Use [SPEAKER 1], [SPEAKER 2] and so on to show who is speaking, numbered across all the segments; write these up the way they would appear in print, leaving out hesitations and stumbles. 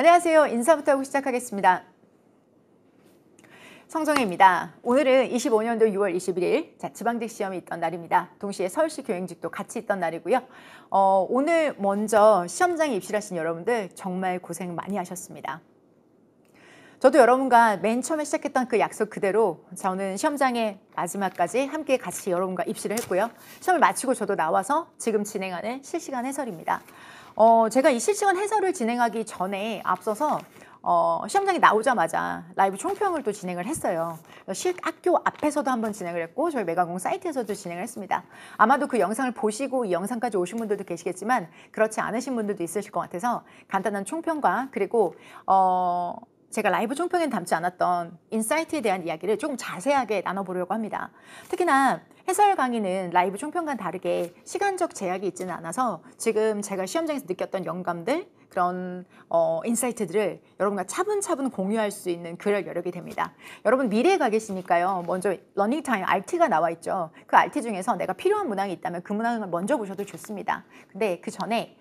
[SPEAKER 1] 안녕하세요. 인사부터 하고 시작하겠습니다. 성정혜입니다. 오늘은 25년도 6월 21일 지방직 시험이 있던 날입니다. 동시에 서울시 교행직도 같이 있던 날이고요. 오늘 먼저 시험장에 입시를 하신 여러분들 정말 고생 많이 하셨습니다. 저도 여러분과 맨 처음에 시작했던 그 약속 그대로 저는 시험장에 마지막까지 함께 같이 여러분과 입시를 했고요. 시험을 마치고 저도 나와서 지금 진행하는 실시간 해설입니다. 제가 이 실시간 해설을 진행하기 전에 앞서서 시험장에 나오자마자 라이브 총평을 또 진행을 했어요. 학교 앞에서도 한번 진행을 했고 저희 메가공 사이트에서도 진행을 했습니다. 아마도 그 영상을 보시고 이 영상까지 오신 분들도 계시겠지만 그렇지 않으신 분들도 있으실 것 같아서 간단한 총평과 그리고 제가 라이브 총평에는 담지 않았던 인사이트에 대한 이야기를 조금 자세하게 나눠보려고 합니다. 특히나 해설 강의는 라이브 총평과는 다르게 시간적 제약이 있지는 않아서 지금 제가 시험장에서 느꼈던 영감들, 그런 인사이트들을 여러분과 차분차분 공유할 수 있는 그럴 여력이 됩니다. 여러분 미래에 가 계시니까요. 먼저 러닝타임 RT가 나와 있죠. 그 RT 중에서 내가 필요한 문항이 있다면 그 문항을 먼저 보셔도 좋습니다. 근데 그 전에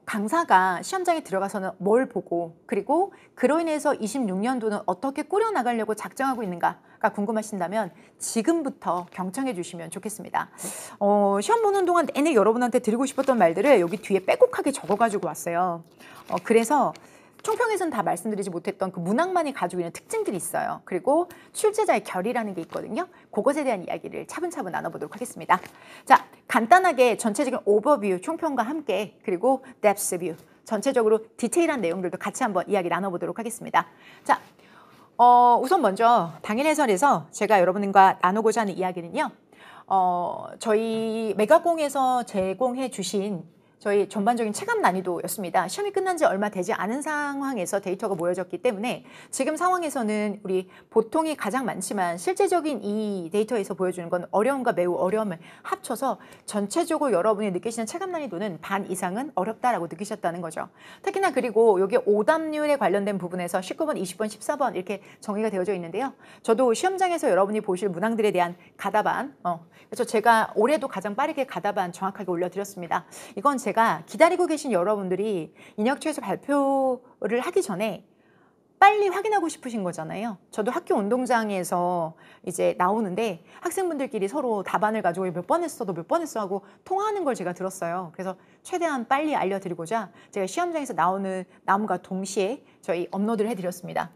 [SPEAKER 1] 강사가 시험장에 들어가서는 뭘 보고 그리고 그로 인해서 26년도는 어떻게 꾸려나가려고 작정하고 있는가가 궁금하신다면 지금부터 경청해 주시면 좋겠습니다. 시험 보는 동안 내내 여러분한테 드리고 싶었던 말들을 여기 뒤에 빼곡하게 적어가지고 왔어요. 그래서 총평에서는 다 말씀드리지 못했던 그 문항만이 가지고 있는 특징들이 있어요. 그리고 출제자의 결이라는 게 있거든요. 그것에 대한 이야기를 차분차분 나눠보도록 하겠습니다. 자, 간단하게 전체적인 오버뷰 총평과 함께 그리고 뎁스 뷰 전체적으로 디테일한 내용들도 같이 한번 이야기 나눠보도록 하겠습니다. 자, 우선 먼저 당일 해설에서 제가 여러분과 나누고자 하는 이야기는요. 저희 메가공에서 제공해 주신 저희 전반적인 체감 난이도였습니다. 시험이 끝난 지 얼마 되지 않은 상황에서 데이터가 모여졌기 때문에 지금 상황에서는 우리 보통이 가장 많지만 실제적인 이 데이터에서 보여주는 건 어려움과 매우 어려움을 합쳐서 전체적으로 여러분이 느끼시는 체감 난이도는 반 이상은 어렵다라고 느끼셨다는 거죠. 특히나 그리고 여기 오답률에 관련된 부분에서 19번, 20번, 14번 이렇게 정의가 되어져 있는데요. 저도 시험장에서 여러분이 보실 문항들에 대한 가다반 그래서 제가 올해도 가장 빠르게 가다반 정확하게 올려드렸습니다. 이건 제가 기다리고 계신 여러분들이 인혁초에서 발표를 하기 전에 빨리 확인하고 싶으신 거잖아요. 저도 학교 운동장에서 이제 나오는데 학생분들끼리 서로 답안을 가지고 몇 번 했어, 너 몇 번 했어 하고 통화하는 걸 제가 들었어요. 그래서 최대한 빨리 알려드리고자 제가 시험장에서 나옴과 동시에 저희 업로드를 해드렸습니다.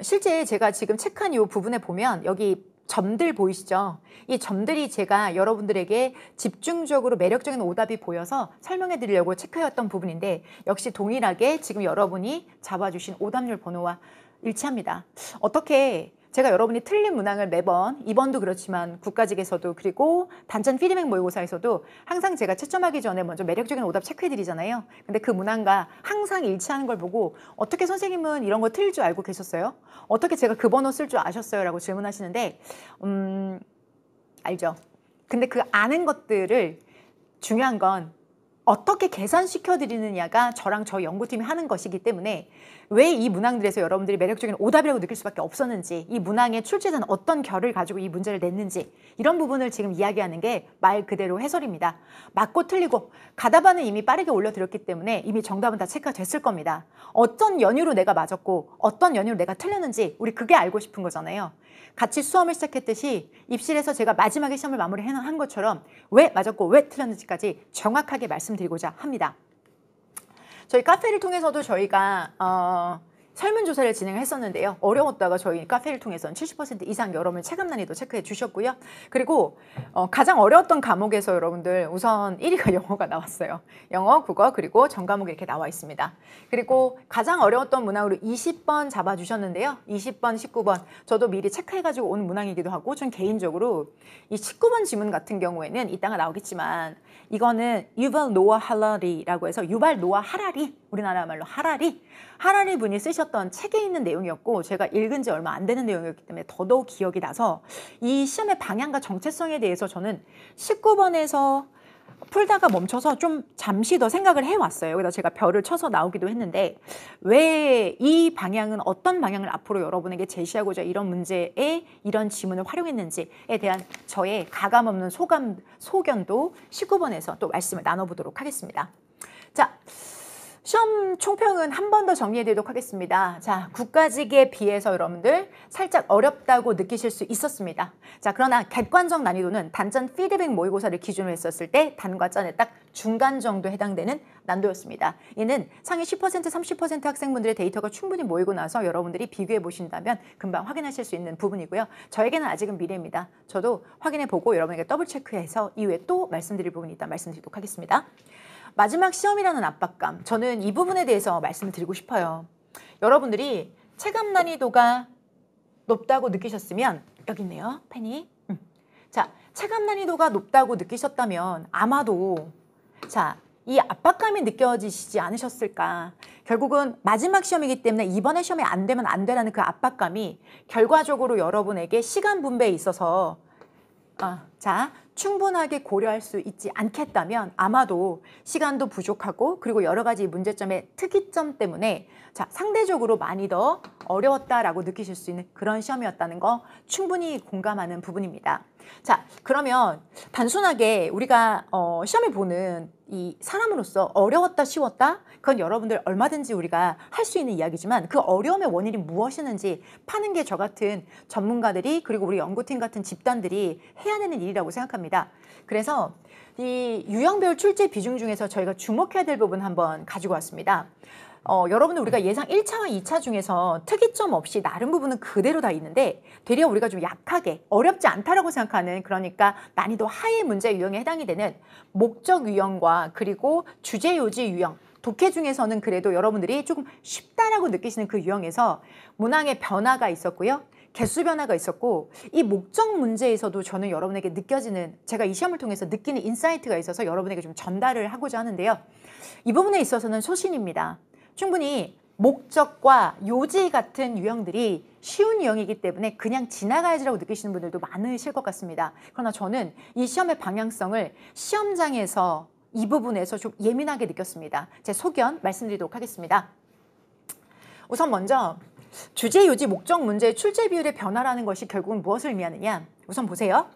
[SPEAKER 1] 실제 제가 지금 체크한 이 부분에 보면 여기 점들 보이시죠? 이 점들이 제가 여러분들에게 집중적으로 매력적인 오답이 보여서 설명해 드리려고 체크해왔던 부분인데 역시 동일하게 지금 여러분이 잡아주신 오답률 번호와 일치합니다. 어떻게 제가 여러분이 틀린 문항을 매번 이번도 그렇지만 국가직에서도 그리고 단전 피드백 모의고사에서도 항상 제가 채점하기 전에 먼저 매력적인 오답 체크해 드리잖아요. 근데 그 문항과 항상 일치하는 걸 보고 어떻게 선생님은 이런 거 틀릴 줄 알고 계셨어요? 어떻게 제가 그 번호 쓸 줄 아셨어요? 라고 질문하시는데 알죠. 근데 그 아는 것들을 중요한 건 어떻게 계산시켜 드리느냐가 저랑 저희 연구팀이 하는 것이기 때문에 왜 이 문항들에서 여러분들이 매력적인 오답이라고 느낄 수밖에 없었는지, 이 문항의 출제자는 어떤 결을 가지고 이 문제를 냈는지 이런 부분을 지금 이야기하는 게 말 그대로 해설입니다. 맞고 틀리고 가다반은 이미 빠르게 올려드렸기 때문에 이미 정답은 다 체크가 됐을 겁니다. 어떤 연유로 내가 맞았고 어떤 연유로 내가 틀렸는지 우리 그게 알고 싶은 거잖아요. 같이 수험을 시작했듯이 입실에서 제가 마지막에 시험을 마무리한 것처럼 왜 맞았고 왜 틀렸는지까지 정확하게 말씀드리고자 합니다. 저희 카페를 통해서도 저희가 설문조사를 진행했었는데요. 어려웠다가 저희 카페를 통해서는 70% 이상 여러분 체감 난이도 체크해 주셨고요. 그리고 가장 어려웠던 과목에서 여러분들 우선 1위가 영어가 나왔어요. 영어, 국어, 그리고 전 과목이 이렇게 나와 있습니다. 그리고 가장 어려웠던 문항으로 20번 잡아주셨는데요. 20번, 19번 저도 미리 체크해가지고 온 문항이기도 하고 전 개인적으로 이 19번 지문 같은 경우에는 이따가 나오겠지만 이거는 유발 노아 하라리라고 해서 유발 노아 하라리, 우리나라 말로 하라리 분이 쓰셨던 책에 있는 내용이었고 제가 읽은 지 얼마 안 되는 내용이었기 때문에 더더욱 기억이 나서 이 시험의 방향과 정체성에 대해서 저는 19번에서 풀다가 멈춰서 좀 잠시 더 생각을 해왔어요. 여기다 제가 별을 쳐서 나오기도 했는데 왜 이 방향은 어떤 방향을 앞으로 여러분에게 제시하고자 이런 문제에 이런 지문을 활용했는지에 대한 저의 가감없는 소견도 19번에서 또 말씀을 나눠보도록 하겠습니다. 자, 시험 총평은 한 번 더 정리해 드리도록 하겠습니다. 자, 국가직에 비해서 여러분들 살짝 어렵다고 느끼실 수 있었습니다. 자, 그러나 객관적 난이도는 단전 피드백 모의고사를 기준으로 했었을 때 단과 짠에 딱 중간 정도 해당되는 난도였습니다. 이는 상위 10%, 30% 학생분들의 데이터가 충분히 모이고 나서 여러분들이 비교해 보신다면 금방 확인하실 수 있는 부분이고요. 저에게는 아직은 미래입니다. 저도 확인해 보고 여러분에게 더블 체크해서 이후에 또 말씀드릴 부분이 있다 말씀드리도록 하겠습니다. 마지막 시험이라는 압박감, 저는 이 부분에 대해서 말씀을 드리고 싶어요. 여러분들이 체감 난이도가 높다고 느끼셨으면 여기 있네요, 펜이. 자, 체감 난이도가 높다고 느끼셨다면 아마도 자, 이 압박감이 느껴지시지 않으셨을까. 결국은 마지막 시험이기 때문에 이번에 시험이 안 되면 안 되라는 그 압박감이 결과적으로 여러분에게 시간 분배에 있어서 자, 충분하게 고려할 수 있지 않겠다면 아마도 시간도 부족하고 그리고 여러 가지 문제점의 특이점 때문에 자, 상대적으로 많이 더 어려웠다라고 느끼실 수 있는 그런 시험이었다는 거 충분히 공감하는 부분입니다. 자, 그러면 단순하게 우리가 시험을 보는 이 사람으로서 어려웠다 쉬웠다 그건 여러분들 얼마든지 우리가 할 수 있는 이야기지만 그 어려움의 원인이 무엇이는지 파는 게 저 같은 전문가들이 그리고 우리 연구팀 같은 집단들이 해야 되는 일이라고 생각합니다. 그래서 이 유형별 출제 비중 중에서 저희가 주목해야 될 부분 한번 가지고 왔습니다. 여러분들 우리가 예상 1차와 2차 중에서 특이점 없이 나름 부분은 그대로 다 있는데 되려 우리가 좀 약하게 어렵지 않다라고 생각하는 그러니까 난이도 하의 문제 유형에 해당이 되는 목적 유형과 그리고 주제 요지 유형 독해 중에서는 그래도 여러분들이 조금 쉽다라고 느끼시는 그 유형에서 문항의 변화가 있었고요. 개수 변화가 있었고 이 목적 문제에서도 저는 여러분에게 느껴지는 제가 이 시험을 통해서 느끼는 인사이트가 있어서 여러분에게 좀 전달을 하고자 하는데요. 이 부분에 있어서는 소신입니다. 충분히 목적과 요지 같은 유형들이 쉬운 유형이기 때문에 그냥 지나가야지라고 느끼시는 분들도 많으실 것 같습니다. 그러나 저는 이 시험의 방향성을 시험장에서 이 부분에서 좀 예민하게 느꼈습니다. 제 소견 말씀드리도록 하겠습니다. 우선 먼저 주제, 요지, 목적 문제의 출제 비율의 변화라는 것이 결국은 무엇을 의미하느냐. 우선 보세요.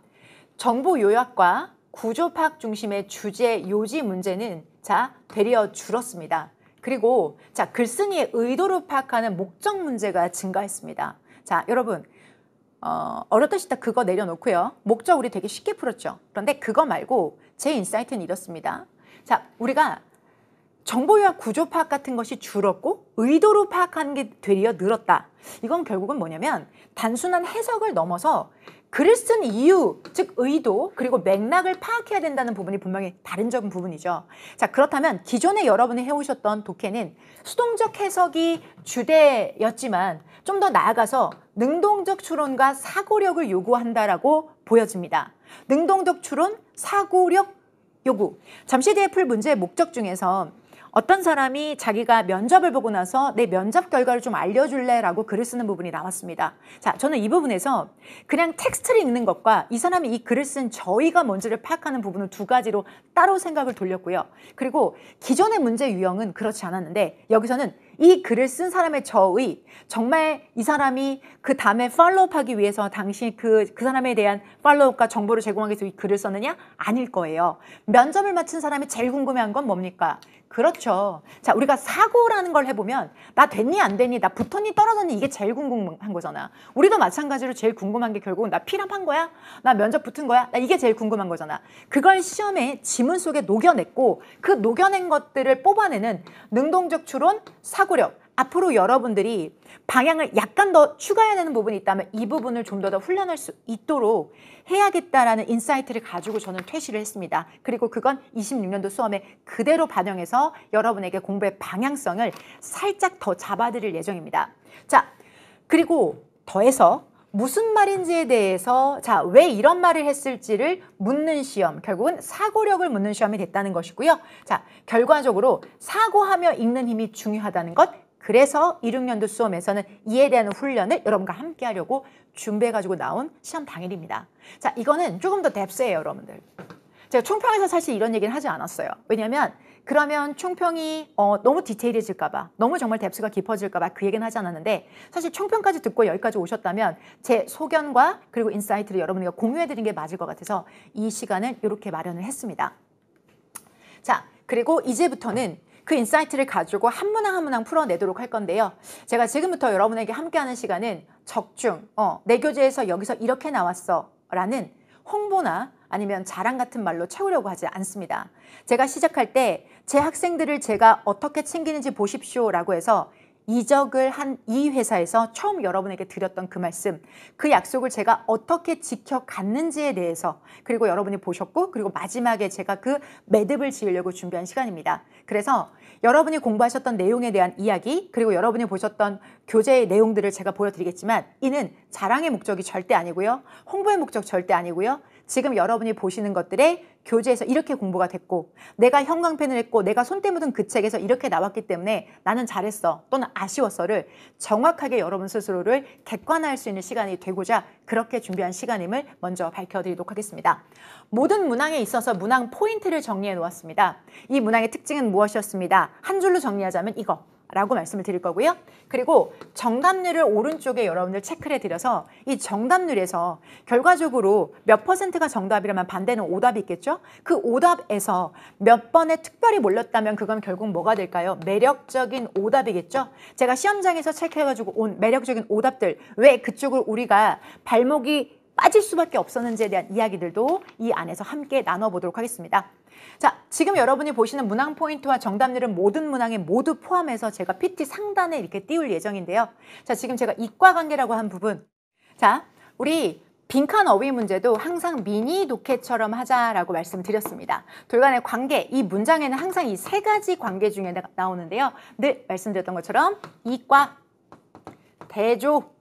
[SPEAKER 1] 정보 요약과 구조 파악 중심의 주제, 요지 문제는 자 되려 줄었습니다. 그리고 자 글쓴이의 의도를 파악하는 목적 문제가 증가했습니다. 자 여러분 어렵다 싶다 그거 내려놓고요. 목적 우리 되게 쉽게 풀었죠. 그런데 그거 말고 제 인사이트는 이렇습니다. 자 우리가 정보 요약 구조 파악 같은 것이 줄었고 의도로 파악하는 게 되려 늘었다. 이건 결국은 뭐냐면 단순한 해석을 넘어서 글을 쓴 이유, 즉 의도, 그리고 맥락을 파악해야 된다는 부분이 분명히 다른 점은 부분이죠. 자, 그렇다면 기존에 여러분이 해오셨던 독해는 수동적 해석이 주대였지만 좀 더 나아가서 능동적 추론과 사고력을 요구한다라고 보여집니다. 능동적 추론, 사고력 요구. 잠시 뒤에 풀 문제의 목적 중에서 어떤 사람이 자기가 면접을 보고 나서 내 면접 결과를 좀 알려줄래? 라고 글을 쓰는 부분이 나왔습니다. 자, 저는 이 부분에서 그냥 텍스트를 읽는 것과 이 사람이 이 글을 쓴 저의가 뭔지를 파악하는 부분을 두 가지로 따로 생각을 돌렸고요. 그리고 기존의 문제 유형은 그렇지 않았는데 여기서는 이 글을 쓴 사람의 저의 정말 이 사람이 그 다음에 팔로우하기 위해서 당시 그 사람에 대한 팔로우업과 정보를 제공하기 위해서 이 글을 썼느냐? 아닐 거예요. 면접을 마친 사람이 제일 궁금해한 건 뭡니까? 그렇죠. 자, 우리가 사고라는 걸 해보면 나 됐니 안 됐니 나 붙었니 떨어졌니 이게 제일 궁금한 거잖아. 우리도 마찬가지로 제일 궁금한 게 결국은 나 필합한 거야? 나 면접 붙은 거야? 나 이게 제일 궁금한 거잖아. 그걸 시험에 지문 속에 녹여냈고 그 녹여낸 것들을 뽑아내는 능동적 추론, 사고력. 앞으로 여러분들이 방향을 약간 더 추가해야 되는 부분이 있다면 이 부분을 좀 더 훈련할 수 있도록 해야겠다라는 인사이트를 가지고 저는 퇴시를 했습니다. 그리고 그건 26년도 수험에 그대로 반영해서 여러분에게 공부의 방향성을 살짝 더 잡아드릴 예정입니다. 자, 그리고 더해서 무슨 말인지에 대해서 자, 왜 이런 말을 했을지를 묻는 시험, 결국은 사고력을 묻는 시험이 됐다는 것이고요. 자, 결과적으로 사고하며 읽는 힘이 중요하다는 것, 그래서 26년도 수험에서는 이에 대한 훈련을 여러분과 함께 하려고 준비해가지고 나온 시험 당일입니다. 자, 이거는 조금 더 뎁스예요, 여러분들. 제가 총평에서 사실 이런 얘기는 하지 않았어요. 왜냐하면 그러면 총평이 너무 디테일해질까봐, 너무 정말 뎁스가 깊어질까봐 그 얘기는 하지 않았는데 사실 총평까지 듣고 여기까지 오셨다면 제 소견과 그리고 인사이트를 여러분과 공유해드린 게 맞을 것 같아서 이 시간을 이렇게 마련을 했습니다. 자, 그리고 이제부터는 그 인사이트를 가지고 한 문항 한 문항 풀어내도록 할 건데요. 제가 지금부터 여러분에게 함께하는 시간은 적중, 내 교재에서 여기서 이렇게 나왔어 라는 홍보나 아니면 자랑 같은 말로 채우려고 하지 않습니다. 제가 시작할 때 제 학생들을 제가 어떻게 챙기는지 보십시오 라고 해서 이적을 한 이 회사에서 처음 여러분에게 드렸던 그 말씀, 그 약속을 제가 어떻게 지켜갔는지에 대해서, 그리고 여러분이 보셨고, 그리고 마지막에 제가 그 매듭을 지으려고 준비한 시간입니다. 그래서 여러분이 공부하셨던 내용에 대한 이야기, 그리고 여러분이 보셨던 교재의 내용들을 제가 보여드리겠지만, 이는 자랑의 목적이 절대 아니고요, 홍보의 목적 절대 아니고요, 지금 여러분이 보시는 것들의 교재에서 이렇게 공부가 됐고, 내가 형광펜을 했고, 내가 손때 묻은 그 책에서 이렇게 나왔기 때문에 나는 잘했어 또는 아쉬웠어를 정확하게 여러분 스스로를 객관화할 수 있는 시간이 되고자 그렇게 준비한 시간임을 먼저 밝혀드리도록 하겠습니다. 모든 문항에 있어서 문항 포인트를 정리해 놓았습니다. 이 문항의 특징은 무엇이었습니다. 한 줄로 정리하자면 이거 라고 말씀을 드릴 거고요. 그리고 정답률을 오른쪽에 여러분들 체크를 해드려서 이 정답률에서 결과적으로 몇 퍼센트가 정답이라면 반대는 오답이 있겠죠? 그 오답에서 몇 번에 특별히 몰렸다면 그건 결국 뭐가 될까요? 매력적인 오답이겠죠? 제가 시험장에서 체크해가지고 온 매력적인 오답들, 왜 그쪽을 우리가 발목이 빠질 수밖에 없었는지에 대한 이야기들도 이 안에서 함께 나눠보도록 하겠습니다. 자, 지금 여러분이 보시는 문항 포인트와 정답률은 모든 문항에 모두 포함해서 제가 PT 상단에 이렇게 띄울 예정인데요. 자, 지금 제가 이과 관계라고 한 부분. 자, 우리 빈칸 어휘 문제도 항상 미니 독해처럼 하자라고 말씀드렸습니다. 둘간의 관계, 이 문장에는 항상 이 세 가지 관계 중에 나오는데요. 늘 말씀드렸던 것처럼 이과, 대조,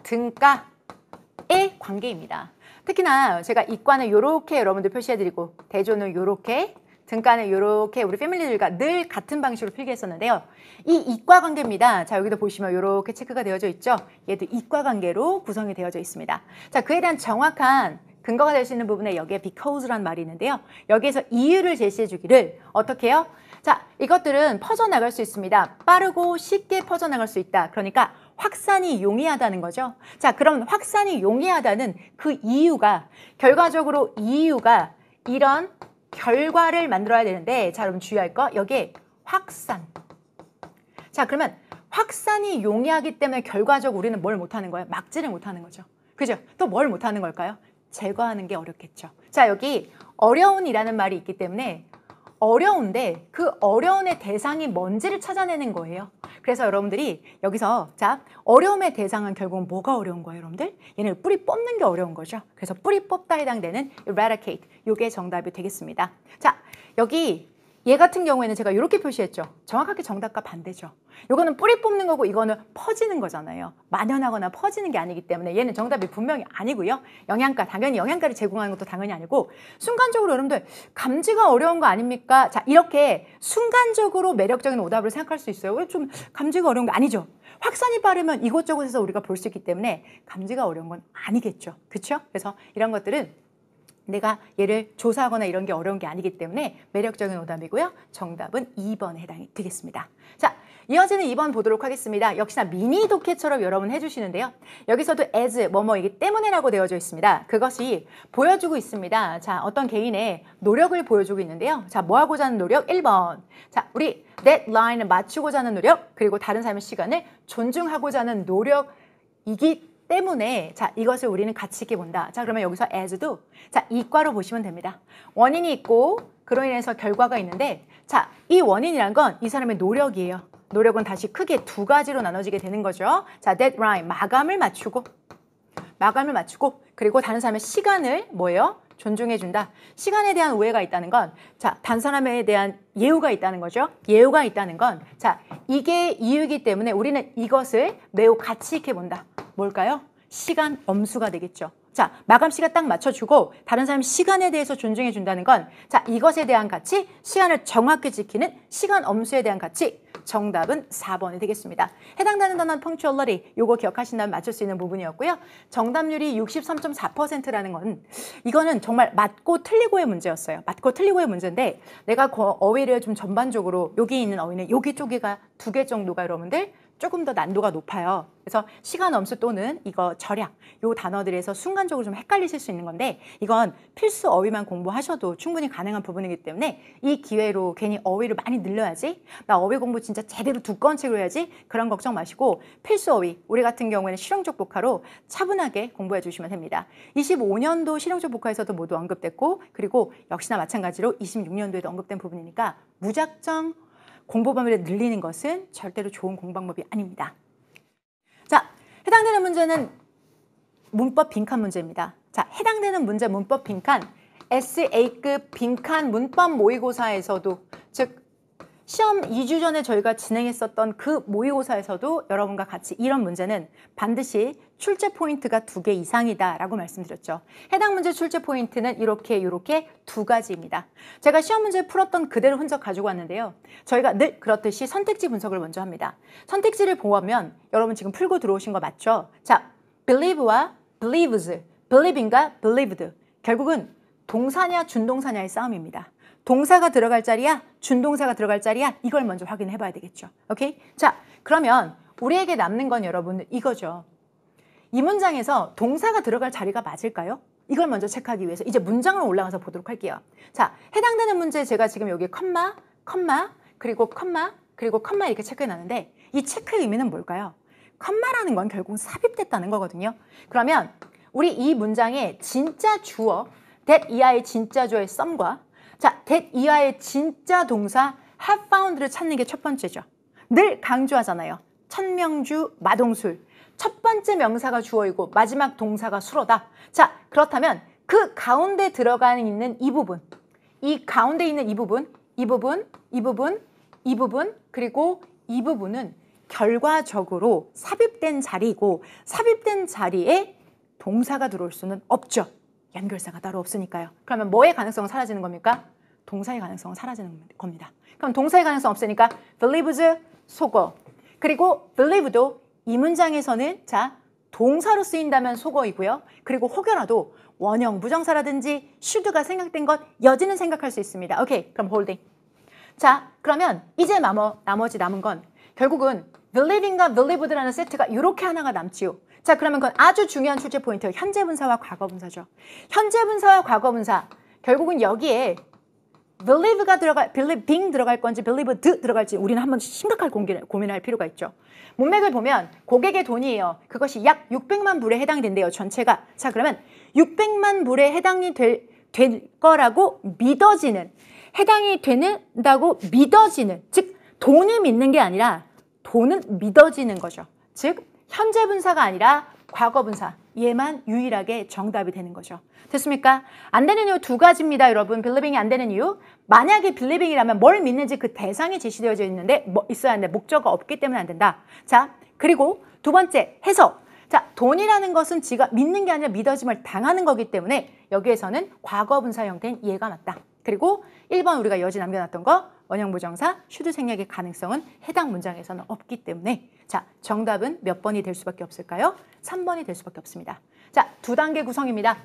[SPEAKER 1] 등가의 관계입니다. 특히나 제가 이과는 이렇게 여러분들 표시해드리고 대조는 이렇게, 등가는 이렇게 우리 패밀리들과 늘 같은 방식으로 필기했었는데요. 이 이과 관계입니다. 자, 여기도 보시면 이렇게 체크가 되어져 있죠. 얘도 이과 관계로 구성이 되어져 있습니다. 자, 그에 대한 정확한 근거가 될 수 있는 부분에 여기에 because라는 말이 있는데요. 여기에서 이유를 제시해 주기를 어떻게 해요? 자, 이것들은 퍼져나갈 수 있습니다. 빠르고 쉽게 퍼져나갈 수 있다. 그러니까 확산이 용이하다는 거죠. 자, 그럼 확산이 용이하다는 그 이유가, 결과적으로 이유가 이런 결과를 만들어야 되는데, 자, 여러분 주의할 거, 여기에 확산. 자, 그러면 확산이 용이하기 때문에 결과적으로 우리는 뭘 못하는 거예요? 막지를 못하는 거죠. 그죠? 또 뭘 못하는 걸까요? 제거하는 게 어렵겠죠. 자, 여기 어려운이라는 말이 있기 때문에 어려운데 그 어려움의 대상이 뭔지를 찾아내는 거예요. 그래서 여러분들이 여기서 자, 어려움의 대상은 결국 뭐가 어려운 거예요, 여러분들? 얘는 뿌리 뽑는 게 어려운 거죠. 그래서 뿌리 뽑다 해당되는 eradicate, 요게 정답이 되겠습니다. 자, 여기 얘 같은 경우에는 제가 이렇게 표시했죠. 정확하게 정답과 반대죠. 이거는 뿌리 뽑는 거고 이거는 퍼지는 거잖아요. 만연하거나 퍼지는 게 아니기 때문에 얘는 정답이 분명히 아니고요. 영양가, 당연히 영양가를 제공하는 것도 당연히 아니고, 순간적으로 여러분들 감지가 어려운 거 아닙니까? 자, 이렇게 순간적으로 매력적인 오답을 생각할 수 있어요. 왜 좀 감지가 어려운 거 아니죠? 확산이 빠르면 이곳저곳에서 우리가 볼 수 있기 때문에 감지가 어려운 건 아니겠죠. 그렇죠? 그래서 이런 것들은 내가 얘를 조사하거나 이런 게 어려운 게 아니기 때문에 매력적인 오답이고요. 정답은 2번에 해당이 되겠습니다. 자, 이어지는 2번 보도록 하겠습니다. 역시나 미니 독해처럼 여러분 해주시는데요. 여기서도 as, 뭐뭐이기 때문에라고 되어져 있습니다. 그것이 보여주고 있습니다. 자, 어떤 개인의 노력을 보여주고 있는데요. 자, 뭐 하고자 하는 노력? 1번. 자, 우리 deadline을 맞추고자 하는 노력, 그리고 다른 사람의 시간을 존중하고자 하는 노력이기 때문에, 자, 이것을 우리는 가치 있게 본다. 자, 그러면 여기서 as도 자, 이과로 보시면 됩니다. 원인이 있고 그로 인해서 결과가 있는데, 자, 이 원인이란 건 이 사람의 노력이에요. 노력은 다시 크게 두 가지로 나눠지게 되는 거죠. 자, deadline, 마감을 맞추고, 그리고 다른 사람의 시간을 뭐예요? 존중해준다. 시간에 대한 오해가 있다는 건, 자, 단 사람에 대한 예우가 있다는 거죠. 예우가 있다는 건, 자, 이게 이유이기 때문에 우리는 이것을 매우 가치 있게 본다. 뭘까요? 시간 엄수가 되겠죠. 자, 마감 시간 딱 맞춰주고 다른 사람 시간에 대해서 존중해 준다는 건, 자, 이것에 대한 가치, 시간을 정확히 지키는 시간 엄수에 대한 가치, 정답은 4번이 되겠습니다. 해당되는 단어는 punctuality, 요거 기억하신다면 맞출 수 있는 부분이었고요. 정답률이 63.4%라는 건, 이거는 정말 맞고 틀리고의 문제였어요. 맞고 틀리고의 문제인데, 내가 어휘를 좀 전반적으로 여기 있는 어휘는 여기 쪼개가 2개 정도가 여러분들 조금 더 난도가 높아요. 그래서 시간 엄수 또는 이거 절약, 요 단어들에서 순간적으로 좀 헷갈리실 수 있는 건데 이건 필수 어휘만 공부하셔도 충분히 가능한 부분이기 때문에 이 기회로 괜히 어휘를 많이 늘려야지, 나 어휘 공부 진짜 제대로 두꺼운 책으로 해야지, 그런 걱정 마시고 필수 어휘, 우리 같은 경우에는 실용적 복화로 차분하게 공부해 주시면 됩니다. 25년도 실용적 복화에서도 모두 언급됐고, 그리고 역시나 마찬가지로 26년도에도 언급된 부분이니까 무작정 공부 범위를 늘리는 것은 절대로 좋은 공부 방법이 아닙니다. 자, 해당되는 문제는 문법 빈칸 문제입니다. 자, 해당되는 문제 문법 빈칸, SA급 빈칸 문법 모의고사에서도, 즉 시험 2주 전에 저희가 진행했었던 그 모의고사에서도 여러분과 같이 이런 문제는 반드시 출제 포인트가 2개 이상이다 라고 말씀드렸죠. 해당 문제 출제 포인트는 이렇게 두 가지입니다. 제가 시험 문제 풀었던 그대로 흔적 가지고 왔는데요. 저희가 늘 그렇듯이 선택지 분석을 먼저 합니다. 선택지를 보면 여러분 지금 풀고 들어오신 거 맞죠? 자, believe와 believes, believing과 believed, 결국은 동사냐 준동사냐의 싸움입니다. 동사가 들어갈 자리야, 준동사가 들어갈 자리야, 이걸 먼저 확인해 봐야 되겠죠. 오케이? 자, 그러면 우리에게 남는 건 여러분 이거죠. 이 문장에서 동사가 들어갈 자리가 맞을까요? 이걸 먼저 체크하기 위해서 이제 문장으로 올라가서 보도록 할게요. 자, 해당되는 문제 제가 지금 여기 컴마, 그리고 컴마 이렇게 체크해 놨는데 이 체크의 의미는 뭘까요? 컴마라는 건 결국 삽입됐다는 거거든요. 그러면 우리 이 문장의 진짜 주어, that 이하의 진짜 주어의 some과 자, that 이하의 진짜 동사 have found를 찾는 게 첫 번째죠. 늘 강조하잖아요. 천명주, 마동술. 첫 번째 명사가 주어이고 마지막 동사가 수로다. 자, 그렇다면 그 가운데 들어가 있는 이 부분, 이 가운데 있는 이 부분, 그리고 이 부분은 결과적으로 삽입된 자리이고 삽입된 자리에 동사가 들어올 수는 없죠. 연결사가 따로 없으니까요. 그러면 뭐의 가능성은 사라지는 겁니까? 동사의 가능성은 사라지는 겁니다. 그럼 동사의 가능성 없으니까 believes, 속어. 그리고 believe도 이 문장에서는 자, 동사로 쓰인다면 속어이고요. 그리고 혹여라도 원형 부정사라든지 should가 생각된 것 여지는 생각할 수 있습니다. 오케이, 그럼 holding. 자, 그러면 이제 나머지 남은 건 결국은 believing과 believed라는 세트가 이렇게 하나가 남지요. 자, 그러면 그건 아주 중요한 출제 포인트, 현재 분사와 과거 분사죠. 현재 분사와 과거 분사, 결국은 여기에 believing 들어갈 건지 believed 들어갈지 우리는 한번 심각하게 고민할 필요가 있죠. 문맥을 보면 고객의 돈이에요. 그것이 약 600만 불에 해당된대요. 전체가. 자, 그러면 600만 불에 해당이 될 거라고 믿어지는, 해당이 된다고 믿어지는, 즉 돈을 믿는 게 아니라 돈은 믿어지는 거죠. 즉 현재 분사가 아니라 과거 분사, 얘만 유일하게 정답이 되는 거죠. 됐습니까? 안 되는 이유 두 가지입니다, 여러분. believing이 안 되는 이유. 만약에 believing이라면 뭘 믿는지 그 대상이 제시되어져 있는데 있어야 하는데 목적어가 없기 때문에 안 된다. 자, 그리고 두 번째 해석. 자, 돈이라는 것은 지가 믿는 게 아니라 믿어짐을 당하는 거기 때문에 여기에서는 과거 분사 형태인 얘가 맞다. 그리고 1번 우리가 여지 남겨놨던 거, 원형 부정사, should 생략의 가능성은 해당 문장에서는 없기 때문에 자, 정답은 몇 번이 될 수밖에 없을까요? 3번이 될 수밖에 없습니다. 자, 두 단계 구성입니다.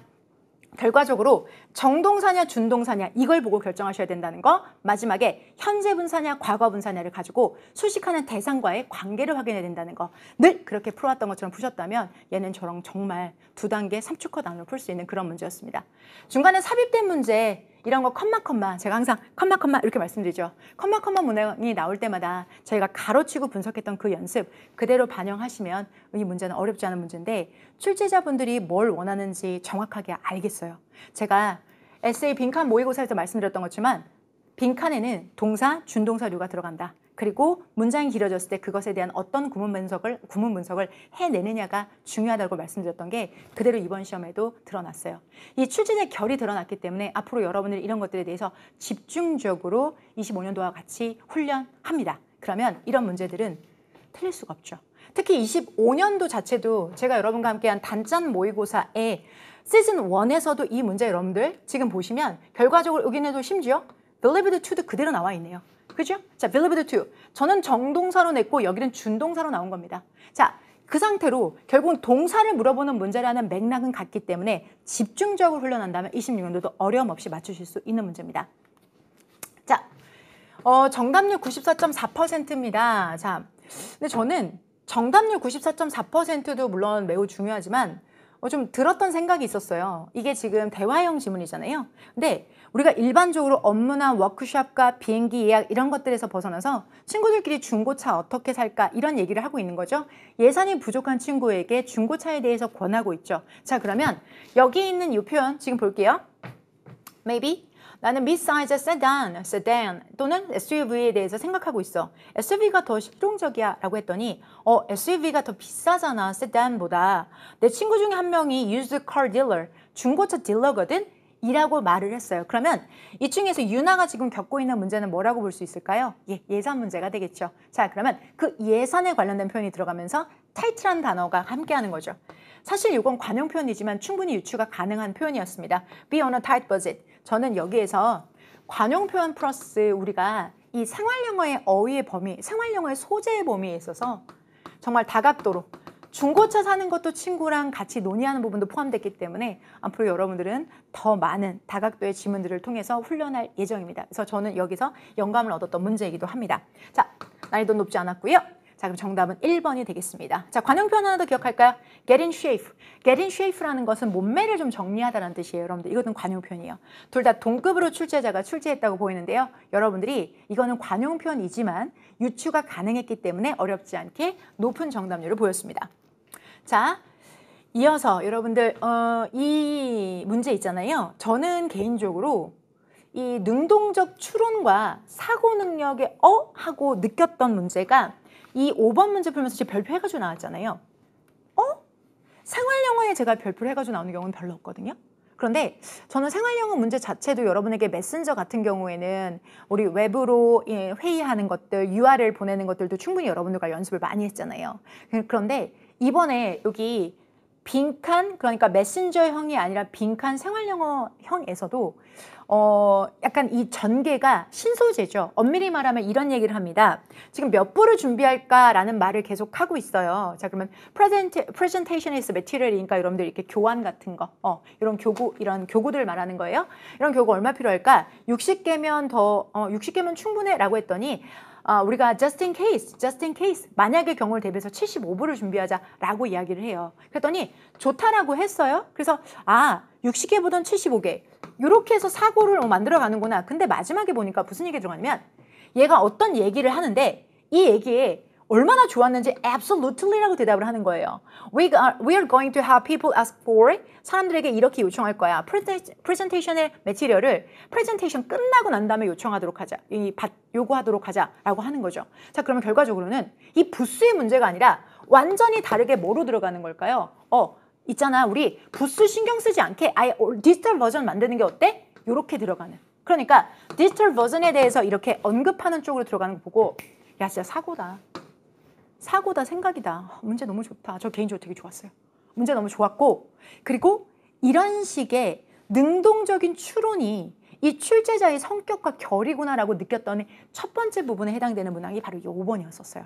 [SPEAKER 1] 결과적으로 정동사냐 준동사냐 이걸 보고 결정하셔야 된다는 거, 마지막에 현재 분사냐 과거 분사냐를 가지고 수식하는 대상과의 관계를 확인해야 된다는 거, 늘 그렇게 풀어왔던 것처럼 푸셨다면 얘는 저랑 정말 두 단계 3초컷 안으로 풀 수 있는 그런 문제였습니다. 중간에 삽입된 문제 이런 거 컴마 제가 항상 컴마 이렇게 말씀드리죠. 컴마 문항이 나올 때마다 저희가 가로치고 분석했던 그 연습 그대로 반영하시면 이 문제는 어렵지 않은 문제인데 출제자분들이 뭘 원하는지 정확하게 알겠어요. 제가 에세이 빈칸 모의고사에서 말씀드렸던 것지만 빈칸에는 동사, 준동사류가 들어간다. 그리고 문장이 길어졌을 때 그것에 대한 어떤 구문 분석을 해내느냐가 중요하다고 말씀드렸던 게 그대로 이번 시험에도 드러났어요. 이 출제자의 결이 드러났기 때문에 앞으로 여러분들이 이런 것들에 대해서 집중적으로 25년도와 같이 훈련합니다. 그러면 이런 문제들은 틀릴 수가 없죠. 특히 25년도 자체도 제가 여러분과 함께한 단짠 모의고사에 시즌 1에서도 이 문제 여러분들 지금 보시면 결과적으로 여기는도 심지어 believed to도 그대로 나와 있네요. 그죠? 자, believed to. 저는 정동사로 냈고 여기는 준동사로 나온 겁니다. 자, 그 상태로 결국은 동사를 물어보는 문제라는 맥락은 같기 때문에 집중적으로 훈련한다면 26년도도 어려움 없이 맞추실 수 있는 문제입니다. 자, 정답률 94.4%입니다. 자, 근데 저는 정답률 94.4%도 물론 매우 중요하지만 좀 들었던 생각이 있었어요. 이게 지금 대화형 지문이잖아요. 근데 우리가 일반적으로 업무나 워크숍과 비행기 예약 이런 것들에서 벗어나서 친구들끼리 중고차 어떻게 살까 이런 얘기를 하고 있는 거죠. 예산이 부족한 친구에게 중고차에 대해서 권하고 있죠. 자, 그러면 여기 있는 이 표현 지금 볼게요. Maybe 나는 mid-size sedan 또는 SUV에 대해서 생각하고 있어. SUV가 더 실용적이야 라고 했더니 SUV가 더 비싸잖아 sedan보다. 내 친구 중에 한 명이 used car dealer, 중고차 딜러거든? 이라고 말을 했어요. 그러면 이 중에서 유나가 지금 겪고 있는 문제는 뭐라고 볼 수 있을까요? 예산 문제가 되겠죠. 자, 그러면 그 예산에 관련된 표현이 들어가면서 tight라는 단어가 함께하는 거죠. 사실 이건 관용 표현이지만 충분히 유추가 가능한 표현이었습니다. Be on a tight budget. 저는 여기에서 관용 표현 플러스 우리가 이 생활영어의 어휘의 범위, 생활영어의 소재의 범위에 있어서 정말 다각도로 중고차 사는 것도 친구랑 같이 논의하는 부분도 포함됐기 때문에 앞으로 여러분들은 더 많은 다각도의 지문들을 통해서 훈련할 예정입니다. 그래서 저는 여기서 영감을 얻었던 문제이기도 합니다. 자, 난이도 높지 않았고요. 자, 그럼 정답은 1번이 되겠습니다. 자, 관용 표현 하나 더 기억할까요? Get in shape. Get in shape라는 것은 몸매를 좀 정리하다는 뜻이에요. 여러분들 이것은 관용 표현이에요. 둘 다 동급으로 출제자가 출제했다고 보이는데요. 여러분들이 이거는 관용 표현이지만 유추가 가능했기 때문에 어렵지 않게 높은 정답률을 보였습니다. 자, 이어서 여러분들 이 문제 있잖아요. 저는 개인적으로 이 능동적 추론과 사고 능력의 하고 느꼈던 문제가 이 5번 문제 풀면서 제가 별표 해가지고 나왔잖아요. 생활영어에 제가 별표를 해가지고 나오는 경우는 별로 없거든요. 그런데 저는 생활영어 문제 자체도 여러분에게 메신저 같은 경우에는 우리 웹으로 회의하는 것들, URL 보내는 것들도 충분히 여러분들과 연습을 많이 했잖아요. 그런데 이번에 여기 빈칸, 그러니까 메신저형이 아니라 빈칸 생활영어형에서도 약간 이 전개가 신소재죠. 엄밀히 말하면 이런 얘기를 합니다. 지금 몇 부를 준비할까라는 말을 계속 하고 있어요. 자, 그러면 presentation is material이니까 여러분들 이렇게 교환 같은 거, 이런 교구들 말하는 거예요. 이런 교구 얼마 필요할까? 60개면 60개면 충분해라고 했더니 우리가 just in case 만약의 경우를 대비해서 75부를 준비하자라고 이야기를 해요. 그랬더니 좋다라고 했어요. 그래서 60개보단 75개 이렇게 해서 사고를 만들어 가는구나. 근데 마지막에 보니까 무슨 얘기 들어가냐면 얘가 어떤 얘기를 하는데 이 얘기에 얼마나 좋았는지 absolutely라고 대답을 하는 거예요. We are going to have people ask for it. 사람들에게 이렇게 요청할 거야. 프레젠테이션의 매티리얼을 프레젠테이션 끝나고 난 다음에 요청하도록 하자. 요구하도록 하자라고 하는 거죠. 자, 그러면 결과적으로는 이 부수의 문제가 아니라 완전히 다르게 뭐로 들어가는 걸까요? 있잖아. 우리 부수 신경 쓰지 않게 아예 디지털 버전 만드는 게 어때? 요렇게 들어가는. 그러니까 디지털 버전에 대해서 이렇게 언급하는 쪽으로 들어가는 거 보고 야, 진짜 사고다, 생각이다. 문제 너무 좋다. 저 개인적으로 되게 좋았어요. 문제 너무 좋았고, 그리고 이런 식의 능동적인 추론이 이 출제자의 성격과 결이구나라고 느꼈던 첫 번째 부분에 해당되는 문항이 바로 이 5번이었었어요.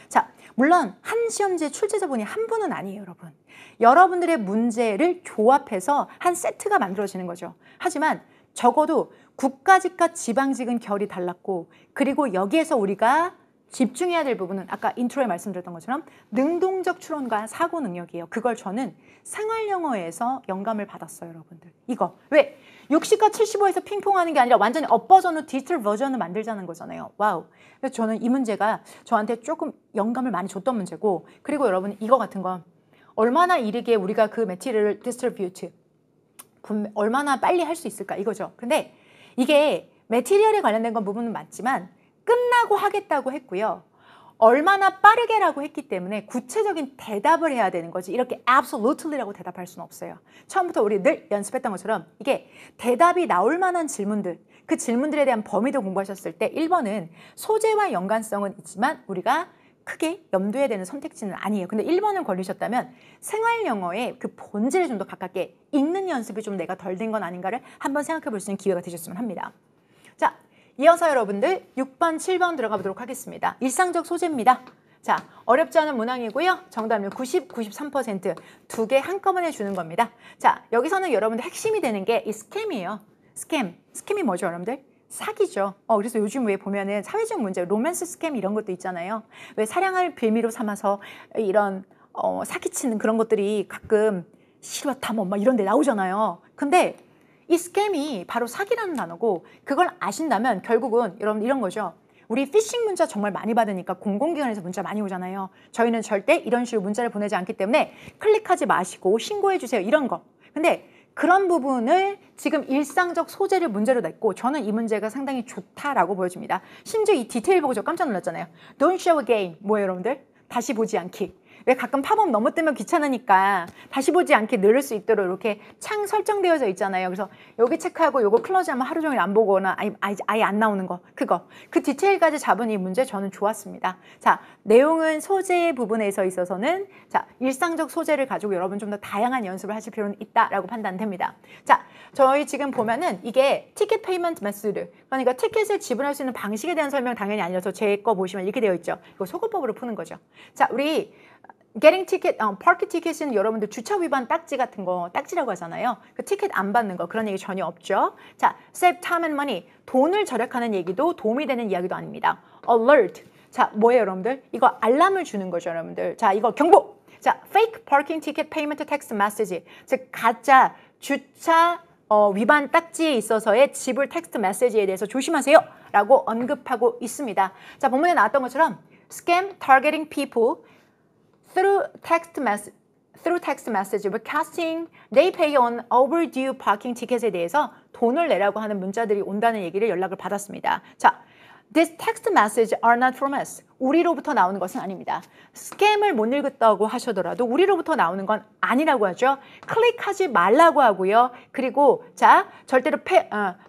[SPEAKER 1] 자, 물론 한 시험지의 출제자분이 한 분은 아니에요, 여러분. 여러분들의 문제를 조합해서 한 세트가 만들어지는 거죠. 하지만 적어도 국가직과 지방직은 결이 달랐고, 그리고 여기에서 우리가 집중해야 될 부분은 아까 인트로에 말씀드렸던 것처럼 능동적 추론과 사고 능력이에요. 그걸 저는 생활영어에서 영감을 받았어요, 여러분들. 이거 왜? 60과 75에서 핑퐁하는 게 아니라 완전히 업버전으로 디지털 버전을 만들자는 거잖아요. 와우. 그래서 저는 이 문제가 저한테 조금 영감을 많이 줬던 문제고, 그리고 여러분 이거 같은 건 얼마나 이르게 우리가 그 매티리얼을 디스트리뷰트 얼마나 빨리 할 수 있을까 이거죠. 근데 이게 매티리얼에 관련된 건 부분은 맞지만 끝나고 하겠다고 했고요. 얼마나 빠르게라고 했기 때문에 구체적인 대답을 해야 되는 거지. 이렇게 absolutely라고 대답할 수는 없어요. 처음부터 우리 늘 연습했던 것처럼 이게 대답이 나올 만한 질문들, 그 질문들에 대한 범위도 공부하셨을 때 1번은 소재와 연관성은 있지만 우리가 크게 염두해야 되는 선택지는 아니에요. 근데 1번을 걸리셨다면 생활영어의 그 본질에 좀 더 가깝게 읽는 연습이 좀 내가 덜 된 건 아닌가를 한번 생각해 볼 수 있는 기회가 되셨으면 합니다. 자, 이어서 여러분들 6번, 7번 들어가 보도록 하겠습니다. 일상적 소재입니다. 자, 어렵지 않은 문항이고요. 정답률 90, 93% 두 개 한꺼번에 주는 겁니다. 자, 여기서는 여러분들 핵심이 되는 게 이 스캠이에요. 스캠이 뭐죠, 여러분들? 사기죠. 그래서 요즘 왜 보면은 사회적 문제, 로맨스 스캠 이런 것도 있잖아요. 왜 사랑을 빌미로 삼아서 이런 사기치는 그런 것들이 가끔 실화탐험 막 이런 데 나오잖아요. 근데 이 스캠이 바로 사기라는 단어고 그걸 아신다면 결국은 여러분 이런 거죠. 우리 피싱 문자 정말 많이 받으니까 공공기관에서 문자 많이 오잖아요. 저희는 절대 이런 식으로 문자를 보내지 않기 때문에 클릭하지 마시고 신고해 주세요. 이런 거. 근데 그런 부분을 지금 일상적 소재를 문제로 냈고 저는 이 문제가 상당히 좋다라고 보여집니다. 심지어 이 디테일 보고 저 깜짝 놀랐잖아요. Don't show again. 뭐예요 여러분들? 다시 보지 않기. 왜 가끔 팝업 너무 뜨면 귀찮으니까 다시 보지 않게 누를 수 있도록 이렇게 창 설정되어져 있잖아요. 그래서 여기 체크하고 요거 클로즈하면 하루 종일 안 보거나 아예 안 나오는 거 그거 그 디테일까지 잡은 이 문제 저는 좋았습니다. 자, 내용은 소재 부분에 있어서는 자 일상적 소재를 가지고 여러분 좀 더 다양한 연습을 하실 필요는 있다라고 판단됩니다. 자, 저희 지금 보면은 이게 티켓 페이먼트 메소드 그러니까 티켓을 지불할 수 있는 방식에 대한 설명 당연히 아니라서 제 거 보시면 이렇게 되어 있죠. 이거 소거법으로 푸는 거죠. 자, 우리 getting ticket, park ticket은 여러분들 주차 위반 딱지 같은 거 딱지라고 하잖아요. 그 티켓 안 받는 거 그런 얘기 전혀 없죠. 자, save time and money 돈을 절약하는 얘기도 도움이 되는 이야기도 아닙니다. alert 자, 뭐예요 여러분들? 이거 알람을 주는 거죠 여러분들. 자, 이거 경보. 자, fake parking ticket payment text message 즉 가짜 주차 위반 딱지에 있어서의 지불 텍스트 메시지에 대해서 조심하세요 라고 언급하고 있습니다. 자, 본문에 나왔던 것처럼 scam targeting people through text message requesting they pay on overdue parking ticket에 대해서 돈을 내라고 하는 문자들이 온다는 얘기를 연락을 받았습니다. 자, These text messages are not from us. 우리로부터 나오는 것은 아닙니다. 스캠을 못 읽었다고 하셔더라도 우리로부터 나오는 건 아니라고 하죠. 클릭하지 말라고 하고요. 그리고 자, 절대로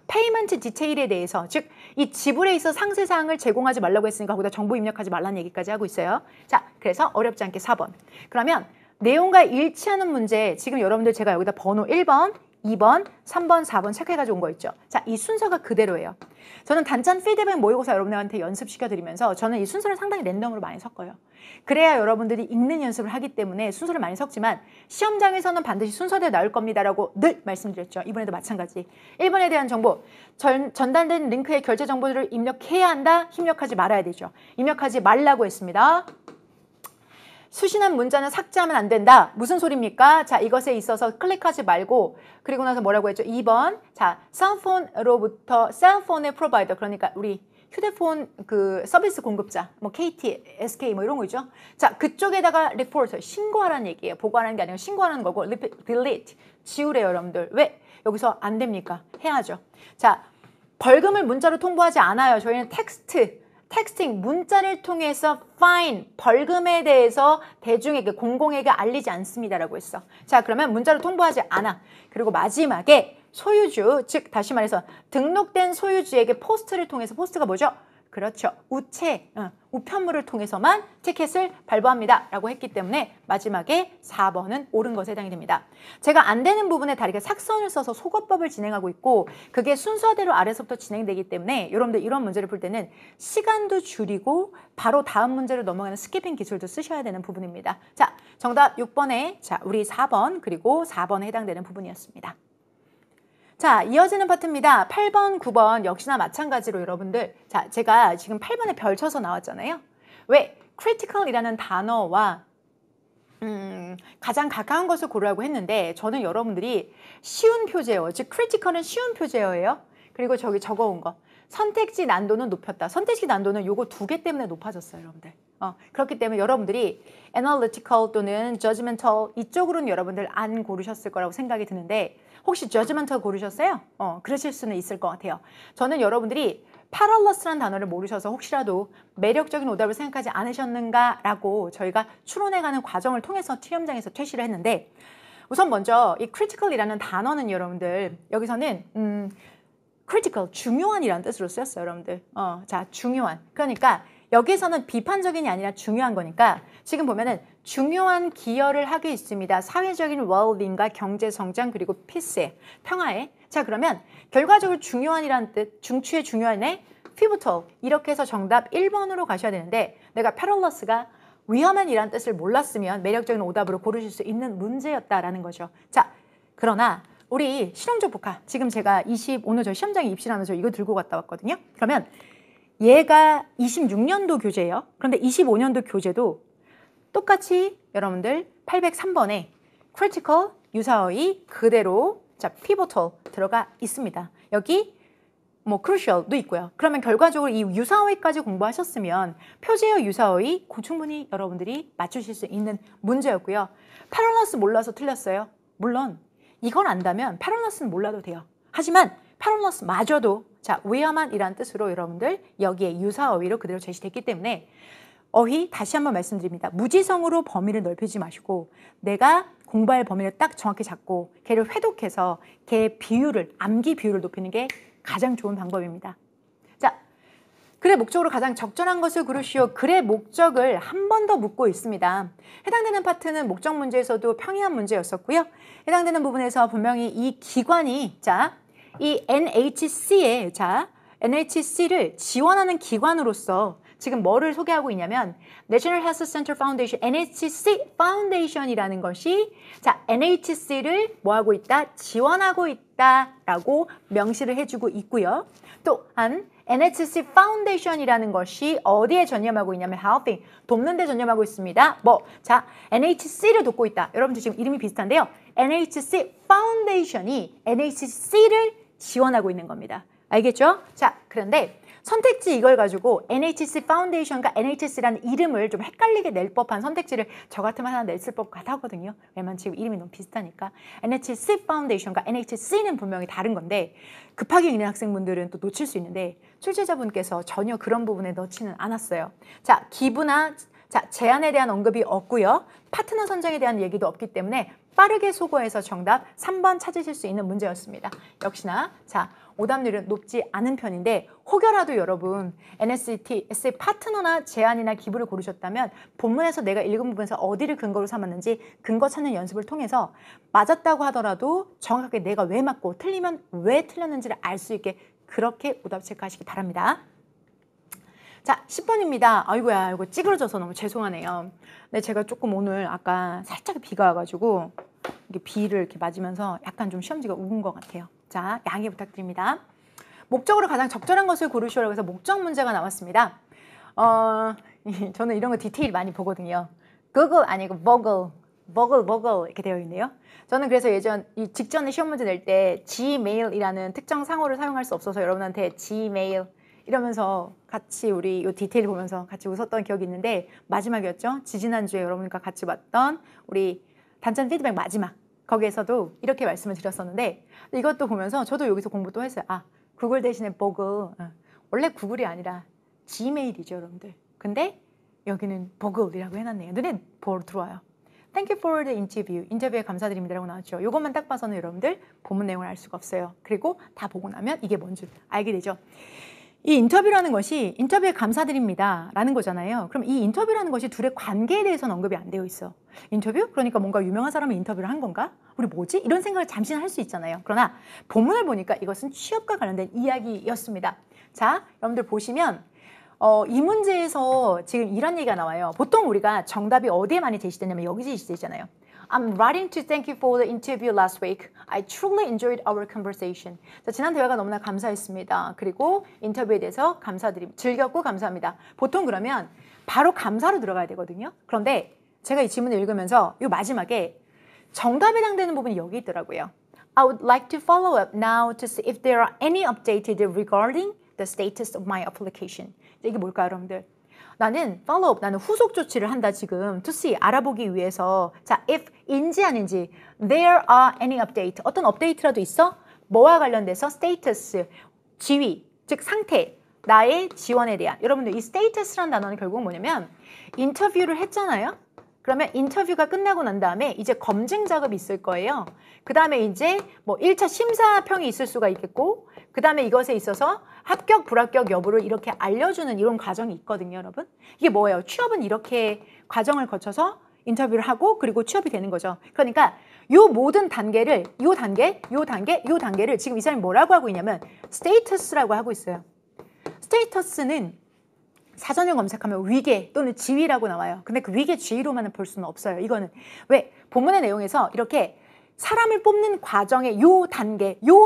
[SPEAKER 1] 페이먼트 디테일에 대해서 즉 이 지불에 있어 상세사항을 제공하지 말라고 했으니까 거기다 정보 입력하지 말라는 얘기까지 하고 있어요. 자, 그래서 어렵지 않게 4번. 그러면 내용과 일치하는 문제 지금 여러분들 제가 여기다 번호 1번 2번, 3번, 4번 체크해가지고 온 거 있죠. 자, 이 순서가 그대로예요. 저는 단짠 피드백 모의고사 여러분들한테 연습시켜드리면서 저는 이 순서를 상당히 랜덤으로 많이 섞어요. 그래야 여러분들이 읽는 연습을 하기 때문에 순서를 많이 섞지만 시험장에서는 반드시 순서대로 나올 겁니다라고 늘 말씀드렸죠. 이번에도 마찬가지. 1번에 대한 정보, 전달된 링크의 결제 정보들을 입력해야 한다, 입력하지 말아야 되죠. 입력하지 말라고 했습니다. 수신한 문자는 삭제하면 안 된다. 무슨 소리입니까? 자, 이것에 있어서 클릭하지 말고 그리고 나서 뭐라고 했죠? 2번. 자, 셀폰으로부터 셀폰의 프로바이더 그러니까 우리 휴대폰 그 서비스 공급자 뭐 KT, SK 뭐 이런 거 있죠? 자, 그쪽에다가 리포트 신고하라는 얘기예요. 보고하라는 게 아니고 신고하는 거고 delete 지우래요, 여러분들. 왜? 여기서 안 됩니까? 해야죠. 자, 벌금을 문자로 통보하지 않아요. 저희는 텍스팅, 문자를 통해서 fine, 벌금에 대해서 대중에게, 공공에게 알리지 않습니다라고 했어. 자, 그러면 문자로 통보하지 않아. 그리고 마지막에 소유주, 즉 다시 말해서 등록된 소유주에게 포스트를 통해서, 포스트가 뭐죠? 그렇죠. 우편물을 통해서만 티켓을 발부합니다. 라고 했기 때문에 마지막에 4번은 옳은 것에 해당이 됩니다. 제가 안 되는 부분에 다르게 삭선을 써서 속어법을 진행하고 있고 그게 순서대로 아래서부터 진행되기 때문에 여러분들 이런 문제를 풀 때는 시간도 줄이고 바로 다음 문제로 넘어가는 스키핑 기술도 쓰셔야 되는 부분입니다. 자, 정답 6번에 자 우리 4번 그리고 4번에 해당되는 부분이었습니다. 자, 이어지는 파트입니다. 8번, 9번 역시나 마찬가지로 여러분들 자, 제가 지금 8번에 별 쳐서 나왔잖아요. 왜? critical이라는 단어와 가장 가까운 것을 고르라고 했는데 저는 여러분들이 쉬운 표제어, 즉 critical은 쉬운 표제어예요. 그리고 저기 적어온 거 선택지 난도는 높였다. 선택지 난도는 요거 두 개 때문에 높아졌어요, 여러분들. 그렇기 때문에 여러분들이 analytical 또는 judgmental 이쪽으로는 여러분들 안 고르셨을 거라고 생각이 드는데 혹시 judgmental 고르셨어요? 그러실 수는 있을 것 같아요. 저는 여러분들이 parallelous라는 단어를 모르셔서 혹시라도 매력적인 오답을 생각하지 않으셨는가라고 저희가 추론해가는 과정을 통해서 시험장에서 퇴시를 했는데 우선 먼저 이 critical이라는 단어는 여러분들 여기서는 critical, 중요한이라는 뜻으로 쓰였어요, 여러분들. 자, 중요한. 그러니까 여기서는 비판적인이 아니라 중요한 거니까 지금 보면은 중요한 기여를 하고 있습니다. 사회적인 well-being과 경제 성장 그리고 peace, 평화에. 자, 그러면 결과적으로 중요한이라는 뜻, 중추의 중요한에 pivotal 이렇게 해서 정답 1번으로 가셔야 되는데 내가 perillous가 위험한이라는 뜻을 몰랐으면 매력적인 오답으로 고르실 수 있는 문제였다라는 거죠. 자, 그러나 우리 실용적 복화. 지금 제가 오늘 저 시험장에 입실하면서 이거 들고 갔다 왔거든요. 그러면 얘가 26년도 교재예요. 그런데 25년도 교재도 똑같이 여러분들 803번에 critical 유사어의 그대로 자 pivotal 들어가 있습니다. 여기 뭐 crucial도 있고요. 그러면 결과적으로 이 유사어의까지 공부하셨으면 표제어 유사어의 충분히 여러분들이 맞추실 수 있는 문제였고요. parallels 몰라서 틀렸어요. 물론 이건 안다면 parallels는 몰라도 돼요. 하지만 parallels 마저도 자 위험한이란 뜻으로 여러분들 여기에 유사어휘로 그대로 제시됐기 때문에 어휘 다시 한번 말씀드립니다. 무지성으로 범위를 넓히지 마시고 내가 공부할 범위를 딱 정확히 잡고 걔를 회독해서 걔의 비율을 암기 비율을 높이는 게 가장 좋은 방법입니다. 자, 글의 목적으로 가장 적절한 것을 고르시오. 글의 목적을 한 번 더 묻고 있습니다. 해당되는 파트는 목적 문제에서도 평이한 문제였었고요. 해당되는 부분에서 분명히 이 기관이 이 NHC에 NHC를 지원하는 기관으로서 지금 뭐를 소개하고 있냐면 National Health Center Foundation, NHC Foundation이라는 것이 NHC를 뭐하고 있다? 지원하고 있다라고 명시를 해주고 있고요. 또한 NHC Foundation이라는 것이 어디에 전념하고 있냐면 helping, 돕는 데 전념하고 있습니다. NHC를 돕고 있다. 여러분들 지금 이름이 비슷한데요. NHC Foundation이 NHC를 지원하고 있는 겁니다. 알겠죠? 자, 그런데 선택지 이걸 가지고 NHC 파운데이션과 NHC라는 이름을 좀 헷갈리게 낼 법한 선택지를 저 같으면 하나 냈을 법 같거든요. 왜냐면 지금 이름이 너무 비슷하니까. NHC 파운데이션과 NHC는 분명히 다른 건데 급하게 읽는 학생분들은 또 놓칠 수 있는데 출제자분께서 전혀 그런 부분에 넣지는 않았어요. 자, 기부나 제안에 대한 언급이 없고요. 파트너 선정에 대한 얘기도 없기 때문에 빠르게 소거해서 정답 3번 찾으실 수 있는 문제였습니다. 역시나 오답률은 높지 않은 편인데 혹여라도 여러분 NST, SA 파트너나 제안이나 기부를 고르셨다면 본문에서 내가 읽은 부분에서 어디를 근거로 삼았는지 근거 찾는 연습을 통해서 맞았다고 하더라도 정확하게 내가 왜 맞고 틀리면 왜 틀렸는지를 알 수 있게 그렇게 오답 체크하시기 바랍니다. 자, 10번입니다. 아이고야, 이거 찌그러져서 너무 죄송하네요. 근데 제가 조금 오늘 아까 살짝 비가 와가지고 이게 비를 이렇게 맞으면서 약간 좀 시험지가 우은 것 같아요. 자, 양해 부탁드립니다. 목적으로 가장 적절한 것을 고르시오라고 해서 목적 문제가 나왔습니다. 저는 이런 거 디테일 많이 보거든요. Google 아니고 Vogel 이렇게 되어 있네요. 저는 그래서 이 직전에 시험 문제 낼 때 Gmail이라는 특정 상호를 사용할 수 없어서 여러분한테 Gmail 이러면서 같이 우리 이 디테일 보면서 같이 웃었던 기억이 있는데 마지막이었죠. 지지난주에 여러분과 같이 봤던 우리 단전 피드백 마지막 거기에서도 이렇게 말씀을 드렸었는데 이것도 보면서 저도 여기서 공부 또 했어요. 구글 대신에 보글. 원래 구글이 아니라 지메일이죠, 여러분들. 근데 여기는 보글이라고 해놨네요. 눈에 보러 들어와요. Thank you for the interview. 인터뷰에 감사드립니다라고 나왔죠. 이것만 딱 봐서는 여러분들 본문 내용을 알 수가 없어요. 그리고 다 보고 나면 이게 뭔지 알게 되죠. 이 인터뷰라는 것이 인터뷰에 감사드립니다 라는 거잖아요. 그럼 이 인터뷰라는 것이 둘의 관계에 대해서는 언급이 안 되어 있어. 인터뷰? 그러니까 뭔가 유명한 사람이 인터뷰를 한 건가? 우리 뭐지? 이런 생각을 잠시는 할 수 있잖아요. 그러나 본문을 보니까 이것은 취업과 관련된 이야기였습니다. 자, 여러분들 보시면 이 문제에서 지금 이런 얘기가 나와요. 보통 우리가 정답이 어디에 많이 제시되냐면 여기 제시되잖아요. I'm writing to thank you for the interview last week. I truly enjoyed our conversation. 자, 지난 대화가 너무나 감사했습니다. 그리고 인터뷰에 대해서 즐겼고 감사합니다. 보통 그러면 바로 감사로 들어가야 되거든요. 그런데 제가 이 질문을 읽으면서 이 마지막에 정답에 해당되는 부분이 여기 있더라고요. I would like to follow up now to see if there are any updated regarding the status of my application. 이게 뭘까요, 여러분들? 나는 follow-up, 나는 후속 조치를 한다 지금 to see, 알아보기 위해서 자, if인지 아닌지 there are any update, 어떤 업데이트라도 있어? 뭐와 관련돼서? status, 지위, 즉 상태, 나의 지원에 대한 여러분들 이 status라는 단어는 결국 뭐냐면 인터뷰를 했잖아요? 그러면 인터뷰가 끝나고 난 다음에 이제 검증 작업이 있을 거예요. 그 다음에 이제 뭐 1차 심사평이 있을 수가 있겠고 그 다음에 이것에 있어서 합격, 불합격 여부를 이렇게 알려주는 이런 과정이 있거든요, 여러분. 이게 뭐예요? 취업은 이렇게 과정을 거쳐서 인터뷰를 하고 그리고 취업이 되는 거죠. 그러니까 요 모든 단계를 요 단계를 지금 이 사람이 뭐라고 하고 있냐면 스테이터스라고 하고 있어요. 스테이터스는 사전을 검색하면 위계 또는 지위라고 나와요. 근데 그 위계 지위로만은 볼 수는 없어요. 이거는 왜? 본문의 내용에서 이렇게 사람을 뽑는 과정의 요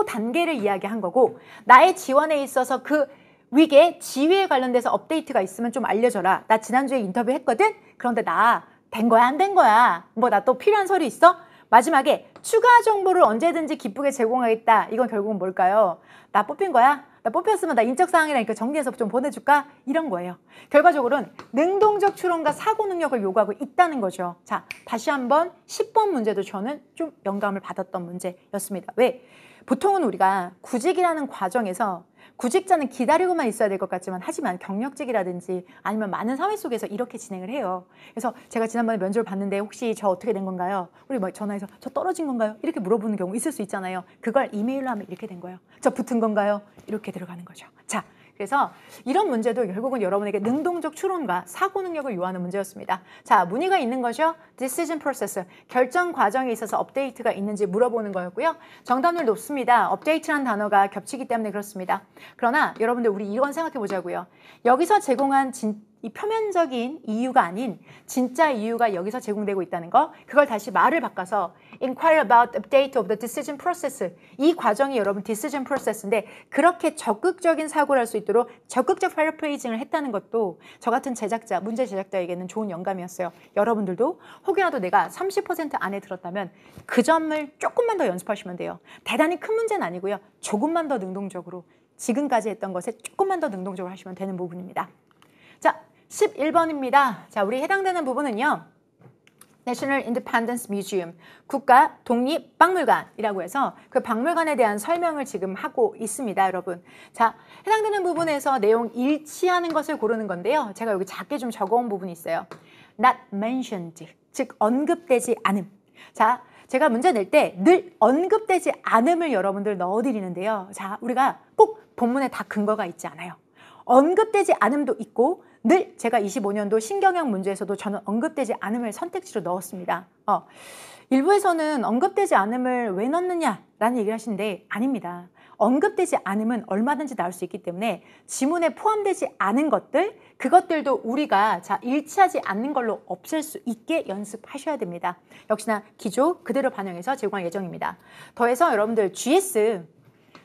[SPEAKER 1] 단계를 이야기한 거고 나의 지원에 있어서 그 위계, 지위에 관련돼서 업데이트가 있으면 좀 알려줘라. 나 지난주에 인터뷰 했거든? 그런데 나 된 거야, 안 된 거야? 뭐 나 또 필요한 서류 있어? 마지막에 추가 정보를 언제든지 기쁘게 제공하겠다. 이건 결국은 뭘까요? 나 뽑힌 거야? 나 뽑혔으면 나 인적사항이라니까 정리해서 좀 보내줄까? 이런 거예요. 결과적으로는 능동적 추론과 사고 능력을 요구하고 있다는 거죠. 자, 다시 한번 10번 문제도 저는 좀 영감을 받았던 문제였습니다. 왜? 보통은 우리가 구직이라는 과정에서 구직자는 기다리고만 있어야 될 것 같지만 하지만 경력직이라든지 아니면 많은 사회 속에서 이렇게 진행을 해요. 그래서 제가 지난번에 면접을 봤는데 혹시 저 어떻게 된 건가요? 우리 뭐 전화해서 저 떨어진 건가요? 이렇게 물어보는 경우 있을 수 있잖아요. 그걸 이메일로 하면 이렇게 된 거예요. 저 붙은 건가요? 이렇게 들어가는 거죠. 자, 그래서 이런 문제도 결국은 여러분에게 능동적 추론과 사고 능력을 요하는 문제였습니다. 자, 문의가 있는 거죠. Decision process, 결정 과정에 있어서 업데이트가 있는지 물어보는 거였고요. 정답률 높습니다. 업데이트라는 단어가 겹치기 때문에 그렇습니다. 그러나 여러분들 우리 이건 생각해 보자고요. 여기서 제공한 이 표면적인 이유가 아닌 진짜 이유가 여기서 제공되고 있다는 거, 그걸 다시 말을 바꿔서 inquire about the update of the decision process. 이 과정이 여러분 decision process인데 그렇게 적극적인 사고를 할 수 있도록 적극적 paraphrasing을 했다는 것도 저 같은 제작자, 문제 제작자에게는 좋은 영감이었어요. 여러분들도 혹여라도 내가 30% 안에 들었다면 그 점을 조금만 더 연습하시면 돼요. 대단히 큰 문제는 아니고요. 조금만 더 능동적으로 지금까지 했던 것에 조금만 더 능동적으로 하시면 되는 부분입니다. 자, 11번입니다. 자, 우리 해당되는 부분은요. National Independence Museum, 국가 독립박물관이라고 해서 그 박물관에 대한 설명을 지금 하고 있습니다, 여러분. 자, 해당되는 부분에서 내용 일치하는 것을 고르는 건데요. 제가 여기 작게 좀 적어온 부분이 있어요. Not mentioned, 즉 언급되지 않음. 자, 제가 문제 낼 때 늘 언급되지 않음을 여러분들 넣어드리는데요. 자, 우리가 꼭 본문에 다 근거가 있지 않아요. 언급되지 않음도 있고 늘 제가 25년도 신경영 문제에서도 저는 언급되지 않음을 선택지로 넣었습니다. 일부에서는 언급되지 않음을 왜 넣느냐라는 얘기를 하시는데 아닙니다. 언급되지 않음은 얼마든지 나올 수 있기 때문에 지문에 포함되지 않은 것들, 그것들도 우리가 일치하지 않는 걸로 없앨 수 있게 연습하셔야 됩니다. 역시나 기조 그대로 반영해서 제공할 예정입니다. 더해서 여러분들 GS,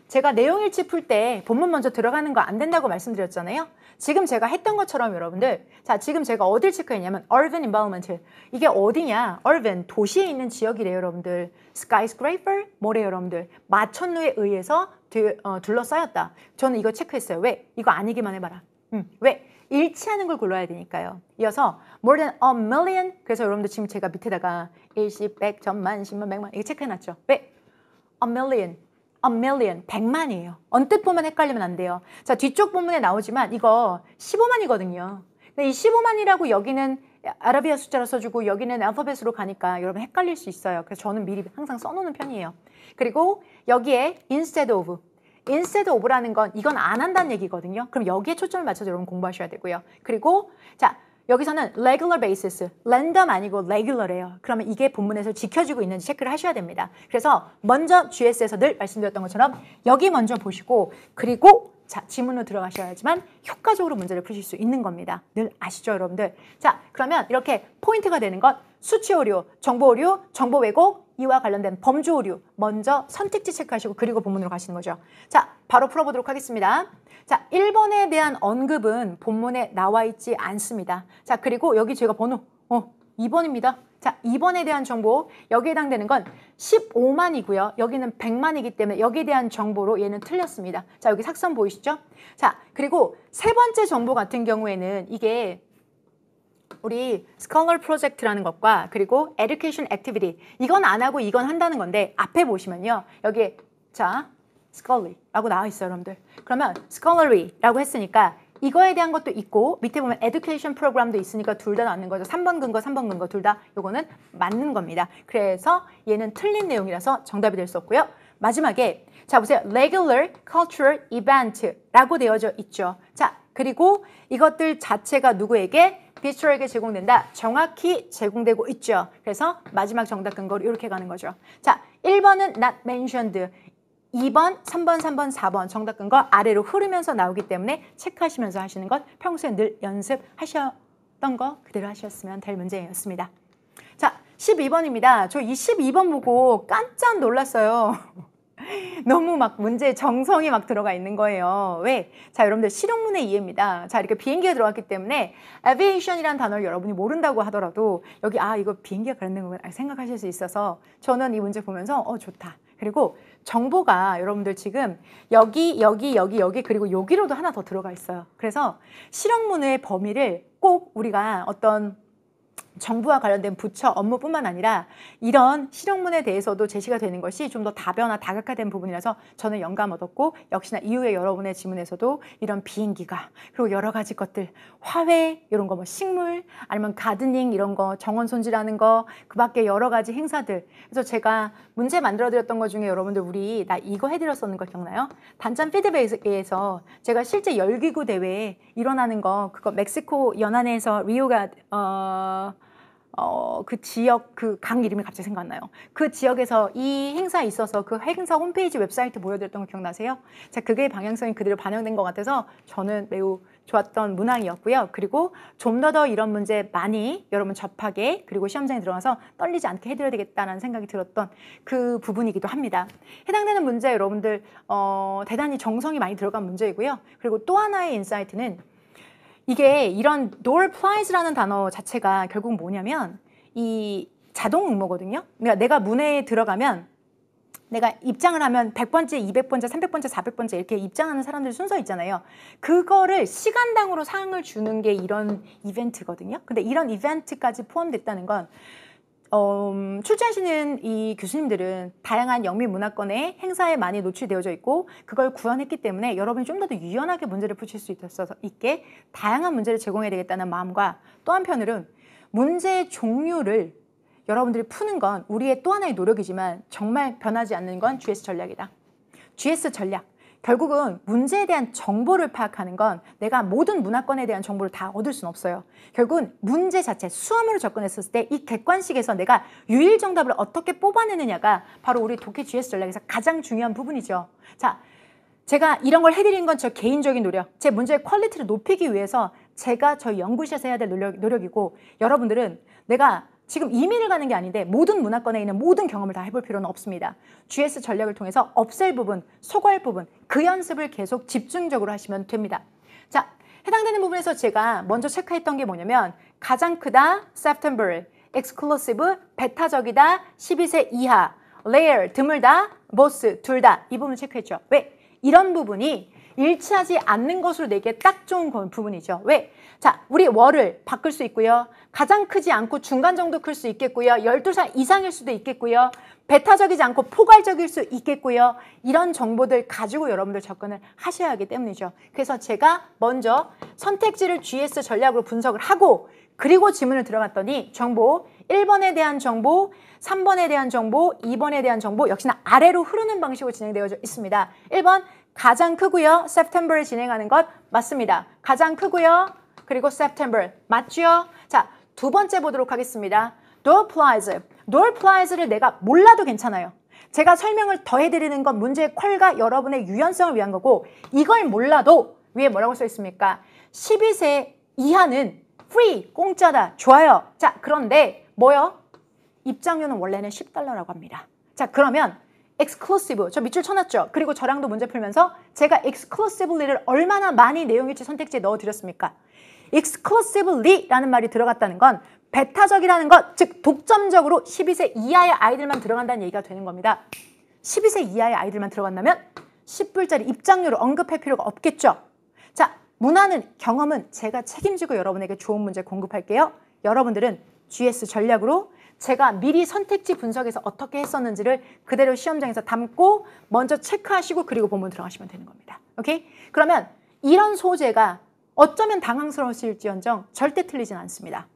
[SPEAKER 1] 제가 내용일치 풀 때 본문 먼저 들어가는 거 안 된다고 말씀드렸잖아요. 지금 제가 했던 것처럼 여러분들, 자, 지금 제가 어딜 체크했냐면 urban environment. 이게 어디냐? urban, 도시에 있는 지역이래요, 여러분들. skyscraper, 뭐래요, 여러분들? 마천루에 의해서 둘러싸였다. 저는 이거 체크했어요. 왜? 이거 아니기만 해봐라. 왜? 일치하는 걸 골라야 되니까요. 이어서 more than a million. 그래서 여러분들 지금 제가 밑에다가 일십, 백, 천만, 십만, 백만 이거 체크해놨죠. 왜? a million. a million, 100만이에요. 언뜻 보면 헷갈리면 안 돼요. 자, 뒤쪽 본문에 나오지만 이거 15만이거든요. 근데 이 15만이라고 여기는 아라비아 숫자로 써주고 여기는 알파벳으로 가니까 여러분 헷갈릴 수 있어요. 그래서 저는 미리 항상 써놓는 편이에요. 그리고 여기에 instead of라는 건 이건 안 한다는 얘기거든요. 그럼 여기에 초점을 맞춰서 여러분 공부하셔야 되고요. 그리고 자, 여기서는 regular basis, random 아니고 regular이에요. 그러면 이게 본문에서 지켜지고 있는지 체크를 하셔야 됩니다. 그래서 먼저 GS에서 늘 말씀드렸던 것처럼 여기 먼저 보시고 그리고 자, 지문으로 들어가셔야지만 효과적으로 문제를 푸실 수 있는 겁니다. 늘 아시죠, 여러분들? 자, 그러면 이렇게 포인트가 되는 것, 수치 오류, 정보 오류, 정보 왜곡, 이와 관련된 범주 오류 먼저 선택지 체크하시고 그리고 본문으로 가시는 거죠. 자, 바로 풀어보도록 하겠습니다. 자, 1번에 대한 언급은 본문에 나와 있지 않습니다. 자, 그리고 여기 제가 번호 2번입니다. 자, 2번에 대한 정보, 여기에 해당되는 건 15만이고요. 여기는 100만이기 때문에 여기에 대한 정보로 얘는 틀렸습니다. 자, 여기 삭선 보이시죠? 자, 그리고 세 번째 정보 같은 경우에는 이게 우리 스컬러 프로젝트라는 것과 그리고 education activity, 이건 안 하고 이건 한다는 건데 앞에 보시면요. 여기에 자, scholarly라고 나와 있어요, 여러분들. 그러면 scholarly라고 했으니까 이거에 대한 것도 있고 밑에 보면 education program도 있으니까 둘 다 맞는 거죠. 3번 근거, 3번 근거 둘 다 요거는 맞는 겁니다. 그래서 얘는 틀린 내용이라서 정답이 될 수 없고요. 마지막에 자 보세요. regular cultural event라고 되어져 있죠. 자, 그리고 이것들 자체가 누구에게? 비주얼에게 제공된다. 정확히 제공되고 있죠. 그래서 마지막 정답 근거로 이렇게 가는 거죠. 자, 1번은 not mentioned. 2번, 3번, 3번, 4번 정답 근거 아래로 흐르면서 나오기 때문에 체크하시면서 하시는 것 평소에 늘 연습하셨던 거 그대로 하셨으면 될 문제였습니다. 자, 12번입니다. 저 이 12번 보고 깜짝 놀랐어요. 너무 막 문제에 정성이 막 들어가 있는 거예요. 왜? 자, 여러분들 실용문의 이해입니다. 자, 이렇게 비행기가 들어갔기 때문에 aviation이라는 단어를 여러분이 모른다고 하더라도 여기 이거 비행기가 관련된 거구나 생각하실 수 있어서 저는 이 문제 보면서 좋다. 그리고 정보가 여러분들 지금 여기 그리고 여기로도 하나 더 들어가 있어요. 그래서 실용문의 범위를 꼭 우리가 어떤 정부와 관련된 부처 업무뿐만 아니라 이런 실용문에 대해서도 제시가 되는 것이 좀 더 다변화, 다각화된 부분이라서 저는 영감 얻었고 역시나 이후에 여러분의 지문에서도 이런 비행기가 그리고 여러 가지 것들, 화훼 이런 거 뭐 식물 아니면 가드닝 이런 거 정원 손질하는 거 그 밖에 여러 가지 행사들 그래서 제가 문제 만들어 드렸던 것 중에 여러분들 우리 나 이거 해드렸었는 거 기억나요? 단짠 피드백에서 제가 실제 열기구 대회에 일어나는 거 그거 멕시코 연안에서 리오가 그 지역 그 강 이름이 갑자기 생각 안 나요. 그 지역에서 이 행사에 있어서 그 행사 홈페이지 웹사이트 보여드렸던 거 기억나세요? 자, 그게 방향성이 그대로 반영된 것 같아서 저는 매우 좋았던 문항이었고요. 그리고 좀 더 이런 문제 많이 여러분 접하게 그리고 시험장에 들어가서 떨리지 않게 해드려야 되겠다는 생각이 들었던 그 부분이기도 합니다. 해당되는 문제 여러분들 대단히 정성이 많이 들어간 문제이고요. 그리고 또 하나의 인사이트는 이게 이런 door plies라는 단어 자체가 결국 뭐냐면 이 자동 응모거든요. 그러니까 내가 문에 들어가면 내가 입장을 하면 100번째, 200번째, 300번째, 400번째 이렇게 입장하는 사람들 순서 있잖아요. 그거를 시간당으로 상을 주는 게 이런 이벤트거든요. 근데 이런 이벤트까지 포함됐다는 건 출제하시는 이 교수님들은 다양한 영미 문화권의 행사에 많이 노출되어져 있고 그걸 구현했기 때문에 여러분이 좀 더 유연하게 문제를 푸실 수 있게 다양한 문제를 제공해야 되겠다는 마음과 또 한편으로는 문제의 종류를 여러분들이 푸는 건 우리의 또 하나의 노력이지만 정말 변하지 않는 건 GS 전략이다. GS 전략. 결국은 문제에 대한 정보를 파악하는 건 내가 모든 문화권에 대한 정보를 다 얻을 수는 없어요. 결국은 문제 자체, 수험으로 접근했을 때 이 객관식에서 내가 유일 정답을 어떻게 뽑아내느냐가 바로 우리 독해 GS 전략에서 가장 중요한 부분이죠. 자, 제가 이런 걸 해드리는 건 저 개인적인 노력, 제 문제의 퀄리티를 높이기 위해서 제가 저희 연구실에서 해야 될 노력이고 여러분들은 내가 지금 이민을 가는 게 아닌데 모든 문화권에 있는 모든 경험을 다 해볼 필요는 없습니다. GS 전략을 통해서 없앨 부분, 소거할 부분, 그 연습을 계속 집중적으로 하시면 됩니다. 자, 해당되는 부분에서 제가 먼저 체크했던 게 뭐냐면 가장 크다, September, exclusive, 배타적이다, 12세 이하, rare, 드물다, most, 둘 다. 이 부분 체크했죠. 왜? 이런 부분이 일치하지 않는 것으로 내게 딱 좋은 부분이죠. 왜? 자, 우리 월을 바꿀 수 있고요. 가장 크지 않고 중간 정도 클 수 있겠고요. 12살 이상일 수도 있겠고요. 배타적이지 않고 포괄적일 수 있겠고요. 이런 정보들 가지고 여러분들 접근을 하셔야 하기 때문이죠. 그래서 제가 먼저 선택지를 GS 전략으로 분석을 하고 그리고 지문을 들어갔더니 정보 1번에 대한 정보, 3번에 대한 정보, 2번에 대한 정보 역시나 아래로 흐르는 방식으로 진행되어 있습니다. 1번 가장 크고요. September에 진행하는 것 맞습니다. 가장 크고요. 그리고 September 맞죠? 자, 두 번째 보도록 하겠습니다. door plies. door plies를 내가 몰라도 괜찮아요. 제가 설명을 더 해드리는 건 문제의 퀄과 여러분의 유연성을 위한 거고 이걸 몰라도 위에 뭐라고 써 있습니까? 12세 이하는 free, 공짜다. 좋아요. 자, 그런데 뭐요? 입장료는 원래는 $10라고 합니다. 자, 그러면 exclusive, 저 밑줄 쳐놨죠? 그리고 저랑도 문제 풀면서 제가 exclusively를 얼마나 많이 내용일지 선택지에 넣어드렸습니까? exclusively라는 말이 들어갔다는 건 배타적이라는 것, 즉 독점적으로 12세 이하의 아이들만 들어간다는 얘기가 되는 겁니다. 12세 이하의 아이들만 들어간다면 10불짜리 입장료를 언급할 필요가 없겠죠? 자, 문화는, 경험은 제가 책임지고 여러분에게 좋은 문제 공급할게요. 여러분들은 GS 전략으로 제가 미리 선택지 분석에서 어떻게 했었는지를 그대로 시험장에서 담고 먼저 체크하시고 그리고 본문 들어가시면 되는 겁니다. 오케이? 그러면 이런 소재가 어쩌면 당황스러우실지언정 절대 틀리진 않습니다.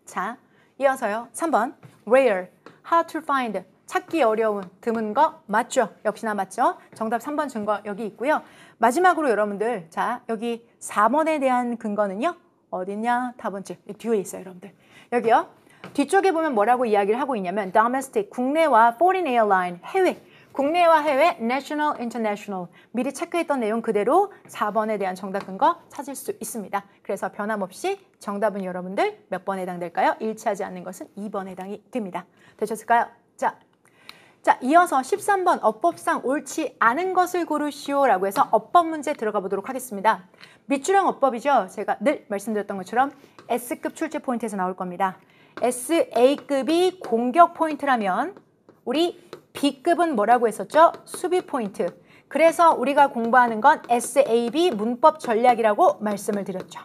[SPEAKER 1] 자, 이어서요. 3번 rare, how to find, 찾기 어려운, 드문 거 맞죠? 역시나 맞죠? 정답 3번 증거 여기 있고요. 마지막으로 여러분들, 자, 여기 4번에 대한 근거는요. 어딨냐? 답은 뒤에 있어요, 여러분들. 여기요. 뒤쪽에 보면 뭐라고 이야기를 하고 있냐면 domestic, 국내와 foreign airline, 해외, 국내와 해외, national, international. 미리 체크했던 내용 그대로 4번에 대한 정답 근거 찾을 수 있습니다. 그래서 변함없이 정답은 여러분들 몇 번에 해당될까요? 일치하지 않는 것은 2번에 해당이 됩니다. 되셨을까요? 자, 이어서 13번 어법상 옳지 않은 것을 고르시오라고 해서 어법 문제 들어가 보도록 하겠습니다. 밑줄형 어법이죠. 제가 늘 말씀드렸던 것처럼 S급 출제 포인트에서 나올 겁니다. SA급이 공격 포인트라면 우리 B급은 뭐라고 했었죠? 수비 포인트. 그래서 우리가 공부하는 건 SAB 문법 전략이라고 말씀을 드렸죠.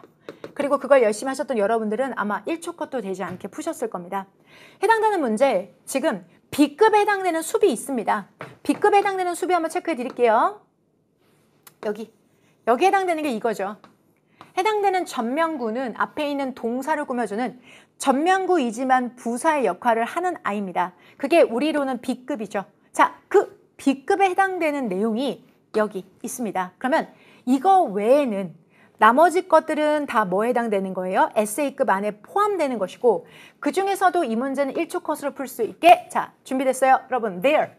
[SPEAKER 1] 그리고 그걸 열심히 하셨던 여러분들은 아마 1초 컷도 되지 않게 푸셨을 겁니다. 해당되는 문제, 지금 B급에 해당되는 수비 있습니다. B급에 해당되는 수비 한번 체크해 드릴게요. 여기 해당되는 게 이거죠. 해당되는 전명구는 앞에 있는 동사를 꾸며주는 전명구이지만 부사의 역할을 하는 아이입니다. 그게 우리로는 B급이죠. 자, 그 B급에 해당되는 내용이 여기 있습니다. 그러면 이거 외에는 나머지 것들은 다 뭐에 해당되는 거예요? SA급 안에 포함되는 것이고 그 중에서도 이 문제는 1초 컷으로 풀 수 있게 자, 준비됐어요? 여러분, there.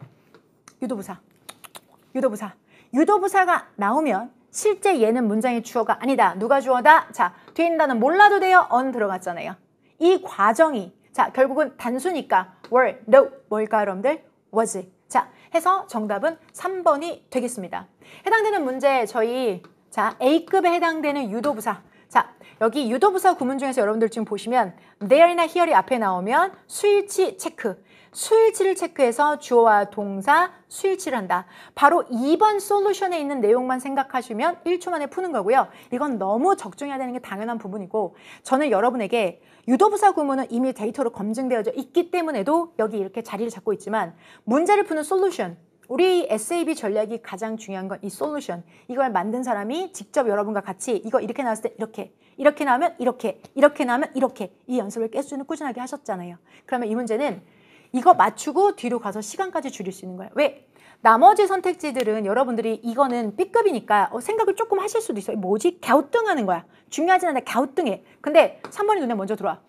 [SPEAKER 1] 유도부사가 나오면 실제 얘는 문장의 주어가 아니다. 누가 주어다? 자, 뒤에 있는 단어는 몰라도 돼요. on 들어갔잖아요. 이 과정이 자, 결국은 단수니까 were, no, 뭘까 여러분들? was. 자, 해서 정답은 3번이 되겠습니다. 해당되는 문제 저희 자, A급에 해당되는 유도부사. 자, 여기 유도부사 구문 중에서 여러분들 지금 보시면 there나 here이 앞에 나오면 수일치 체크. 수일치를 체크해서 주어와 동사 수일치를 한다. 바로 2번 솔루션에 있는 내용만 생각하시면 1초 만에 푸는 거고요. 이건 너무 적중해야 되는 게 당연한 부분이고 저는 여러분에게 유도부사 구문은 이미 데이터로 검증되어져 있기 때문에도 여기 이렇게 자리를 잡고 있지만 문제를 푸는 솔루션 우리 SAB 전략이 가장 중요한 건 이 솔루션. 이걸 만든 사람이 직접 여러분과 같이 이거 이렇게 나왔을 때 이렇게 나오면 이렇게 나오면 이렇게 이 연습을 계속 꾸준하게 하셨잖아요. 그러면 이 문제는 이거 맞추고 뒤로 가서 시간까지 줄일 수 있는 거예요. 왜? 나머지 선택지들은 여러분들이 이거는 B급이니까 생각을 조금 하실 수도 있어요. 뭐지? 갸우뚱하는 거야. 중요하진 않아. 갸우뚱해. 근데 3번이 눈에 먼저 들어와.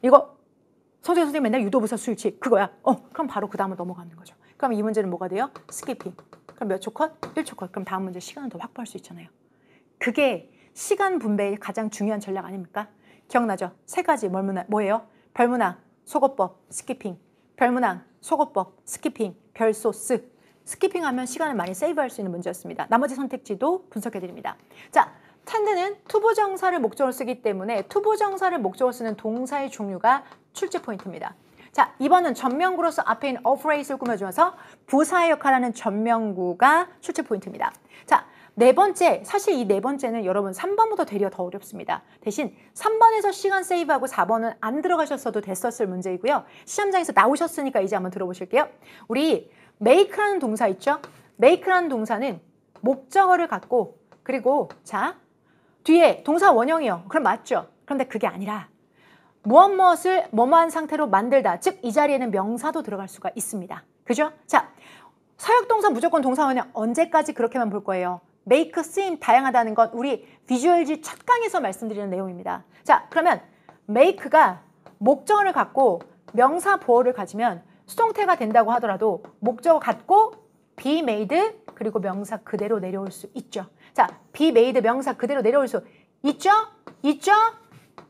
[SPEAKER 1] 이거 선생님 맨날 유도부사 수일치 그거야. 그럼 바로 그 다음으로 넘어가는 거죠. 그럼 이 문제는 뭐가 돼요? 스키핑. 그럼 몇 초 컷? 1초 컷. 그럼 다음 문제 시간을 더 확보할 수 있잖아요. 그게 시간 분배의 가장 중요한 전략 아닙니까? 기억나죠? 세 가지 뭐예요? 별문항, 속어법, 스키핑. 별문항, 속어법, 스키핑, 별소스. 스키핑하면 시간을 많이 세이브할 수 있는 문제였습니다. 나머지 선택지도 분석해드립니다. 자, 탄드는 투부정사를 목적으로 쓰기 때문에 투부정사를 목적으로 쓰는 동사의 종류가 출제 포인트입니다. 자, 2번은 전명구로서 앞에 있는 a phrase를 꾸며주면서 부사의 역할을 하는 전명구가 출제 포인트입니다. 자, 네 번째, 사실 이 네 번째는 여러분 3번보다 되려 더 어렵습니다. 대신 3번에서 시간 세이브하고 4번은 안 들어가셨어도 됐었을 문제이고요. 시험장에서 나오셨으니까 이제 한번 들어보실게요. 우리 make라는 동사 있죠? make라는 동사는 목적어를 갖고 그리고 자, 뒤에 동사 원형이요. 그럼 맞죠? 그런데 그게 아니라 무엇을 뭐뭐한 상태로 만들다. 즉, 이 자리에는 명사도 들어갈 수가 있습니다. 그죠? 자, 사역동사 무조건 동사 원형 언제까지 그렇게만 볼 거예요? make, seem 다양하다는 건 우리 비주얼지 첫 강에서 말씀드리는 내용입니다. 자, 그러면 make가 목적어를 갖고 명사 보어를 가지면 수동태가 된다고 하더라도 목적어 갖고 be made 그리고 명사 그대로 내려올 수 있죠. 자, be made 명사 그대로 내려올 수 있죠?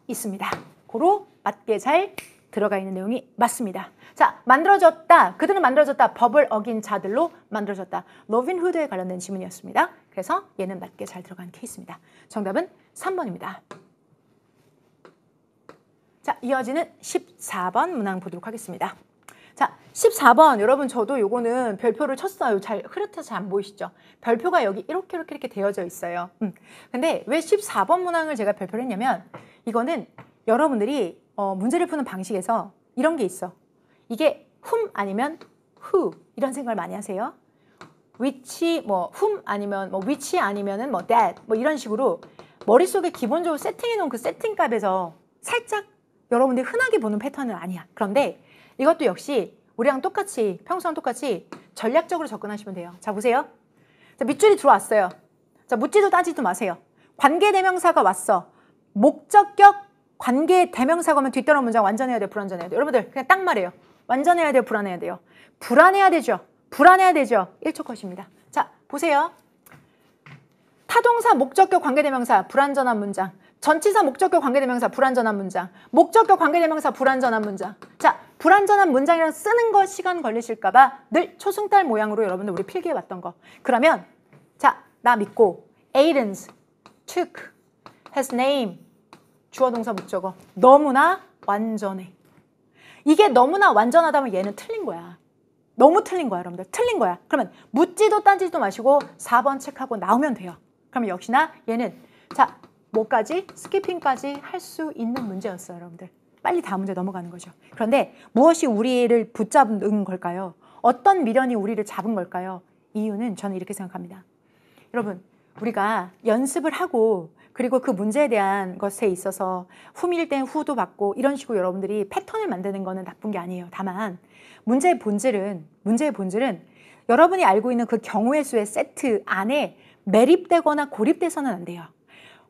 [SPEAKER 1] 있습니다. 고로 맞게 잘 들어가 있는 내용이 맞습니다. 자, 만들어졌다. 그들은 만들어졌다. 법을 어긴 자들로 만들어졌다. 로빈 후드에 관련된 지문이었습니다. 그래서 얘는 맞게 잘 들어간 케이스입니다. 정답은 3번입니다. 자, 이어지는 14번 문항 보도록 하겠습니다. 자, 14번 여러분 저도 요거는 별표를 쳤어요. 잘 흐릿해서 잘 안 보이시죠? 별표가 여기 이렇게 되어져 있어요. 근데 왜 14번 문항을 제가 별표를 했냐면 이거는 여러분들이 문제를 푸는 방식에서 이런 게 있어. 이게 whom 아니면 who 이런 생각을 많이 하세요. which whom 아니면 which 아니면은 that 이런 식으로 머릿속에 기본적으로 세팅해 놓은 그 세팅값에서 살짝 여러분들이 흔하게 보는 패턴은 아니야. 그런데 이것도 역시 우리랑 똑같이 평소랑 똑같이 전략적으로 접근하시면 돼요. 자, 보세요. 자, 밑줄이 들어왔어요. 자, 묻지도 따지도 마세요. 관계대명사가 왔어. 목적격 관계대명사가 오면 뒤따라온 문장 완전해야 돼요? 불완전해야 돼요? 여러분들 그냥 딱 말해요. 완전해야 돼요? 불안해야 돼요? 불안해야 되죠. 불안해야 되죠. 1초 컷입니다. 자, 보세요. 타동사, 목적격, 관계대명사, 불완전한 문장. 전치사, 목적격, 관계대명사, 불완전한 문장. 목적격, 관계대명사, 불완전한 문장. 자, 불완전한 문장이랑 쓰는 거 시간 걸리실까 봐 늘 초승달 모양으로 여러분들 우리 필기해 봤던 거. 그러면 자, 나 믿고 Aiden's took his name 주어 동사 목적어. 너무나 완전해. 이게 너무나 완전하다면 얘는 틀린 거야. 너무 틀린 거야, 여러분들. 틀린 거야. 그러면 묻지도 딴지도 마시고 4번 체크하고 나오면 돼요. 그러면 역시나 얘는 자, 뭐까지? 스키핑까지 할 수 있는 문제였어요, 여러분들. 빨리 다음 문제 넘어가는 거죠. 그런데 무엇이 우리를 붙잡은 걸까요? 어떤 미련이 우리를 잡은 걸까요? 이유는 저는 이렇게 생각합니다. 여러분, 우리가 연습을 하고 그리고 그 문제에 대한 것에 있어서 후밀 땐 후도 받고 이런 식으로 여러분들이 패턴을 만드는 거는 나쁜 게 아니에요. 다만 문제의 본질은 여러분이 알고 있는 그 경우의 수의 세트 안에 매립되거나 고립돼서는 안 돼요.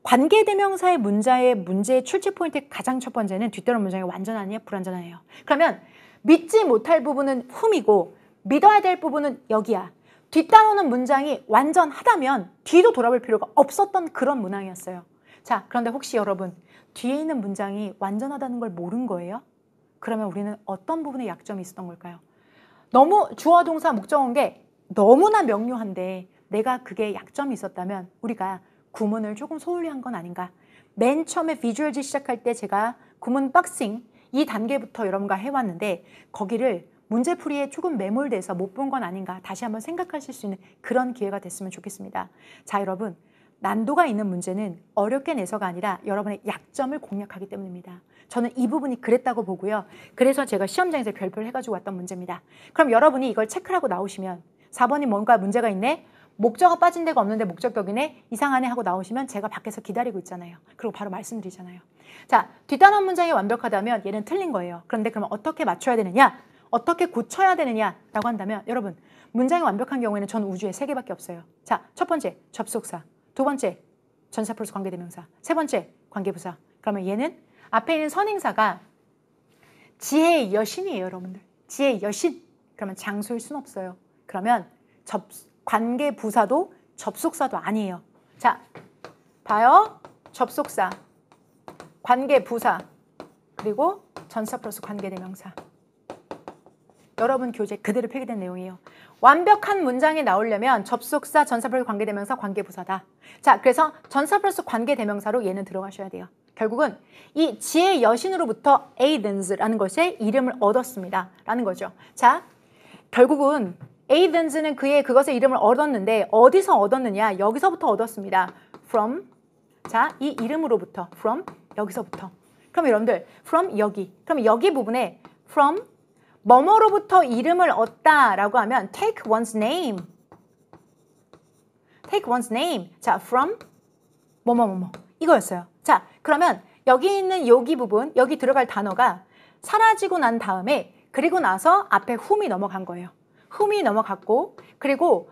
[SPEAKER 1] 관계대명사의 문제의 출제 포인트의 가장 첫 번째는 뒤따른 문장이 완전하냐 불완전하냐. 그러면 믿지 못할 부분은 흠이고 믿어야 될 부분은 여기야. 뒤따르는 문장이 완전하다면 뒤도 돌아볼 필요가 없었던 그런 문항이었어요. 자, 그런데 혹시 여러분 뒤에 있는 문장이 완전하다는 걸 모른 거예요? 그러면 우리는 어떤 부분에 약점이 있었던 걸까요? 너무 주어 동사 목적어인 게 너무나 명료한데 내가 그게 약점이 있었다면 우리가 구문을 조금 소홀히 한 건 아닌가. 맨 처음에 비주얼즈 시작할 때 제가 구문 박싱 이 단계부터 여러분과 해왔는데 거기를 문제풀이에 조금 매몰돼서 못 본 건 아닌가 다시 한번 생각하실 수 있는 그런 기회가 됐으면 좋겠습니다. 자, 여러분 난도가 있는 문제는 어렵게 내서가 아니라 여러분의 약점을 공략하기 때문입니다. 저는 이 부분이 그랬다고 보고요. 그래서 제가 시험장에서 별표를 해가지고 왔던 문제입니다. 그럼 여러분이 이걸 체크를 하고 나오시면 4번이 뭔가 문제가 있네? 목적어 빠진 데가 없는데 목적격이네? 이상하네 하고 나오시면 제가 밖에서 기다리고 있잖아요. 그리고 바로 말씀드리잖아요. 자, 뒷단원 문장이 완벽하다면 얘는 틀린 거예요. 그런데 그러면 어떻게 맞춰야 되느냐? 어떻게 고쳐야 되느냐라고 한다면 여러분 문장이 완벽한 경우에는 전 우주에 3개밖에 없어요. 자, 첫 번째 접속사, 두 번째 전치사 플러스 관계대명사, 세 번째 관계부사. 그러면 얘는 앞에 있는 선행사가 지혜의 여신이에요, 여러분들. 지혜의 여신. 그러면 장소일 순 없어요. 그러면 관계부사도 접속사도 아니에요. 자, 봐요. 접속사, 관계부사, 그리고 전치사 플러스 관계대명사. 여러분 교재 그대로 필기된 내용이에요. 완벽한 문장이 나오려면 접속사, 전치사 플러스 관계대명사, 관계부사다. 자, 그래서 전치사 플러스 관계대명사로 얘는 들어가셔야 돼요. 결국은 이 지혜의 여신으로부터 에이든스라는 것의 이름을 얻었습니다. 라는 거죠. 자, 결국은 에이든스는 그것의 이름을 얻었는데 어디서 얻었느냐? 여기서부터 얻었습니다. From, 자, 이 이름으로부터. From, 여기서부터. 그럼 여러분들, from 여기. 그럼 여기 부분에 from 뭐뭐로부터 이름을 얻다라고 하면 take one's name. take one's name. 자, from 뭐뭐뭐뭐 이거였어요. 자, 그러면 여기 있는 여기 부분, 여기 들어갈 단어가 사라지고 난 다음에 그리고 나서 앞에 whom이 넘어간 거예요. whom이 넘어갔고 그리고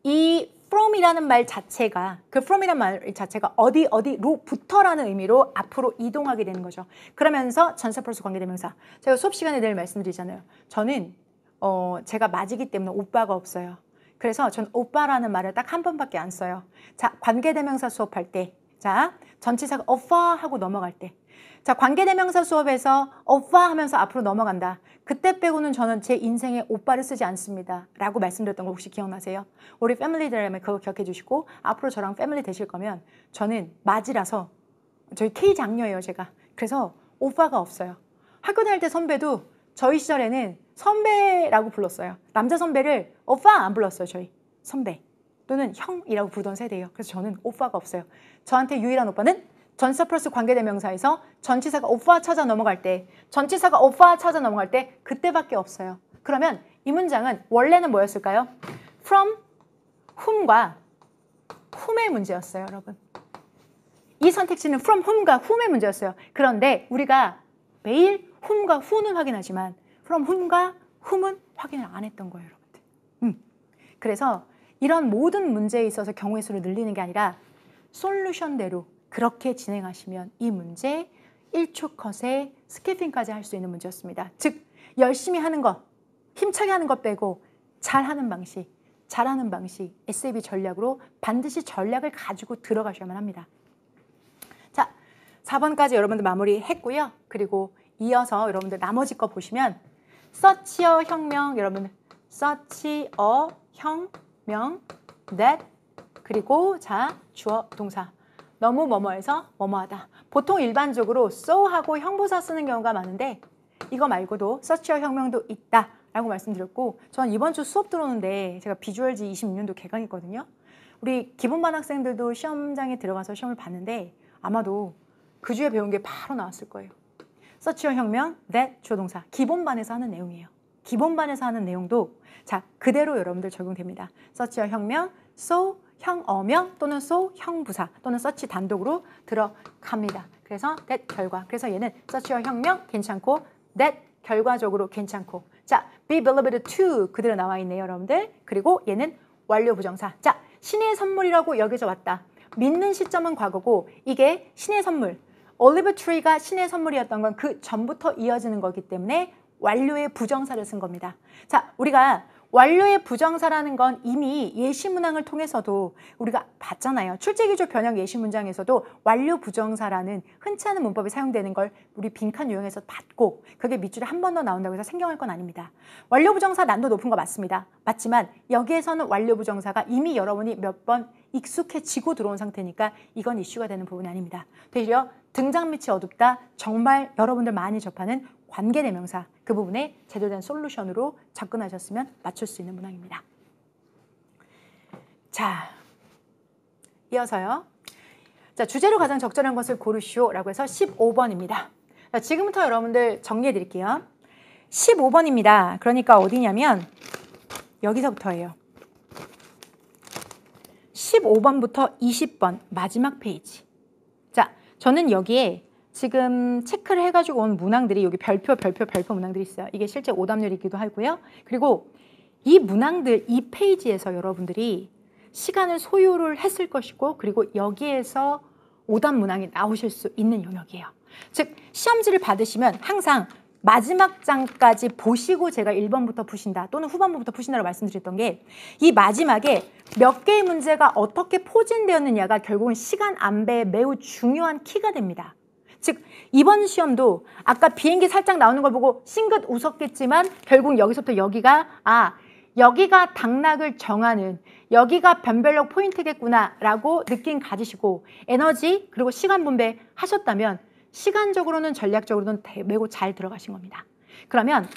[SPEAKER 1] 이 from이라는 말 자체가 from이라는 말 자체가 어디로부터라는 의미로 앞으로 이동하게 되는 거죠. 그러면서 전치사 플러스 관계대명사. 제가 수업 시간에 늘 말씀드리잖아요. 저는 제가 맞이기 때문에 오빠가 없어요. 그래서 전 오빠라는 말을 딱 한 번밖에 안 써요. 자, 관계대명사 수업할 때, 자, 전치사가 오빠 하고 넘어갈 때, 자, 관계대명사 수업에서 오빠 하면서 앞으로 넘어간다. 그때 빼고는 저는 제 인생에 오빠를 쓰지 않습니다. 라고 말씀드렸던 거 혹시 기억나세요? 우리 패밀리들에게 그거 기억해 주시고 앞으로 저랑 패밀리 되실 거면 저는 맞이라서 저희 K 장녀예요, 제가. 그래서 오빠가 없어요. 학교 다닐 때 선배도 저희 시절에는 선배라고 불렀어요. 남자 선배를 오빠 안 불렀어요, 저희. 선배 또는 형이라고 부르던 세대예요. 그래서 저는 오빠가 없어요. 저한테 유일한 오빠는 전치사 플러스 관계대명사에서 전치사가 오빠 찾아 넘어갈 때, 전치사가 오빠 찾아 넘어갈 때 그때밖에 없어요. 그러면 이 문장은 원래는 뭐였을까요? from, whom과 whom의 문제였어요, 여러분. 이 선택지는 from, whom과 whom의 문제였어요. 그런데 우리가 매일 whom과 who는 확인하지만 from whom과 whom은 확인을 안 했던 거예요, 여러분들. 그래서 이런 모든 문제에 있어서 경우의 수를 늘리는 게 아니라 솔루션대로 그렇게 진행하시면 이 문제 1초 컷에 스키핑까지 할 수 있는 문제였습니다. 즉 열심히 하는 것, 힘차게 하는 것 빼고 잘하는 방식, 잘하는 방식, SAB 전략으로 반드시 전략을 가지고 들어가셔야만 합니다. 자, 4번까지 여러분들 마무리했고요. 그리고 이어서 여러분들 나머지 거 보시면 서치어 혁명, 여러분 서치어 혁명, that, 그리고 자, 주어, 동사. 너무 뭐뭐해서 뭐뭐하다. 보통 일반적으로 so하고 형부사 쓰는 경우가 많은데 이거 말고도 서치어 혁명도 있다 라고 말씀드렸고, 전 이번 주 수업 들어오는데 제가 비주얼지 26년도 개강했거든요. 우리 기본반 학생들도 시험장에 들어가서 시험을 봤는데 아마도 그 주에 배운 게 바로 나왔을 거예요. 서치어 혁명, that, 주어 동사. 기본반에서 하는 내용이에요. 기본반에서 하는 내용도 자 그대로 여러분들 적용됩니다. 서치어 혁명, so, 형어명 또는 so, 형부사 또는 서치 단독으로 들어갑니다. 그래서 that 결과. 그래서 얘는 서치어 혁명 괜찮고 that 결과적으로 괜찮고. 자, be believed to 그대로 나와 있네요, 여러분들. 그리고 얘는 완료 부정사. 자, 신의 선물이라고 여겨져 왔다. 믿는 시점은 과거고 이게 신의 선물. 올리브 트리가 신의 선물이었던 건 그 전부터 이어지는 거기 때문에 완료의 부정사를 쓴 겁니다. 자, 우리가 완료의 부정사라는 건 이미 예시문항을 통해서도 우리가 봤잖아요. 출제기조 변형 예시문장에서도 완료 부정사라는 흔치 않은 문법이 사용되는 걸 우리 빈칸 유형에서 봤고 그게 밑줄에 한 번 더 나온다고 해서 생경할 건 아닙니다. 완료 부정사 난도 높은 거 맞습니다. 맞지만 여기에서는 완료 부정사가 이미 여러분이 몇 번 익숙해지고 들어온 상태니까 이건 이슈가 되는 부분이 아닙니다. 되려 등장 밑이 어둡다. 정말 여러분들 많이 접하는 관계대명사 그 부분에 제대로 된 솔루션으로 접근하셨으면 맞출 수 있는 문항입니다. 자, 이어서요. 자, 주제로 가장 적절한 것을 고르시오라고 해서 15번입니다. 자, 지금부터 여러분들 정리해 드릴게요. 15번입니다. 그러니까 어디냐면 여기서부터예요. 15번부터 20번 마지막 페이지. 자, 저는 여기에 지금 체크를 해가지고 온 문항들이 여기 별표 문항들이 있어요. 이게 실제 오답률이기도 하고요. 그리고 이 문항들 이 페이지에서 여러분들이 시간을 소요를 했을 것이고 그리고 여기에서 오답 문항이 나오실 수 있는 영역이에요. 즉 시험지를 받으시면 항상 마지막 장까지 보시고 제가 1번부터 푸신다 또는 후반부부터 푸신다고 말씀드렸던 게 이 마지막에 몇 개의 문제가 어떻게 포진되었느냐가 결국은 시간 안배에 매우 중요한 키가 됩니다. 즉 이번 시험도 아까 비행기 살짝 나오는 걸 보고 싱긋 웃었겠지만 결국 여기서부터 여기가 여기가 당락을 정하는 여기가 변별력 포인트겠구나 라고 느낌 가지시고 에너지 그리고 시간 분배 하셨다면 시간적으로는 전략적으로는 매우 잘 들어가신 겁니다. 그러면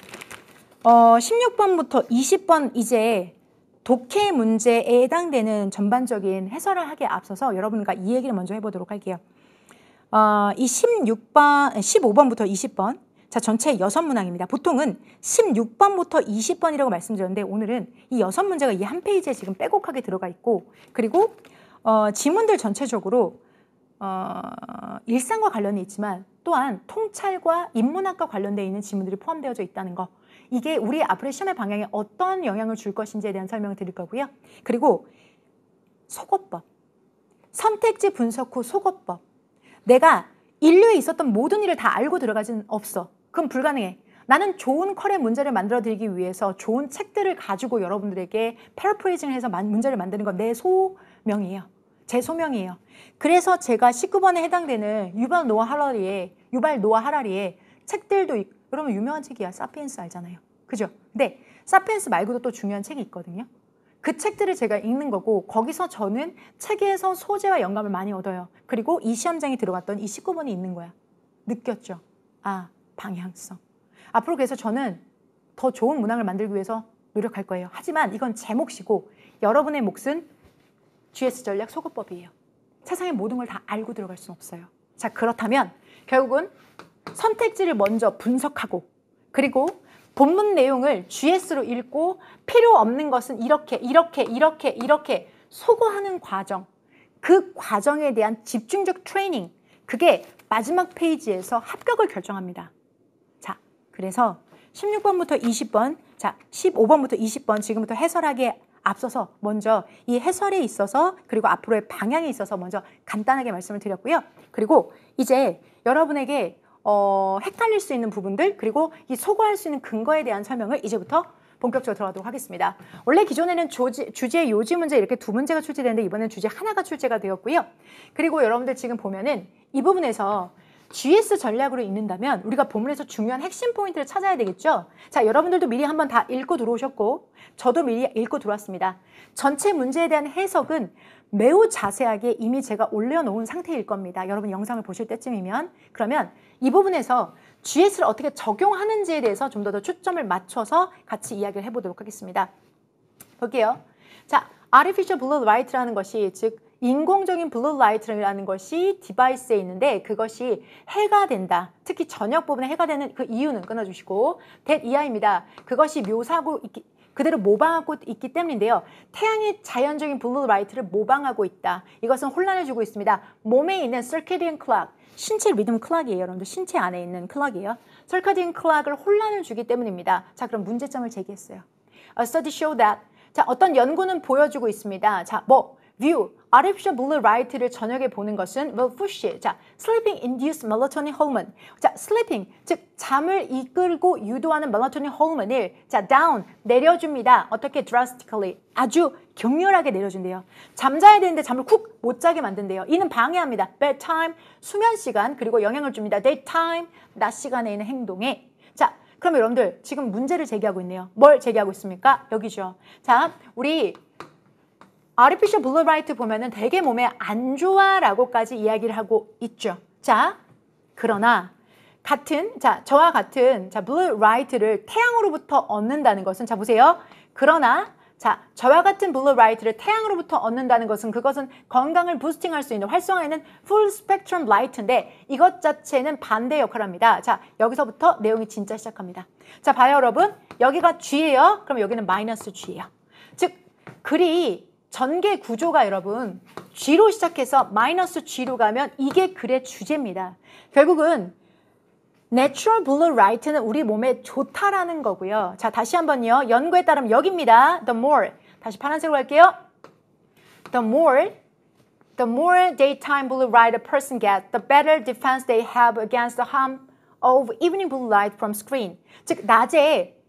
[SPEAKER 1] 16번부터 20번 이제 독해 문제에 해당되는 전반적인 해설을 하기에 앞서서 여러분과 이 얘기를 먼저 해보도록 할게요. 이 15번부터 20번 자 전체 6문항입니다. 보통은 16번부터 20번이라고 말씀드렸는데 오늘은 이 6문제가 이 한 페이지에 지금 빼곡하게 들어가 있고 그리고 지문들 전체적으로 일상과 관련이 있지만 또한 통찰과 인문학과 관련되어 있는 지문들이 포함되어져 있다는 거 이게 우리 앞으로의 시험의 방향에 어떤 영향을 줄 것인지에 대한 설명을 드릴 거고요. 그리고 속어법, 선택지 분석 후 속어법 내가 인류에 있었던 모든 일을 다 알고 들어가지는 없어. 그건 불가능해. 나는 좋은 컬의 문제를 만들어 드리기 위해서 좋은 책들을 가지고 여러분들에게 패러프레이징을 해서 문제를 만드는 건 내 소명이에요. 제 소명이에요. 그래서 제가 19번에 해당되는 유발 노아 하라리의 책들도 여러분 유명한 책이야. 사피엔스 알잖아요. 그죠? 근데 사피엔스 말고도 또 중요한 책이 있거든요. 그 책들을 제가 읽는 거고 거기서 저는 책에서 소재와 영감을 많이 얻어요. 그리고 이 시험장에 들어갔던 이 19번이 있는 거야. 느꼈죠? 방향성. 앞으로 그래서 저는 더 좋은 문항을 만들기 위해서 노력할 거예요. 하지만 이건 제 몫이고 여러분의 몫은 GS 전략 속어법이에요. 세상의 모든 걸 다 알고 들어갈 수는 없어요. 자, 그렇다면 결국은 선택지를 먼저 분석하고 그리고 본문 내용을 GS로 읽고 필요 없는 것은 이렇게 소거하는 과정 그 과정에 대한 집중적 트레이닝 그게 마지막 페이지에서 합격을 결정합니다. 자, 그래서 16번부터 20번 자 15번부터 20번 지금부터 해설하기에 앞서서 먼저 이 해설에 있어서 그리고 앞으로의 방향에 있어서 먼저 간단하게 말씀을 드렸고요. 그리고 이제 여러분에게 헷갈릴 수 있는 부분들 그리고 이 소거할 수 있는 근거에 대한 설명을 이제부터 본격적으로 들어가도록 하겠습니다. 원래 기존에는 주제 요지 문제 이렇게 두 문제가 출제되는데 이번엔 주제 하나가 출제가 되었고요. 그리고 여러분들 지금 보면은 이 부분에서 GS 전략으로 읽는다면 우리가 본문에서 중요한 핵심 포인트를 찾아야 되겠죠. 자, 여러분들도 미리 한번 다 읽고 들어오셨고 저도 미리 읽고 들어왔습니다. 전체 문제에 대한 해석은 매우 자세하게 이미 제가 올려놓은 상태일 겁니다. 여러분 영상을 보실 때쯤이면. 그러면 이 부분에서 GS를 어떻게 적용하는지에 대해서 좀 더 초점을 맞춰서 같이 이야기를 해보도록 하겠습니다. 볼게요. 자, Artificial Blue Light라는 것이 즉 인공적인 블루 라이트라는 것이 디바이스에 있는데 그것이 해가 된다. 특히 저녁 부분에 해가 되는 그 이유는 끊어주시고 that 이하입니다. 그것이 묘사하고 그대로 모방하고 있기 때문인데요. 태양의 자연적인 블루 라이트를 모방하고 있다. 이것은 혼란을 주고 있습니다. 몸에 있는 circadian clock, 신체 리듬 클락이에요. 여러분들 신체 안에 있는 클락이에요. circadian clock을 혼란을 주기 때문입니다. 자, 그럼 문제점을 제기했어요. A study showed that 자, 어떤 연구는 보여주고 있습니다. 자, view, artificial blue light를 저녁에 보는 것은 will push, 자, sleeping induced melatonin hormone. 자, sleeping, 즉 잠을 이끌고 유도하는 melatonin hormone을 자, down, 내려줍니다. 어떻게 drastically, 아주 격렬하게 내려준대요. 잠자야 되는데 잠을 쿡 못 자게 만든대요. 이는 방해합니다. bedtime, 수면 시간, 그리고 영향을 줍니다. daytime, 낮 시간에 있는 행동에. 자, 그럼 여러분들 지금 문제를 제기하고 있네요. 뭘 제기하고 있습니까? 여기죠. 자, 우리 Artificial Blue Light 보면은 되게 몸에 안 좋아라고까지 이야기를 하고 있죠. 자, 그러나 저와 같은 Blue Light를 태양으로부터 얻는다는 것은 자 보세요. 그러나 자, 저와 같은 Blue Light를 태양으로부터 얻는다는 것은 그것은 건강을 부스팅할 수 있는 활성화에는 Full Spectrum Light인데 이것 자체는 반대 역할을 합니다. 자, 여기서부터 내용이 진짜 시작합니다. 자, 봐요 여러분. 여기가 G예요. 그럼 여기는 마이너스 G예요. 즉, 글이 전개 구조가 여러분 G로 시작해서 마이너스 G로 가면 이게 글의 주제입니다. 결국은 Natural Blue Light는 우리 몸에 좋다라는 거고요. 자, 다시 한번요. 연구에 따르면 여기입니다. The more, 다시 파란색으로 갈게요. The more daytime blue light a person gets, the better defense they have against the harm of evening blue light from screen. 즉, 낮에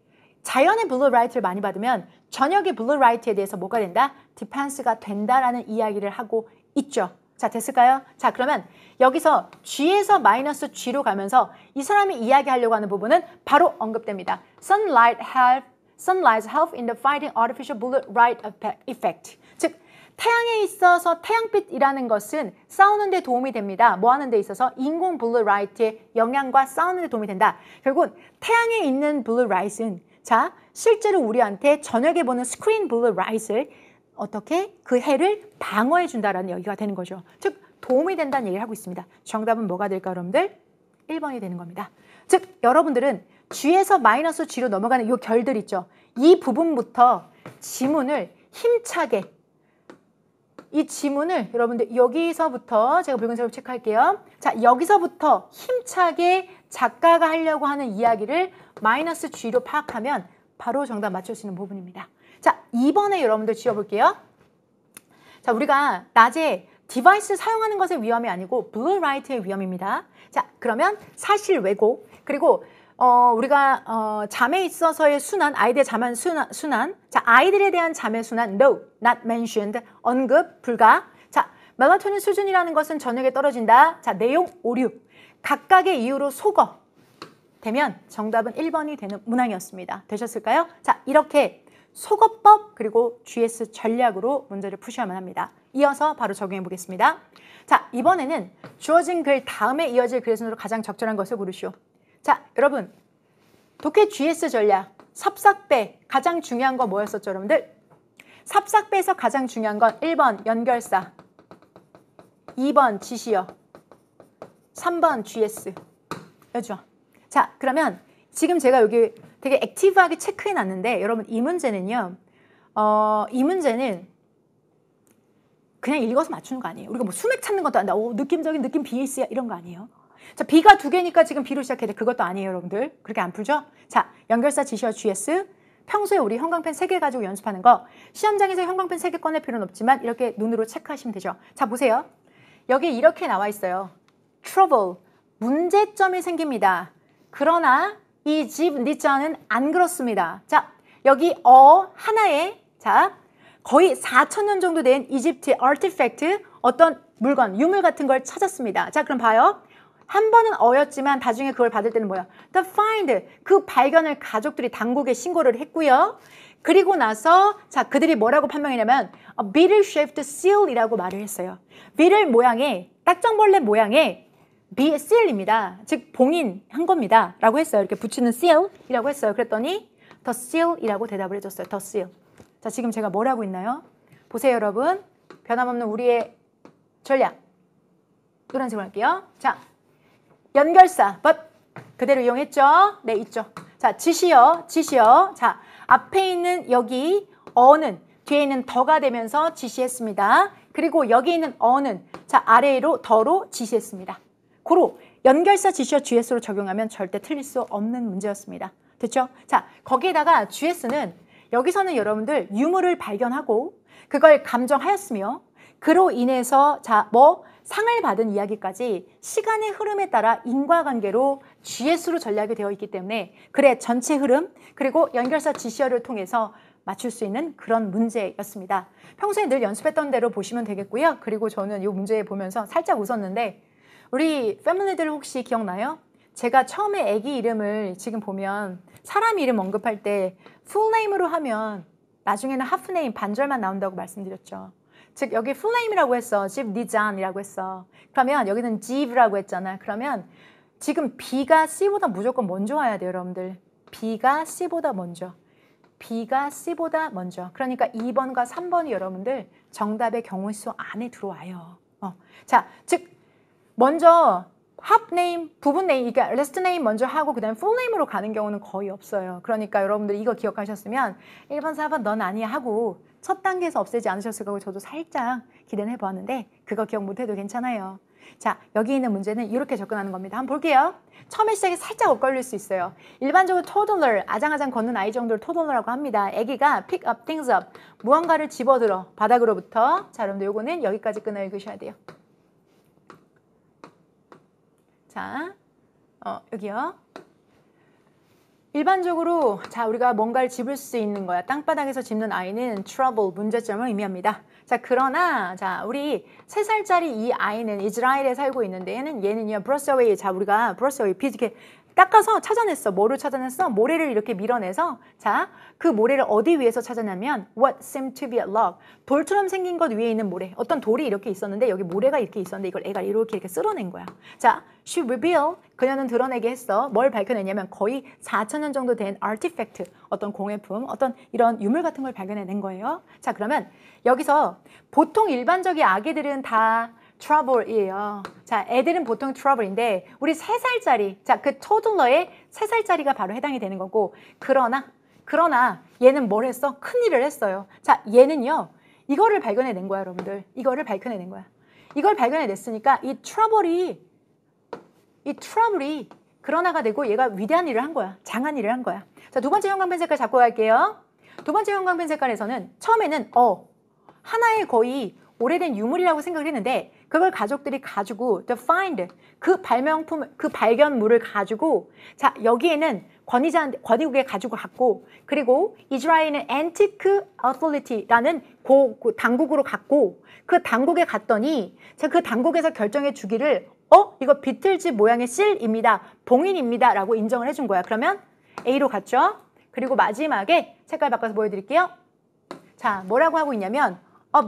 [SPEAKER 1] 자연의 블루 라이트를 많이 받으면 저녁의 블루 라이트에 대해서 뭐가 된다? 디펜스가 된다라는 이야기를 하고 있죠. 자, 됐을까요? 자, 그러면 여기서 G에서 마이너스 G로 가면서 이 사람이 이야기하려고 하는 부분은 바로 언급됩니다. Sunlight help in the fighting artificial blue light effect. 즉, 태양에 있어서 태양빛이라는 것은 싸우는 데 도움이 됩니다. 뭐 하는 데 있어서? 인공 블루 라이트의 영향과 싸우는 데 도움이 된다. 결국은 태양에 있는 블루 라이트는 자, 실제로 우리한테 저녁에 보는 스크린 블루 라이트를 어떻게 그 해를 방어해 준다라는 얘기가 되는 거죠. 즉 도움이 된다는 얘기를 하고 있습니다. 정답은 뭐가 될까요, 여러분들? 1번이 되는 겁니다. 즉 여러분들은 G에서 마이너스 G로 넘어가는 이 결들 있죠. 이 부분부터 지문을 힘차게 이 지문을 여러분들 여기서부터 제가 붉은색으로 체크할게요. 자, 여기서부터 힘차게 작가가 하려고 하는 이야기를 마이너스 G로 파악하면 바로 정답 맞출 수 있는 부분입니다. 자, 2번에 여러분들 지워볼게요. 자, 우리가 낮에 디바이스 사용하는 것의 위험이 아니고 블루 라이트의 위험입니다. 자, 그러면 사실 왜곡 그리고 우리가 잠에 있어서의 순환, 아이들의 잠한 순환. 자, 아이들에 대한 잠의 순환, no, not mentioned, 언급 불가. 자, 멜라토닌 수준이라는 것은 저녁에 떨어진다. 자, 내용 오류. 각각의 이유로 속어 되면 정답은 1번이 되는 문항이었습니다. 되셨을까요? 자, 이렇게 속어법 그리고 GS 전략으로 문제를 푸셔야만 합니다. 이어서 바로 적용해 보겠습니다. 자, 이번에는 주어진 글 다음에 이어질 글의 순으로 가장 적절한 것을 고르시오. 자, 여러분 독해 GS 전략 삽삭배 가장 중요한 건 뭐였었죠, 여러분들? 삽삭배에서 가장 중요한 건 1번 연결사, 2번 지시어, 3번 GS 였죠. 자, 그러면 지금 제가 여기 되게 액티브하게 체크해 놨는데 여러분 이 문제는요. 이 문제는 그냥 읽어서 맞추는 거 아니에요. 우리가 뭐 수맥 찾는 것도 아닌데 느낌적인 느낌 BS야 이런 거 아니에요. 자, B가 두 개니까 지금 B로 시작해야 돼. 그것도 아니에요, 여러분들. 그렇게 안 풀죠? 자, 연결사 지시어 GS. 평소에 우리 형광펜 3개 가지고 연습하는 거 시험장에서 형광펜 3개 꺼낼 필요는 없지만 이렇게 눈으로 체크하시면 되죠. 자, 보세요. 여기 이렇게 나와 있어요. trouble, 문제점이 생깁니다. 그러나 이 집 니자는 안 그렇습니다. 자, 여기 하나에 자 거의 4,000년 정도 된 이집트의 아티팩트 어떤 물건, 유물 같은 걸 찾았습니다. 자 그럼 봐요. 한 번은 어였지만 나중에 그걸 받을 때는 뭐야? The find, 그 발견을 가족들이 당국에 신고를 했고요. 그리고 나서 자 그들이 뭐라고 판명했냐면 a beetle shaped seal이라고 말을 했어요. 비를 모양의 딱정벌레 모양의 seal입니다. 즉 봉인한 겁니다. 라고 했어요. 이렇게 붙이는 seal이라고 했어요. 그랬더니 the seal이라고 대답을 해줬어요. the seal. 자 지금 제가 뭘 하고 있나요? 보세요 여러분. 변함없는 우리의 전략. 이런 식으로 할게요. 자 연결사 but 그대로 이용했죠? 네 있죠. 자 지시어. 자 앞에 있는 여기 어는 뒤에 있는 더가 되면서 지시했습니다. 그리고 여기 있는 어는 자 아래로 더로 지시했습니다. 고로 연결사 지시어 GS로 적용하면 절대 틀릴 수 없는 문제였습니다. 됐죠? 자 거기에다가 GS는 여기서는 여러분들 유물을 발견하고 그걸 감정하였으며 그로 인해서 자 상을 받은 이야기까지 시간의 흐름에 따라 인과관계로 GS로 전략이 되어 있기 때문에 글의 전체 흐름 그리고 연결사 지시어를 통해서 맞출 수 있는 그런 문제였습니다. 평소에 늘 연습했던 대로 보시면 되겠고요. 그리고 저는 이 문제 보면서 살짝 웃었는데 우리 패밀리들 혹시 기억나요? 제가 처음에 아기 이름을 지금 보면 사람 이름 언급할 때 풀네임으로 하면 나중에는 하프네임 반절만 나온다고 말씀드렸죠. 즉 여기 풀네임이라고 했어. 집 니잔이라고 했어. 그러면 여기는 집이라고 했잖아. 그러면 지금 B가 C보다 무조건 먼저 와야 돼요. 여러분들. B가 C보다 먼저. B가 C보다 먼저. 그러니까 2번과 3번이 여러분들 정답의 경우수 안에 들어와요. 자, 즉 먼저 합네임, 부분네임, 그러니까 레스트네임 먼저 하고 그 다음에 풀네임으로 가는 경우는 거의 없어요. 그러니까 여러분들 이거 기억하셨으면 1번, 4번 넌 아니야 하고 첫 단계에서 없애지 않으셨을 거고 저도 살짝 기대는 해보았는데 그거 기억 못해도 괜찮아요. 자, 여기 있는 문제는 이렇게 접근하는 겁니다. 한번 볼게요. 처음에 시작이 살짝 엇갈릴 수 있어요. 일반적으로 toddler, 아장아장 걷는 아이 정도를 toddler라고 합니다. 아기가 pick up things up, 무언가를 집어들어 바닥으로부터. 자, 여러분들 요거는 여기까지 끊어 읽으셔야 돼요. 자, 여기요. 일반적으로 자 우리가 뭔가를 집을 수 있는 거야. 땅바닥에서 집는 아이는 trouble, 문제점을 의미합니다. 자 그러나 자 우리 3살짜리 이 아이는 이스라엘에 살고 있는데 얘는요 브러스웨이 자 우리가 브러스웨이 이렇게 닦아서 찾아냈어. 뭐를 찾아냈어? 모래를 이렇게 밀어내서 자 그 모래를 어디 위에서 찾아냐면 what seemed to be a log 돌처럼 생긴 것 위에 있는 모래 어떤 돌이 이렇게 있었는데 여기 모래가 이렇게 있었는데 이걸 애가 이렇게 쓸어낸 거야. 자 she revealed 그녀는 드러내게 했어. 뭘 밝혀냈냐면 거의 4,000년 정도 된 artifact 어떤 공예품 어떤 이런 유물 같은 걸 발견해낸 거예요. 자 그러면 여기서 보통 일반적인 아기들은 다 trouble이에요. 자, 애들은 보통 trouble인데 우리 3살짜리, 자, 그 toddler의 3살짜리가 바로 해당이 되는 거고 그러나 얘는 뭘 했어? 큰일을 했어요. 자, 얘는요. 이거를 발견해낸 거야, 여러분들. 이거를 밝혀내는 거야. 이걸 발견해냈으니까 이 trouble이 그러나가 되고 얘가 위대한 일을 한 거야. 장한 일을 한 거야. 자, 두 번째 형광펜 색깔 잡고 갈게요. 두 번째 형광펜 색깔에서는 처음에는 하나의 거의 오래된 유물이라고 생각을 했는데 그걸 가족들이 가지고 the find 그 발명품 그 발견물을 가지고 자 여기에는 권위국에 가지고 갔고 그리고 이스라엘은 antique authority라는 당국으로 갔고 그 당국에 갔더니 자 그 당국에서 결정해 주기를 이거 비틀즈 모양의 실입니다 봉인입니다 라고 인정을 해준 거야. 그러면 A로 갔죠. 그리고 마지막에 색깔 바꿔서 보여드릴게요. 자 뭐라고 하고 있냐면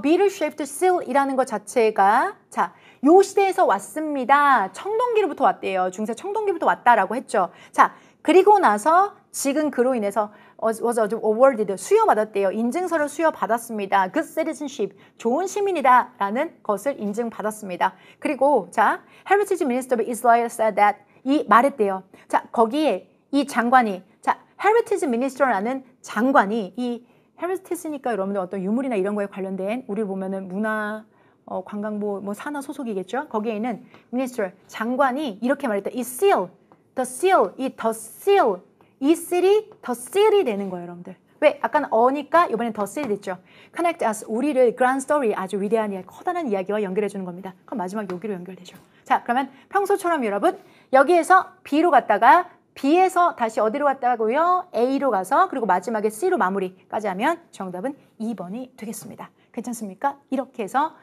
[SPEAKER 1] beetle shaped seal이라는 것 자체가 자, 요 시대에서 왔습니다. 청동기로부터 왔대요. 중세 청동기부터 왔다라고 했죠. 자, 그리고 나서 지금 그로 인해서 was awarded 수여받았대요. 인증서를 수여받았습니다. Good citizenship 좋은 시민이다라는 것을 인증받았습니다. 그리고 자, Heritage Minister of Israel said that 이 말했대요. 자, 거기에 이 장관이 자, Heritage Minister라는 장관이 이 헤리티지니까 여러분들 어떤 유물이나 이런 거에 관련된 우리 보면은 문화, 관광부, 산하 소속이겠죠. 거기에 있는 미니스터 장관이 이렇게 말했다. 이 seal, the seal, 이 the seal, 이 seal이 the seal이 되는 거예요, 여러분들. 왜? 아까는 어니까 이번엔 the seal 됐죠. Connect us, 우리를 grand story, 아주 위대한 이야기, 커다란 이야기와 연결해 주는 겁니다. 그럼 마지막 여기로 연결되죠. 자, 그러면 평소처럼 여러분 여기에서 B로 갔다가 B에서 다시 어디로 갔다고요? A로 가서 그리고 마지막에 C로 마무리까지 하면 정답은 2번이 되겠습니다. 괜찮습니까? 이렇게 해서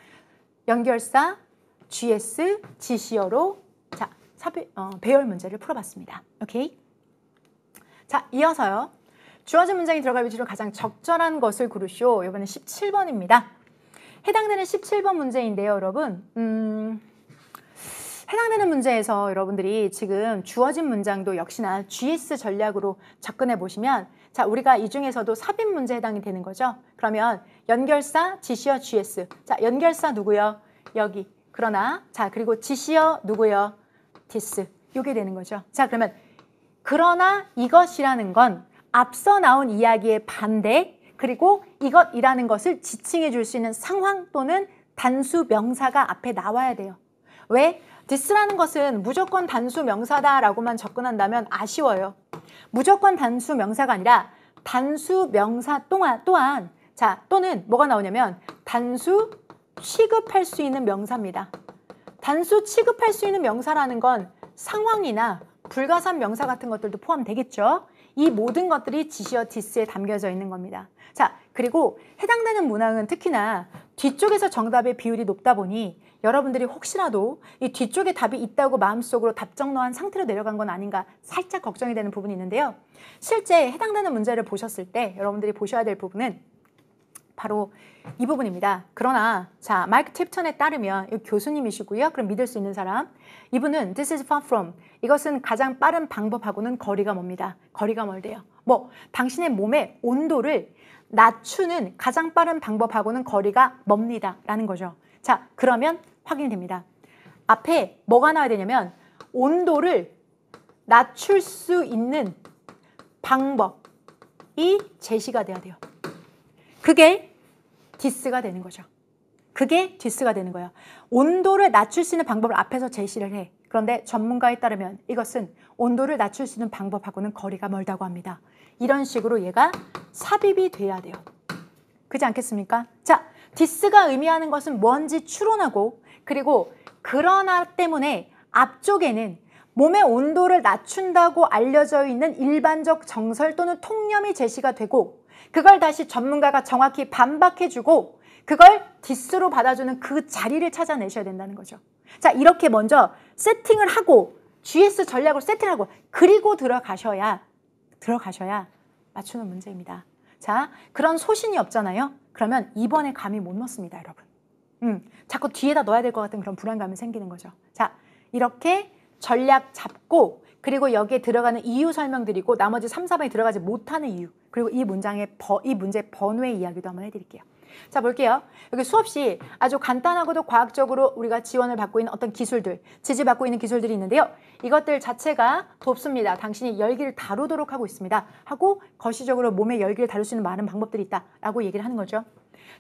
[SPEAKER 1] 연결사, GS, 지시어로 자, 배열 문제를 풀어봤습니다. 오케이? 자, 이어서요. 주어진 문장이 들어갈 위치로 가장 적절한 것을 고르시오. 이번엔 17번입니다. 해당되는 17번 문제인데요, 여러분. 해당되는 문제에서 여러분들이 지금 주어진 문장도 역시나 GS 전략으로 접근해 보시면 자, 우리가 이 중에서도 삽입 문제에 해당이 되는 거죠. 그러면 연결사, 지시어, GS. 자, 연결사 누구요? 여기. 그러나 자, 그리고 지시어 누구요? this. 요게 되는 거죠. 자, 그러면 그러나 이것이라는 건 앞서 나온 이야기의 반대 그리고 이것이라는 것을 지칭해 줄 수 있는 상황 또는 단수 명사가 앞에 나와야 돼요. 왜? this라는 것은 무조건 단수 명사다라고만 접근한다면 아쉬워요. 무조건 단수 명사가 아니라 단수 명사 또한 자, 또는 뭐가 나오냐면 단수 취급할 수 있는 명사입니다. 단수 취급할 수 있는 명사라는 건 상황이나 불가산 명사 같은 것들도 포함되겠죠. 이 모든 것들이 지시어 this에 담겨져 있는 겁니다. 자, 그리고 해당되는 문항은 특히나 뒤쪽에서 정답의 비율이 높다 보니 여러분들이 혹시라도 이 뒤쪽에 답이 있다고 마음속으로 답정너한 상태로 내려간 건 아닌가 살짝 걱정이 되는 부분이 있는데요. 실제 해당되는 문제를 보셨을 때 여러분들이 보셔야 될 부분은 바로 이 부분입니다. 그러나 자, 마이크 팁턴에 따르면 이 교수님이시고요. 그럼 믿을 수 있는 사람. 이분은 this is far from. 이것은 가장 빠른 방법하고는 거리가 멉니다. 거리가 멀대요. 뭐 당신의 몸의 온도를 낮추는 가장 빠른 방법하고는 거리가 멉니다. 라는 거죠. 자, 그러면 확인이 됩니다. 앞에 뭐가 나와야 되냐면 온도를 낮출 수 있는 방법이 제시가 돼야 돼요. 그게 this가 되는 거죠. 그게 this가 되는 거예요. 온도를 낮출 수 있는 방법을 앞에서 제시를 해. 그런데 전문가에 따르면 이것은 온도를 낮출 수 있는 방법하고는 거리가 멀다고 합니다. 이런 식으로 얘가 삽입이 돼야 돼요. 그렇지 않겠습니까? 자, this가 의미하는 것은 뭔지 추론하고 그리고 그러나 때문에 앞쪽에는 몸의 온도를 낮춘다고 알려져 있는 일반적 정설 또는 통념이 제시가 되고 그걸 다시 전문가가 정확히 반박해주고 그걸 this로 받아주는 그 자리를 찾아내셔야 된다는 거죠. 자, 이렇게 먼저 세팅을 하고 GS 전략으로 세팅을 하고 그리고 들어가셔야 맞추는 문제입니다. 자, 그런 소신이 없잖아요. 그러면 이번에 감이 못 넣습니다, 여러분. 자꾸 뒤에다 넣어야 될 것 같은 그런 불안감이 생기는 거죠. 자, 이렇게 전략 잡고 그리고 여기에 들어가는 이유 설명드리고 나머지 3, 4번에 들어가지 못하는 이유 그리고 이 문제의 번외 이야기도 한번 해드릴게요. 자, 볼게요. 여기 수없이 아주 간단하고도 과학적으로 우리가 지원을 받고 있는 어떤 기술들, 지지받고 있는 기술들이 있는데요. 이것들 자체가 돕습니다. 당신이 열기를 다루도록 하고 있습니다. 하고 거시적으로 몸의 열기를 다룰 수 있는 많은 방법들이 있다라고 얘기를 하는 거죠.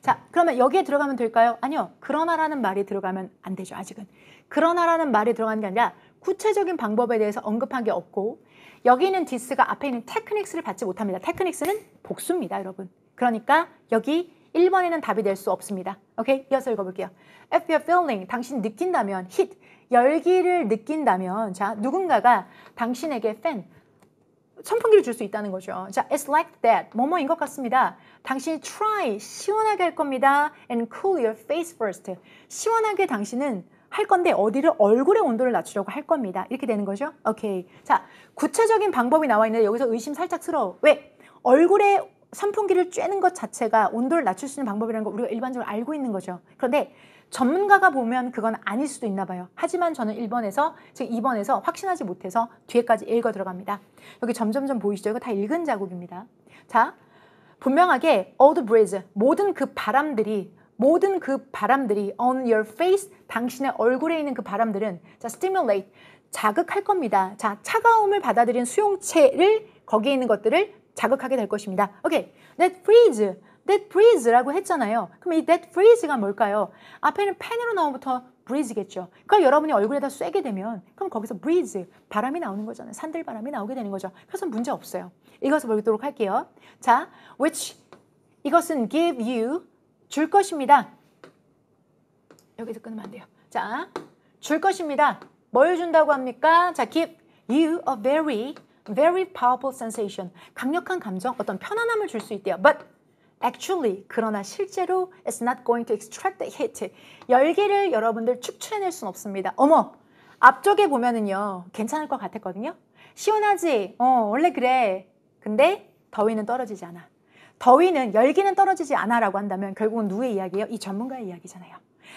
[SPEAKER 1] 자, 그러면 여기에 들어가면 될까요? 아니요. 그러나라는 말이 들어가면 안 되죠. 아직은. 그러나라는 말이 들어가는 게 아니라 구체적인 방법에 대해서 언급한 게 없고 여기 있는 this가 앞에 있는 테크닉스를 받지 못합니다. 테크닉스는 복수입니다, 여러분. 그러니까 여기 1번에는 답이 될 수 없습니다. 오케이? 이어서 읽어볼게요. If you're feeling, 당신 느낀다면, heat, 열기를 느낀다면, 자, 누군가가 당신에게 fan, 선풍기를 줄 수 있다는 거죠. 자, it's like that, 뭐뭐인 것 같습니다. 당신이 try, 시원하게 할 겁니다. And cool your face first. 시원하게 당신은 할 건데 어디를 얼굴의 온도를 낮추려고 할 겁니다. 이렇게 되는 거죠. 오케이. 자, 구체적인 방법이 나와 있는데 여기서 의심 살짝스러워. 왜? 얼굴에 선풍기를 쬐는 것 자체가 온도를 낮출 수 있는 방법이라는 거 우리가 일반적으로 알고 있는 거죠. 그런데 전문가가 보면 그건 아닐 수도 있나 봐요. 하지만 저는 1번에서 지금 2번에서 확신하지 못해서 뒤에까지 읽어 들어갑니다. 여기 점점점 보이시죠? 이거 다 읽은 자국입니다. 자, 분명하게 all the breeze, 모든 그 바람들이 on your face, 당신의 얼굴에 있는 그 바람들은 자, stimulate, 자극할 겁니다. 자, 차가움을 받아들인 수용체를 거기에 있는 것들을 자극하게 될 것입니다. 오케이, that breeze라고 했잖아요. 그럼 이 that breeze가 뭘까요? 앞에는 펜으로 나오부터 breeze겠죠. 그러니까 여러분이 얼굴에다 쐬게 되면 그럼 거기서 breeze, 바람이 나오는 거잖아요. 산들바람이 나오게 되는 거죠. 그래서 문제 없어요. 읽어서 보도록 할게요. 자, which, 이것은 give you, 줄 것입니다. 여기서 끊으면 안 돼요. 자, 줄 것입니다. 뭘 준다고 합니까? 자, give you a very very powerful sensation. 강력한 감정, 어떤 편안함을 줄 수 있대요. But actually, 그러나 실제로 it's not going to extract the heat. 열기를 여러분들 축출해낼 수는 없습니다. 어머, 앞쪽에 보면은요, 괜찮을 것 같았거든요. 시원하지? 원래 그래. 근데 더위는 떨어지지 않아. 더위는, 열기는 떨어지지 않아라고 한다면 결국은 누구의 이야기예요? 이 전문가의 이야기잖아요.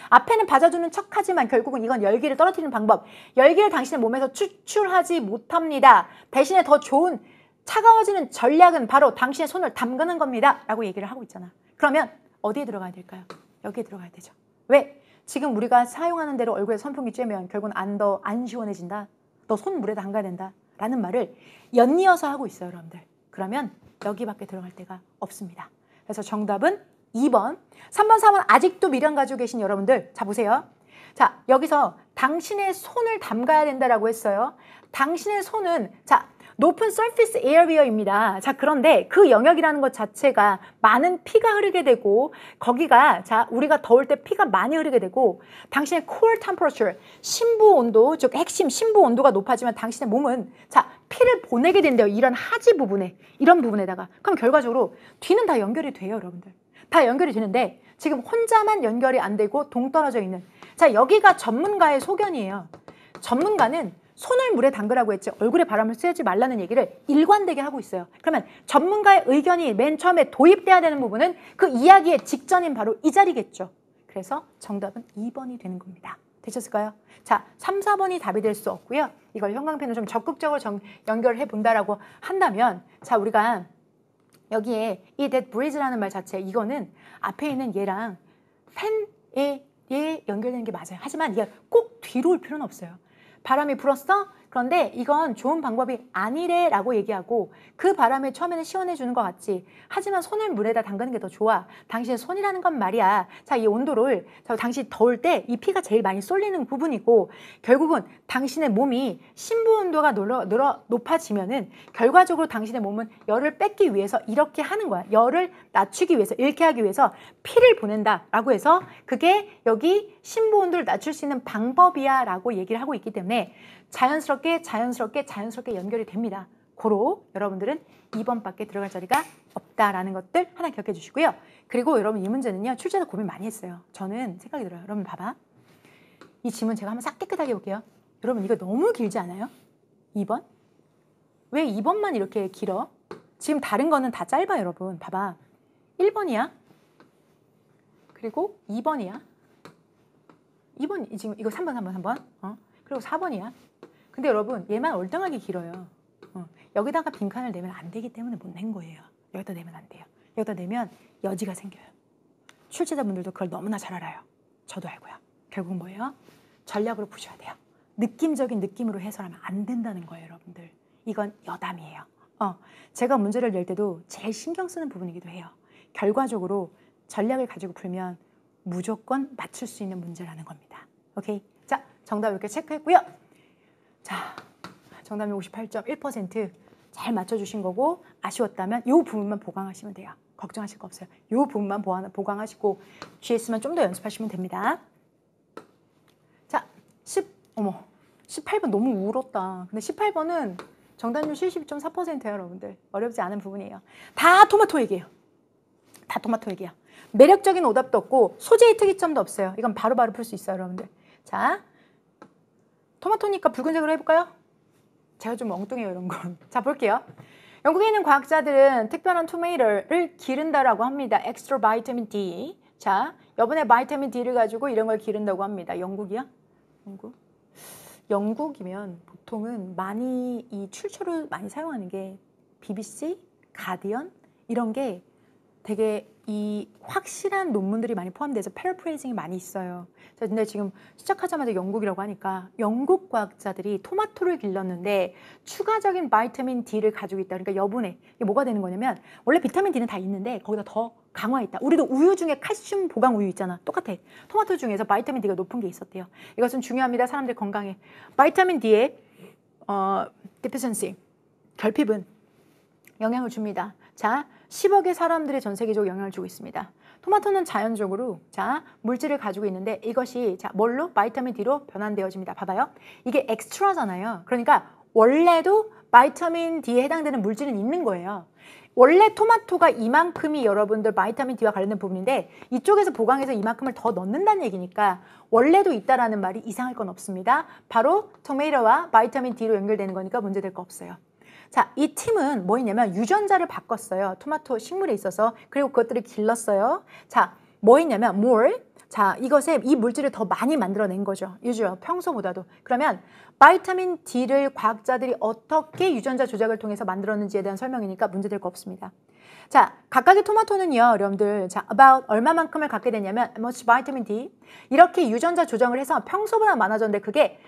[SPEAKER 1] 앞에는 봐줘주는 척하지만 결국은 이건 열기를 떨어뜨리는 방법. 열기를 당신의 몸에서 추출하지 못합니다. 대신에 더 좋은 차가워지는 전략은 바로 당신의 손을 담그는 겁니다. 라고 얘기를 하고 있잖아. 그러면 어디에 들어가야 될까요? 여기에 들어가야 되죠. 왜? 지금 우리가 사용하는 대로 얼굴에 선풍기 쬐면 결국은 안 시원해진다. 너 손 물에 담가야 된다. 라는 말을 연이어서 하고 있어요, 여러분들. 그러면 여기밖에 들어갈 데가 없습니다. 그래서 정답은 2번. 3번, 4번 아직도 미련 가지고 계신 여러분들, 자 보세요. 자, 여기서 당신의 손을 담가야 된다라고 했어요. 당신의 손은 자 높은 surface area입니다. 자, 그런데 그 영역이라는 것 자체가 많은 피가 흐르게 되고 거기가 자 우리가 더울 때 피가 많이 흐르게 되고 당신의 core temperature, 심부 온도, 즉 핵심 심부 온도가 높아지면 당신의 몸은 자 피를 보내게 된대요. 이런 하지 부분에, 이런 부분에다가. 그럼 결과적으로 뒤는 다 연결이 돼요, 여러분들. 다 연결이 되는데 지금 혼자만 연결이 안 되고 동떨어져 있는. 자, 여기가 전문가의 소견이에요. 전문가는 손을 물에 담그라고 했죠. 얼굴에 바람을 쐬지 말라는 얘기를 일관되게 하고 있어요. 그러면 전문가의 의견이 맨 처음에 도입돼야 되는 부분은 그 이야기의 직전인 바로 이 자리겠죠. 그래서 정답은 2번이 되는 겁니다. 되셨을까요? 자, 3, 4번이 답이 될 수 없고요. 이걸 형광펜으로 좀 적극적으로 연결해 본다라고 한다면 자, 우리가 여기에 이 that breeze라는 말 자체, 이거는 앞에 있는 얘랑 팬에 연결되는 게 맞아요. 하지만 이게 꼭 뒤로 올 필요는 없어요. 바람이 불었어? 그런데 이건 좋은 방법이 아니래 라고 얘기하고 그 바람에 처음에는 시원해주는 것 같지. 하지만 손을 물에다 담그는 게 더 좋아. 당신의 손이라는 건 말이야. 자, 이 온도를 당신이 더울 때 이 피가 제일 많이 쏠리는 부분이고 결국은 당신의 몸이 심부 온도가 높아지면은 결과적으로 당신의 몸은 열을 뺏기 위해서 이렇게 하는 거야. 열을 낮추기 위해서, 잃게 하기 위해서 피를 보낸다 라고 해서 그게 여기 심부 온도를 낮출 수 있는 방법이야 라고 얘기를 하고 있기 때문에 자연스럽게 연결이 됩니다. 고로 여러분들은 2번밖에 들어갈 자리가 없다라는 것들 하나 기억해 주시고요. 그리고 여러분 이 문제는요. 출제자 고민 많이 했어요. 저는 생각이 들어요. 여러분 봐봐. 이 지문 제가 한번 싹 깨끗하게 볼게요. 여러분 이거 너무 길지 않아요? 2번? 왜 2번만 이렇게 길어? 지금 다른 거는 다 짧아 여러분. 봐봐. 1번이야. 그리고 2번이야. 2번 지금 이거 3번. 그리고 4번이야. 근데 여러분 얘만 얼등하게 길어요. 여기다가 빈칸을 내면 안 되기 때문에 못 낸 거예요. 여기다 내면 안 돼요. 여기다 내면 여지가 생겨요. 출제자분들도 그걸 너무나 잘 알아요. 저도 알고요. 결국 뭐예요? 전략으로 푸셔야 돼요. 느낌적인 느낌으로 해설하면 안 된다는 거예요, 여러분들. 이건 여담이에요. 제가 문제를 낼 때도 제일 신경 쓰는 부분이기도 해요. 결과적으로 전략을 가지고 풀면 무조건 맞출 수 있는 문제라는 겁니다. 오케이? 자, 정답 이렇게 체크했고요. 자, 정답이 58.1% 잘 맞춰주신 거고 아쉬웠다면 이 부분만 보강하시면 돼요. 걱정하실 거 없어요. 이 부분만 보강하시고 GS만 좀 더 연습하시면 됩니다. 자, 18번 너무 울었다. 근데 18번은 정답률 72.4%예요, 여러분들. 어렵지 않은 부분이에요. 다 토마토 얘기예요. 다 토마토 얘기야. 매력적인 오답도 없고 소재의 특이점도 없어요. 이건 바로바로 풀 수 있어요, 여러분들. 자, 토마토니까 붉은색으로 해볼까요? 제가 좀 엉뚱해요, 이런 건. 자, 볼게요. 영국에 있는 과학자들은 특별한 토마토를 기른다라고 합니다. 엑스트라 바이타민 D. 자, 여분의 바이타민 D를 가지고 이런 걸 기른다고 합니다. 영국이야? 영국이면 보통은 많이 이 출처를 많이 사용하는 게 BBC, 가디언 이런 게 되게 이 확실한 논문들이 많이 포함돼서 패러프레이징이 많이 있어요. 근데 지금 시작하자마자 영국이라고 하니까 영국 과학자들이 토마토를 길렀는데 추가적인 바이타민 D를 가지고 있다. 그러니까 여분의 이게 뭐가 되는 거냐면 원래 비타민 D는 다 있는데 거기다 더 강화했다. 우리도 우유 중에 칼슘 보강 우유 있잖아. 똑같아. 토마토 중에서 바이타민 D가 높은 게 있었대요. 이것은 중요합니다. 사람들 건강에. 바이타민 D의 deficiency, 결핍은 영향을 줍니다. 자, 10억의 사람들이 전 세계적으로 영향을 주고 있습니다. 토마토는 자연적으로 자 물질을 가지고 있는데 이것이 자 뭘로? 바이타민 D로 변환되어집니다. 봐봐요. 이게 엑스트라잖아요. 그러니까 원래도 바이타민 D에 해당되는 물질은 있는 거예요. 원래 토마토가 이만큼이 여러분들 바이타민 D와 관련된 부분인데 이쪽에서 보강해서 이만큼을 더 넣는다는 얘기니까 원래도 있다라는 말이 이상할 건 없습니다. 바로 토마토와 바이타민 D로 연결되는 거니까 문제될 거 없어요. 자, 이 팀은 뭐였냐면 유전자를 바꿨어요. 토마토 식물에 있어서. 그리고 그것들을 길렀어요. 자, 뭐였냐면 more. 자, 이것에 이 물질을 더 많이 만들어낸 거죠. 유주요. 평소보다도. 그러면 바이타민 D를 과학자들이 어떻게 유전자 조작을 통해서 만들었는지에 대한 설명이니까 문제될 거 없습니다. 자, 각각의 토마토는요, 여러분들, 자, about 얼마만큼을 갖게 되냐면 much vitamin D 이렇게 유전자 조정을 해서 평소보다 많아졌는데 그게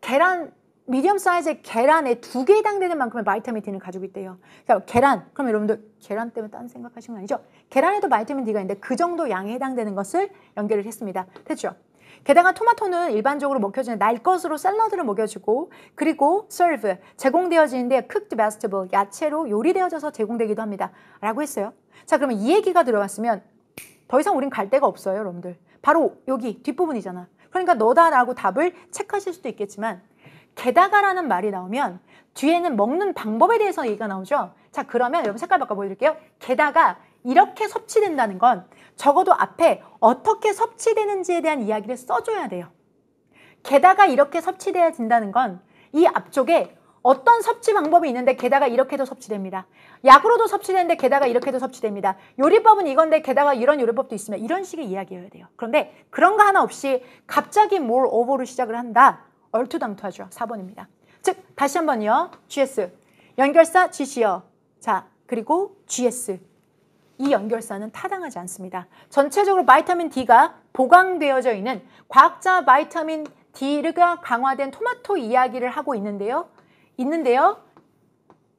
[SPEAKER 1] 계란 미디엄 사이즈의 계란에 2개 해당되는 만큼의 바이타민 D를 가지고 있대요. 그러니까 계란, 그럼 여러분들 계란 때문에 딴 생각하시는 거 아니죠? 계란에도 바이타민 D가 있는데 그 정도 양에 해당되는 것을 연결을 했습니다. 됐죠? 게다가 토마토는 일반적으로 먹혀지는 날 것으로 샐러드를 먹여주고 그리고 serve, 제공되어지는데 cooked vegetable, 야채로 요리되어져서 제공되기도 합니다. 라고 했어요. 자, 그러면 이 얘기가 들어갔으면 더 이상 우린 갈 데가 없어요, 여러분들. 바로 여기 뒷부분이잖아. 그러니까 너다라고 답을 체크하실 수도 있겠지만 게다가라는 말이 나오면 뒤에는 먹는 방법에 대해서 얘기가 나오죠. 자, 그러면 여러분 색깔 바꿔 보여드릴게요. 게다가 이렇게 섭취된다는 건 적어도 앞에 어떻게 섭취되는지에 대한 이야기를 써줘야 돼요. 게다가 이렇게 섭취되어진다는 건 이 앞쪽에 어떤 섭취 방법이 있는데 게다가 이렇게도 섭취됩니다. 약으로도 섭취되는데 게다가 이렇게도 섭취됩니다. 요리법은 이건데 게다가 이런 요리법도 있으면 이런 식의 이야기여야 돼요. 그런데 그런 거 하나 없이 갑자기 more over로 시작을 한다. 얼토당토하죠. 4번입니다. 즉 다시 한번요. GS 연결사 GC요. 자, 그리고 GS 이 연결사는 타당하지 않습니다. 전체적으로 바이타민 D가 보강되어져 있는 과학자 바이타민 D가 강화된 토마토 이야기를 하고 있는데요.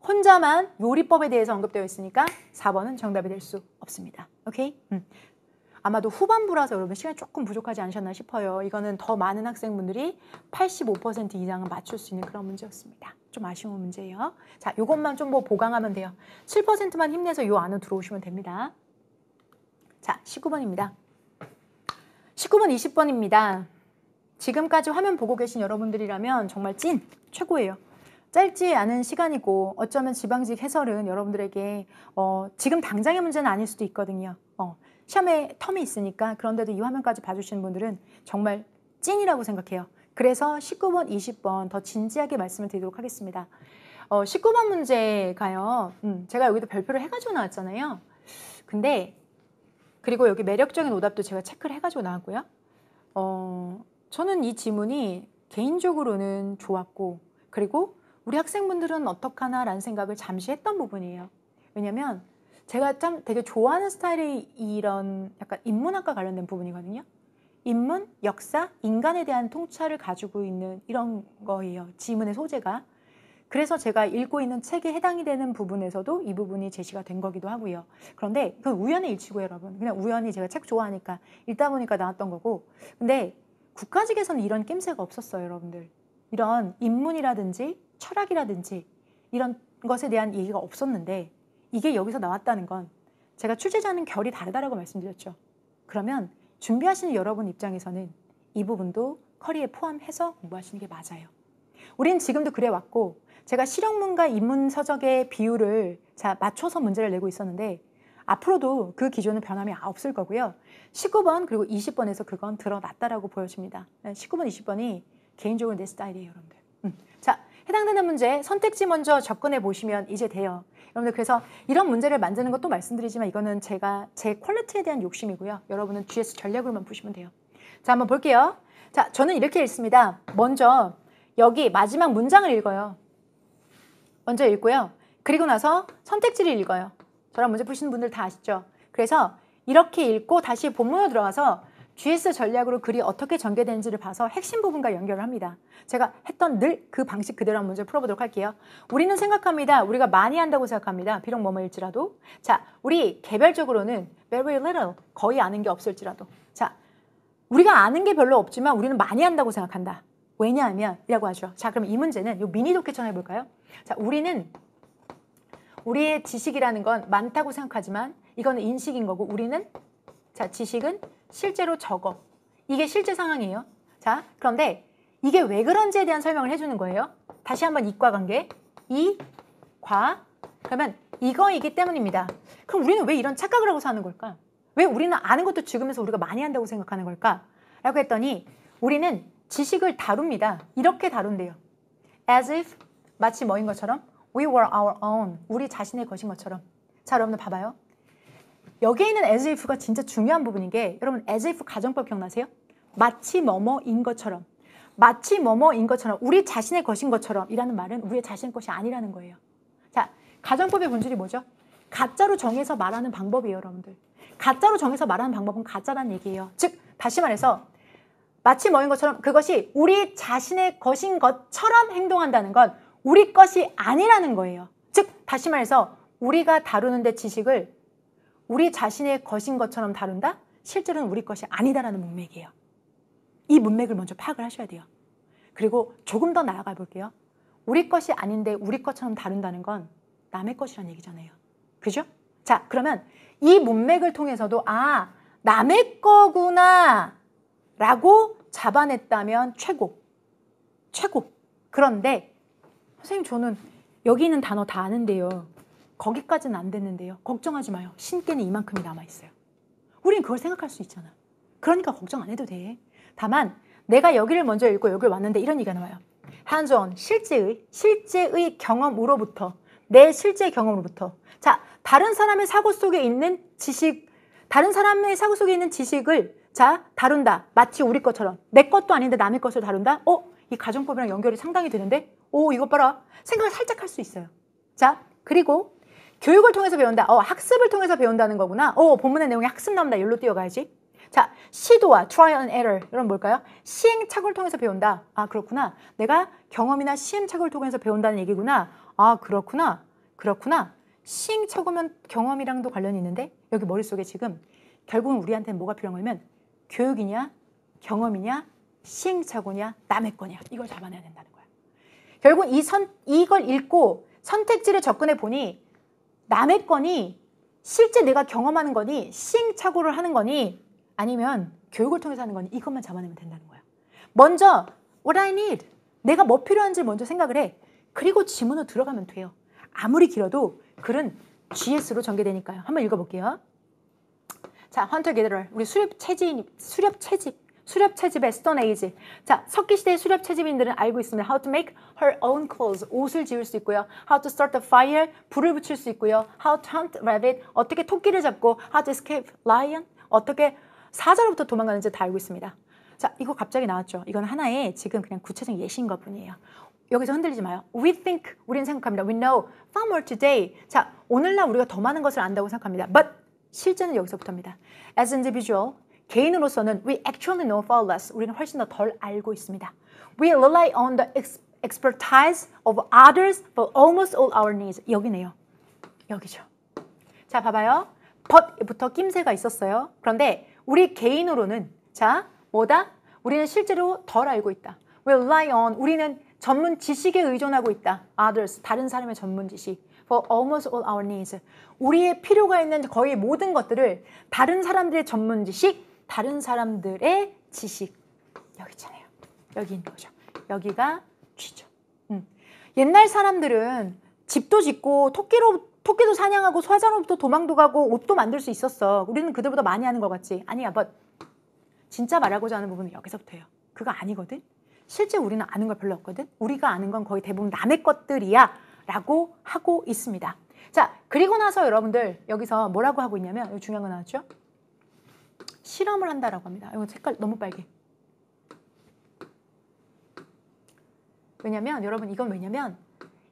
[SPEAKER 1] 혼자만 요리법에 대해서 언급되어 있으니까 4번은 정답이 될 수 없습니다. 오케이? 아마도 후반부라서 여러분 시간이 조금 부족하지 않으셨나 싶어요. 이거는 더 많은 학생분들이 85% 이상은 맞출 수 있는 그런 문제였습니다. 좀 아쉬운 문제예요. 자, 요것만 좀 뭐 보강하면 돼요. 7%만 힘내서 요 안으로 들어오시면 됩니다. 자, 19번입니다. 19번, 20번입니다. 지금까지 화면 보고 계신 여러분들이라면 정말 찐, 최고예요. 짧지 않은 시간이고 어쩌면 지방직 해설은 여러분들에게 지금 당장의 문제는 아닐 수도 있거든요. 시험에 텀이 있으니까 그런데도 이 화면까지 봐주시는 분들은 정말 찐이라고 생각해요. 그래서 19번, 20번 더 진지하게 말씀을 드리도록 하겠습니다. 19번 문제가요. 제가 여기도 별표를 해가지고 나왔잖아요. 근데 그리고 여기 매력적인 오답도 제가 체크를 해가지고 나왔고요. 저는 이 지문이 개인적으로는 좋았고 그리고 우리 학생분들은 어떡하나 라는 생각을 잠시 했던 부분이에요. 왜냐면 제가 참 되게 좋아하는 스타일이 이런 약간 인문학과 관련된 부분이거든요. 인문, 역사, 인간에 대한 통찰을 가지고 있는 이런 거예요. 지문의 소재가. 그래서 제가 읽고 있는 책에 해당이 되는 부분에서도 이 부분이 제시가 된 거기도 하고요. 그런데 그건 우연의 일치고요, 여러분. 그냥 우연히 제가 책 좋아하니까 읽다 보니까 나왔던 거고. 근데 국가직에서는 이런 낌새가 없었어요, 여러분들. 이런 인문이라든지 철학이라든지 이런 것에 대한 얘기가 없었는데 이게 여기서 나왔다는 건 제가 출제자는 결이 다르다라고 말씀드렸죠. 그러면 준비하시는 여러분 입장에서는 이 부분도 커리에 포함해서 공부하시는 게 맞아요. 우린 지금도 그래 왔고 제가 실용문과 인문서적의 비율을 맞춰서 문제를 내고 있었는데 앞으로도 그 기준은 변함이 없을 거고요. 19번 그리고 20번에서 그건 드러났다라고 보여집니다. 19번, 20번이 개인적으로 내 스타일이에요, 여러분들. 자, 해당되는 문제 선택지 먼저 접근해 보시면 이제 돼요. 여러분들 그래서 이런 문제를 만드는 것도 말씀드리지만 이거는 제가 제 퀄리티에 대한 욕심이고요. 여러분은 GS 전략으로만 보시면 돼요. 자, 한번 볼게요. 자, 저는 이렇게 읽습니다. 먼저 여기 마지막 문장을 읽어요. 먼저 읽고요. 그리고 나서 선택지를 읽어요. 저랑 문제 푸시는 분들 다 아시죠? 그래서 이렇게 읽고 다시 본문으로 들어가서 GS 전략으로 글이 어떻게 전개되는지를 봐서 핵심 부분과 연결을 합니다. 제가 했던 늘 그 방식 그대로 한번 문제 풀어보도록 할게요. 우리는 생각합니다. 우리가 많이 한다고 생각합니다. 비록 뭐뭐일지라도. 자, 우리 개별적으로는 very little, 거의 아는 게 없을지라도. 자, 우리가 아는 게 별로 없지만 우리는 많이 한다고 생각한다. 왜냐하면 이라고 하죠. 자, 그럼 이 문제는 요 미니 독해처럼 해볼까요? 자, 우리의 지식이라는 건 많다고 생각하지만 이거는 인식인 거고 우리는 자, 지식은 실제로 적어. 이게 실제 상황이에요. 자, 그런데 이게 왜 그런지에 대한 설명을 해주는 거예요. 다시 한번 이과 관계. 이과. 그러면 이거이기 때문입니다. 그럼 우리는 왜 이런 착각을 하고 사는 걸까? 왜 우리는 아는 것도 죽으면서 우리가 많이 한다고 생각하는 걸까? 라고 했더니 우리는 지식을 다룹니다. 이렇게 다룬대요. As if, 마치 뭐인 것처럼 we were our own, 우리 자신의 것인 것처럼. 자, 여러분들 봐봐요. 여기에 있는 as if가 진짜 중요한 부분인 게 여러분 as if 가정법 기억나세요? 마치 뭐뭐인 것처럼. 마치 뭐뭐인 것처럼 우리 자신의 것인 것처럼 이라는 말은 우리의 자신의 것이 아니라는 거예요. 자, 가정법의 본질이 뭐죠? 가짜로 정해서 말하는 방법이에요, 여러분들. 가짜로 정해서 말하는 방법은 가짜라는 얘기예요. 즉, 다시 말해서 마치 뭐인 것처럼 그것이 우리 자신의 것인 것처럼 행동한다는 건 우리 것이 아니라는 거예요. 즉, 다시 말해서 우리가 다루는데 지식을 우리 자신의 것인 것처럼 다룬다? 실제로는 우리 것이 아니다라는 문맥이에요. 이 문맥을 먼저 파악을 하셔야 돼요. 그리고 조금 더 나아가 볼게요. 우리 것이 아닌데 우리 것처럼 다룬다는 건 남의 것이라는 얘기잖아요. 그죠? 자, 그러면 이 문맥을 통해서도 아, 남의 거구나 라고 잡아냈다면 최고. 최고. 그런데 선생님 저는 여기 있는 단어 다 아는데요. 거기까지는 안 됐는데요. 걱정하지 마요. 신께는 이만큼이 남아있어요. 우린 그걸 생각할 수 있잖아. 그러니까 걱정 안 해도 돼. 다만 내가 여기를 먼저 읽고 여기를 왔는데 이런 얘기가 나와요. hands-on, 실제의 경험으로부터, 내 실제 경험으로부터. 자, 다른 사람의 사고 속에 있는 지식, 다른 사람의 사고 속에 있는 지식을 자, 다룬다. 마치 우리 것처럼. 내 것도 아닌데 남의 것을 다룬다? 이 가정법이랑 연결이 상당히 되는데? 이것 봐라. 생각을 살짝 할 수 있어요. 자, 그리고 교육을 통해서 배운다. 학습을 통해서 배운다는 거구나. 본문의 내용에 학습 나온다. 여기로 뛰어가야지. 자, 시도와 trial and error. 이건 뭘까요? 시행착오를 통해서 배운다. 아, 그렇구나. 내가 경험이나 시행착오를 통해서 배운다는 얘기구나. 아, 그렇구나. 그렇구나. 시행착오면 경험이랑도 관련이 있는데 여기 머릿속에 지금 결국은 우리한테는 뭐가 필요한 거냐면 교육이냐, 경험이냐, 시행착오냐, 남의 거냐. 이걸 잡아내야 된다는 거야. 결국 이걸 읽고 선택지를 접근해 보니 남의 거니, 실제 내가 경험하는 거니, 시행착오를 하는 거니, 아니면 교육을 통해서 하는 거니 이것만 잡아내면 된다는 거야. 먼저 what I need, 내가 뭐 필요한지 먼저 생각을 해. 그리고 지문으로 들어가면 돼요. 아무리 길어도 글은 GS로 전개되니까요. 한번 읽어볼게요. 자, 헌터 게더러, 우리 수렵채집의 Stone Age. 자, 석기시대의 수렵채집인들은 알고 있습니다. How to make her own clothes, 옷을 지을 수 있고요. How to start a fire, 불을 붙일 수 있고요. How to hunt rabbit, 어떻게 토끼를 잡고 How to escape lion, 어떻게 사자로부터 도망가는지 다 알고 있습니다. 자, 이거 갑자기 나왔죠. 이건 하나의 지금 그냥 구체적인 예시인 것뿐이에요. 여기서 흔들리지 마요. We think, 우리는 생각합니다. We know far more today. 자, 오늘날 우리가 더 많은 것을 안다고 생각합니다. But 실제는 여기서부터입니다. As individual, 개인으로서는 we actually know far less. 우리는 훨씬 더 덜 알고 있습니다. We rely on the expertise of others for almost all our needs. 여기네요. 여기죠. 자, 봐봐요. but부터 낌새가 있었어요. 그런데 우리 개인으로는 자, 뭐다? 우리는 실제로 덜 알고 있다. We rely on, 우리는 전문 지식에 의존하고 있다. Others, 다른 사람의 전문 지식. For almost all our needs. 우리의 필요가 있는 거의 모든 것들을 다른 사람들의 전문 지식, 다른 사람들의 지식. 여기 있잖아요. 여기 있는 거죠. 여기가 쥐죠. 옛날 사람들은 집도 짓고 토끼도 사냥하고 사자로부터 도망도 가고 옷도 만들 수 있었어. 우리는 그들보다 많이 하는 것 같지? 아니야. but 진짜 말하고자 하는 부분은 여기서부터예요. 그거 아니거든. 실제 우리는 아는 걸 별로 없거든. 우리가 아는 건 거의 대부분 남의 것들이야 라고 하고 있습니다. 자, 그리고 나서 여러분들 여기서 뭐라고 하고 있냐면 여기 중요한 거 나왔죠? 실험을 한다라고 합니다. 이거 색깔 너무 빨개. 왜냐면 여러분 이건 왜냐면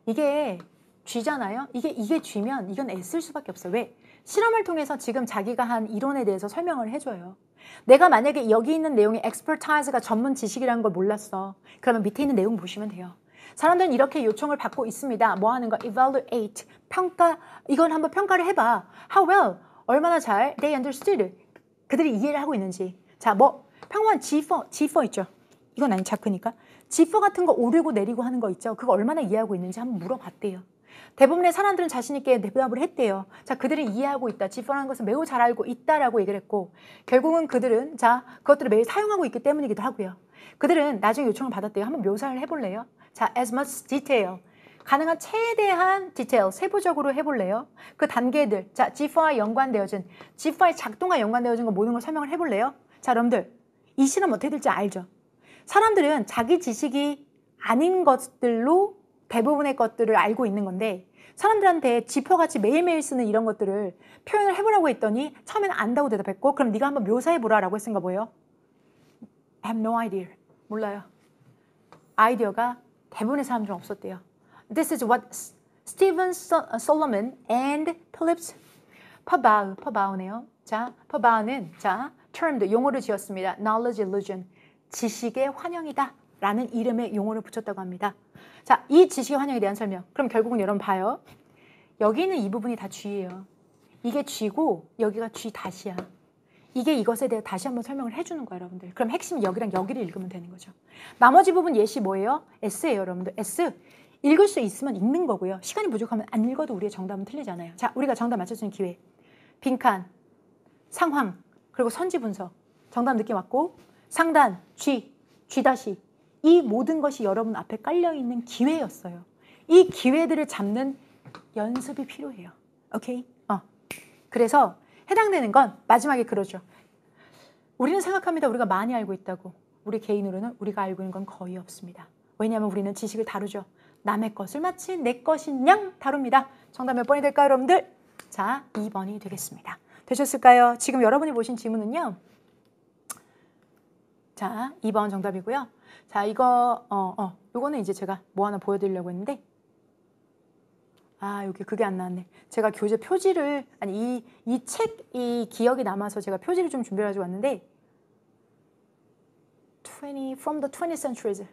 [SPEAKER 1] 이게 쥐잖아요. 이게 쥐면 이건 애쓸 수밖에 없어요. 왜? 실험을 통해서 지금 자기가 한 이론에 대해서 설명을 해줘요. 내가 만약에 여기 있는 내용이 expertise가 전문 지식이라는 걸 몰랐어. 그러면 밑에 있는 내용 보시면 돼요. 사람들은 이렇게 요청을 받고 있습니다. 뭐 하는 거? evaluate, 평가. 이건 한번 평가를 해봐. How well, 얼마나 잘 they understood. 그들이 이해를 하고 있는지. 자, 뭐 평범한 G4 있죠. 이건 아니 자크니까. G4 같은 거 오르고 내리고 하는 거 있죠. 그거 얼마나 이해하고 있는지 한번 물어봤대요. 대부분의 사람들은 자신 있게 대답을 했대요. 자, 그들은 이해하고 있다. G4라는 것을 매우 잘 알고 있다라고 얘기를 했고 결국은 그들은 자, 그것들을 매일 사용하고 있기 때문이기도 하고요. 그들은 나중에 요청을 받았대요. 한번 묘사를 해볼래요? 자, as much detail. 가능한 최대한 디테일, 세부적으로 해볼래요? 그 단계들, 자, G4와 연관되어진, G4의 작동과 연관되어진 거 모든 걸 설명을 해볼래요? 자, 여러분들, 이 실험 어떻게 될지 알죠? 사람들은 자기 지식이 아닌 것들로 대부분의 것들을 알고 있는 건데 사람들한테 지퍼같이 매일매일 쓰는 이런 것들을 표현을 해보라고 했더니 처음에는 안다고 대답했고 그럼 네가 한번 묘사해보라 라고 했으니까 뭐예요? I have no idea. 몰라요. 아이디어가 대부분의 사람들은 없었대요. This is what Stephen Solomon and Phillips Pabau네요. 자, Pabau는 자, termed 용어를 지었습니다. Knowledge illusion. 지식의 환영이다 라는 이름의 용어를 붙였다고 합니다. 자, 이 지식의 환영에 대한 설명. 그럼 결국은 여러분 봐요. 여기 있는 이 부분이 다 G예요. 이게 G고 여기가 G 다시야. 이게 이것에 대해 다시 한번 설명을 해주는 거예요, 여러분들. 그럼 핵심이 여기랑 여기를 읽으면 되는 거죠. 나머지 부분 예시 뭐예요? S예요, 여러분들. S. 읽을 수 있으면 읽는 거고요. 시간이 부족하면 안 읽어도 우리의 정답은 틀리잖아요. 자, 우리가 정답 맞출 수 있는 기회. 빈칸, 상황, 그리고 선지 분석. 정답 느낌 왔고 상단, G, G 다시. 이 모든 것이 여러분 앞에 깔려있는 기회였어요. 이 기회들을 잡는 연습이 필요해요. 오케이? 그래서 해당되는 건 마지막에 그러죠. 우리는 생각합니다. 우리가 많이 알고 있다고. 우리 개인으로는 우리가 알고 있는 건 거의 없습니다. 왜냐하면 우리는 지식을 다루죠. 남의 것을 마치 내 것인 양 다룹니다. 정답 몇 번이 될까요, 여러분들? 자, 2번이 되겠습니다. 되셨을까요? 지금 여러분이 보신 지문은요. 자, 2번 정답이고요. 자, 요거는 이제 제가 뭐 하나 보여드리려고 했는데 여기 그게 안 나왔네. 제가 교재 표지를, 아니, 이 책이 기억이 남아서 제가 표지를 좀 준비해가지고 왔는데 20 from the 20th centuries.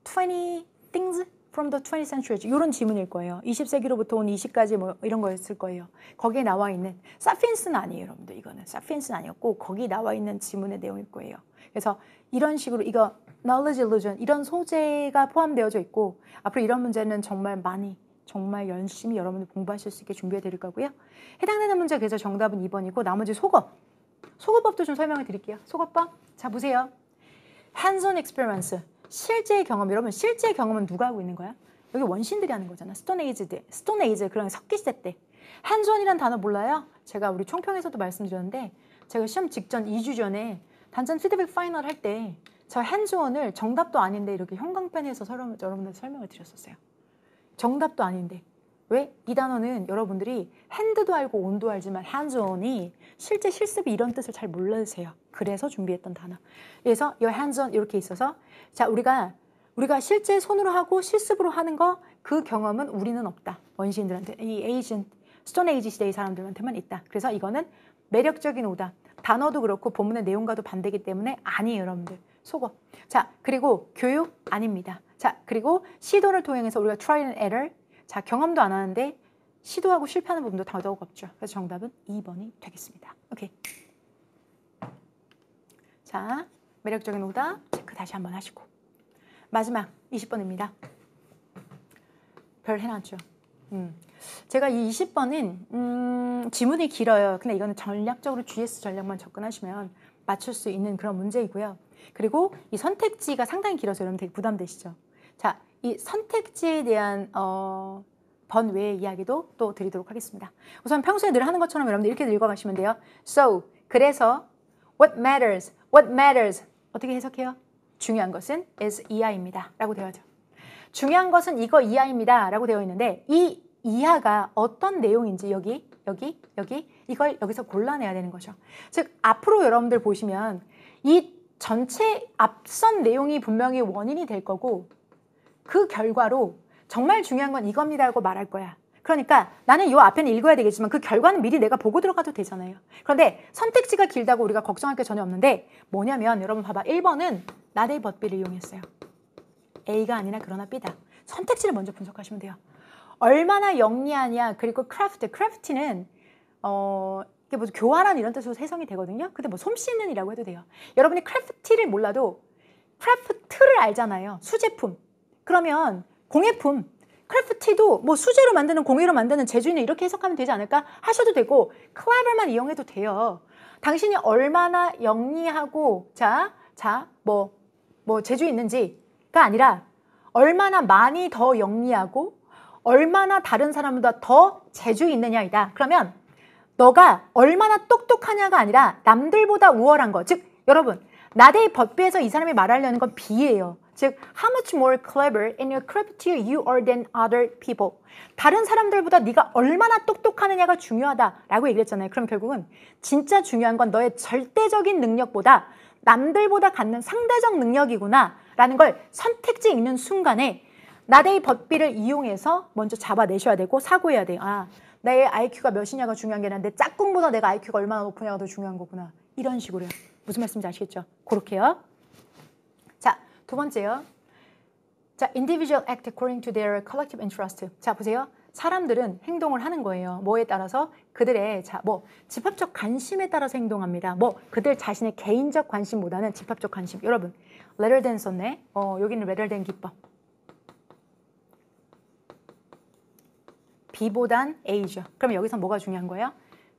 [SPEAKER 1] 20 things from the 20th centuries. 이런 지문일 거예요. 20세기로부터 온 20가지 뭐 이런 거였을 거예요. 거기에 나와 있는, 사피엔스는 아니에요, 여러분들. 이거는 사피엔스는 아니었고 거기 나와 있는 지문의 내용일 거예요. 그래서 이런 식으로 이거 knowledge illusion 이런 소재가 포함되어져 있고 앞으로 이런 문제는 정말 많이 정말 열심히 여러분들 공부하실 수 있게 준비해 드릴 거고요. 해당되는 문제 그래서 정답은 2번이고 나머지 속어법도 좀 설명을 드릴게요. 속어법 자 보세요. hands-on experience 실제 경험. 여러분 실제 경험은 누가 하고 있는 거야? 여기 원신들이 하는 거잖아. 스톤에이지 그런 석기시대 때 hands-on이란 단어 몰라요? 제가 우리 총평에서도 말씀드렸는데 제가 시험 직전 2주 전에 단전 피드백 파이널 할 때 저 hands-on을 정답도 아닌데 이렇게 형광펜에서 여러분들 설명을 드렸었어요. 정답도 아닌데 왜? 이 단어는 여러분들이 핸드도 알고 온도 알지만 hands-on이 실제 실습이 이런 뜻을 잘 모르세요. 그래서 준비했던 단어. 그래서 이 hands-on 이렇게 있어서 자 우리가 실제 손으로 하고 실습으로 하는 거 그 경험은 우리는 없다. 원시인들한테 이 에이전트 스톤 에이지 시대의 사람들한테만 있다. 그래서 이거는 매력적인 오다. 단어도 그렇고 본문의 내용과도 반대이기 때문에 아니에요, 여러분들. 속어. 자, 그리고 교육 아닙니다. 자, 그리고 시도를 통해서 우리가 try and error. 자, 경험도 안 하는데 시도하고 실패하는 부분도 더더욱 없죠. 그래서 정답은 2번이 되겠습니다. 오케이. 자, 매력적인 오다 체크 다시 한번 하시고. 마지막 20번입니다. 별 해놨죠. 제가 이 20번은 지문이 길어요. 근데 이거는 전략적으로 GS 전략만 접근하시면 맞출 수 있는 그런 문제이고요. 그리고 이 선택지가 상당히 길어서 여러분 되게 부담되시죠. 자, 이 선택지에 대한 번외의 이야기도 또 드리도록 하겠습니다. 우선 평소에 늘 하는 것처럼 여러분들 이렇게 읽어가시면 돼요. So, 그래서 what matters 어떻게 해석해요? 중요한 것은 is 이하입니다 라고 되어져. 중요한 것은 이거 이하입니다 라고 되어 있는데 이 이하가 어떤 내용인지 여기 이걸 여기서 골라내야 되는 거죠. 즉 앞으로 여러분들 보시면 이 전체 앞선 내용이 분명히 원인이 될 거고 그 결과로 정말 중요한 건 이겁니다 하고 말할 거야. 그러니까 나는 이 앞에는 읽어야 되겠지만 그 결과는 미리 내가 보고 들어가도 되잖아요. 그런데 선택지가 길다고 우리가 걱정할 게 전혀 없는데 뭐냐면 여러분 봐봐. 1번은 not A but B를 이용했어요. A가 아니라 그러나 B다. 선택지를 먼저 분석하시면 돼요. 얼마나 영리하냐. 그리고 크래프티는 이게 뭐 교활한 이런 뜻으로 해석이 되거든요. 근데 뭐 솜씨는 이라고 해도 돼요. 여러분이 크래프티를 몰라도 크래프트를 알잖아요. 수제품. 그러면 공예품. 크래프티도 뭐 수제로 만드는 공예로 만드는 제주인을 이렇게 해석하면 되지 않을까 하셔도 되고 clever만 이용해도 돼요. 당신이 얼마나 영리하고 뭐 뭐 재주 있는지가 아니라 얼마나 많이 더 영리하고 얼마나 다른 사람보다 더 재주 있느냐이다. 그러면 너가 얼마나 똑똑하냐가 아니라 남들보다 우월한 거. 즉 여러분 나대의 법비에서 이 사람이 말하려는 건 비예요. 즉 how much more clever and craftier you are than other people. 다른 사람들보다 네가 얼마나 똑똑하느냐가 중요하다라고 얘기했잖아요. 그럼 결국은 진짜 중요한 건 너의 절대적인 능력보다 남들보다 갖는 상대적 능력이구나 라는 걸 선택지 읽는 순간에 나대의 법비를 이용해서 먼저 잡아내셔야 되고 사고해야 돼요. 아, 내 IQ가 몇이냐가 중요한 게 아니라 내 짝꿍보다 내가 IQ가 얼마나 높으냐가 더 중요한 거구나. 이런 식으로요. 무슨 말씀인지 아시겠죠? 그렇게요. 자, 두 번째요. 자, individual act according to their collective interest. 자, 보세요. 사람들은 행동을 하는 거예요. 뭐에 따라서? 그들의 집합적 관심에 따라서 행동합니다. 그들 자신의 개인적 관심보다는 집합적 관심. 여러분, rather than 썼네. 여기는 rather than 기법. B보단 A죠. 그럼 여기서 뭐가 중요한 거예요?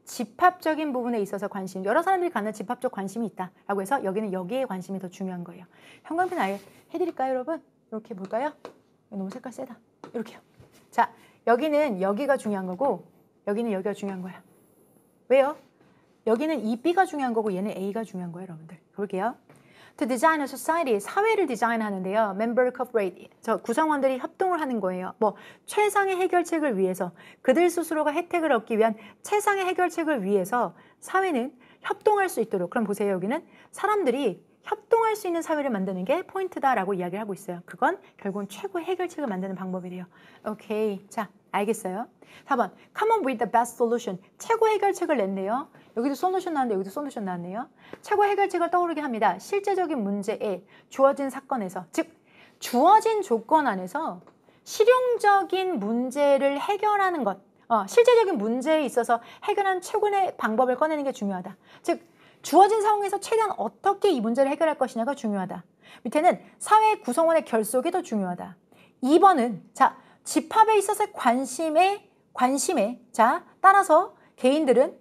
[SPEAKER 1] 집합적인 부분에 있어서 관심. 여러 사람들이 갖는 집합적 관심이 있다라고 해서 여기는 여기에 관심이 더 중요한 거예요. 형광펜 아예 해드릴까요, 여러분? 이렇게 볼까요? 너무 색깔 세다. 이렇게요. 자, 여기는 여기가 중요한 거고 여기는 여기가 중요한 거야. 왜요? 여기는 이 B가 중요한 거고 얘는 A가 중요한 거예요, 여러분들. 볼게요. To design a society, 사회를 디자인하는데요. Member cooperate, 구성원들이 협동을 하는 거예요. 최상의 해결책을 위해서 그들 스스로가 혜택을 얻기 위한 최상의 해결책을 위해서 사회는 협동할 수 있도록. 그럼 보세요, 여기는 사람들이 협동할 수 있는 사회를 만드는 게 포인트다라고 이야기를 하고 있어요. 그건 결국은 최고의 해결책을 만드는 방법이래요. 오케이, 자, 알겠어요. 4번, come up with the best solution. 최고 해결책을 냈네요. 여기도 솔루션 나왔는데 여기도 솔루션 나왔네요. 최고 해결책을 떠오르게 합니다. 실제적인 문제에 주어진 사건에서, 즉 주어진 조건 안에서 실용적인 문제를 해결하는 것, 실제적인 문제에 있어서 해결하는 최고의 방법을 꺼내는 게 중요하다. 즉 주어진 상황에서 최대한 어떻게 이 문제를 해결할 것이냐가 중요하다. 밑에는 사회 구성원의 결속이 더 중요하다. 2번은 자, 집합에 있어서 관심에 자, 따라서 개인들은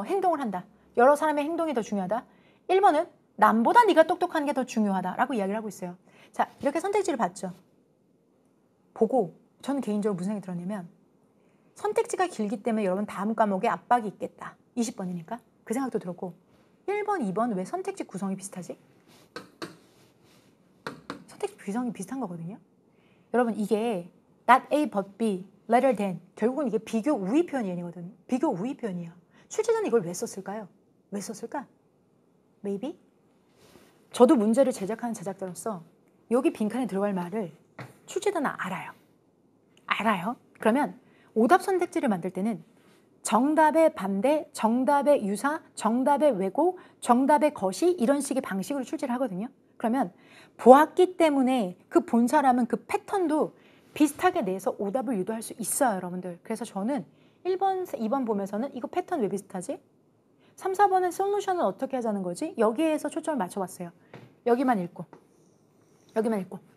[SPEAKER 1] 행동을 한다. 여러 사람의 행동이 더 중요하다. 1번은 남보다 네가 똑똑한 게 더 중요하다라고 이야기를 하고 있어요. 자, 이렇게 선택지를 봤죠. 보고 저는 개인적으로 무슨 생각이 들었냐면 선택지가 길기 때문에 여러분 다음 과목에 압박이 있겠다. 20번이니까. 그 생각도 들었고 1번, 2번 왜 선택지 구성이 비슷하지? 선택지 구성이 비슷한 거거든요. 여러분 이게 not A but B, rather than 결국은 이게 비교 우위 표현이거든요. 비교 우위 표현이에요. 출제자는 이걸 왜 썼을까요? 왜 썼을까? Maybe? 저도 문제를 제작하는 제작자로서 여기 빈칸에 들어갈 말을 출제자는 알아요. 알아요. 그러면 오답 선택지를 만들 때는 정답의 반대, 정답의 유사, 정답의 왜곡, 정답의 거시 이런 식의 방식으로 출제를 하거든요. 그러면 보았기 때문에 그 본 사람은 그 패턴도 비슷하게 내서 오답을 유도할 수 있어요, 여러분들. 그래서 저는 1번, 2번 보면서는 이거 패턴 왜 비슷하지? 3, 4번은 솔루션은 어떻게 하자는 거지? 여기에서 초점을 맞춰봤어요. 여기만 읽고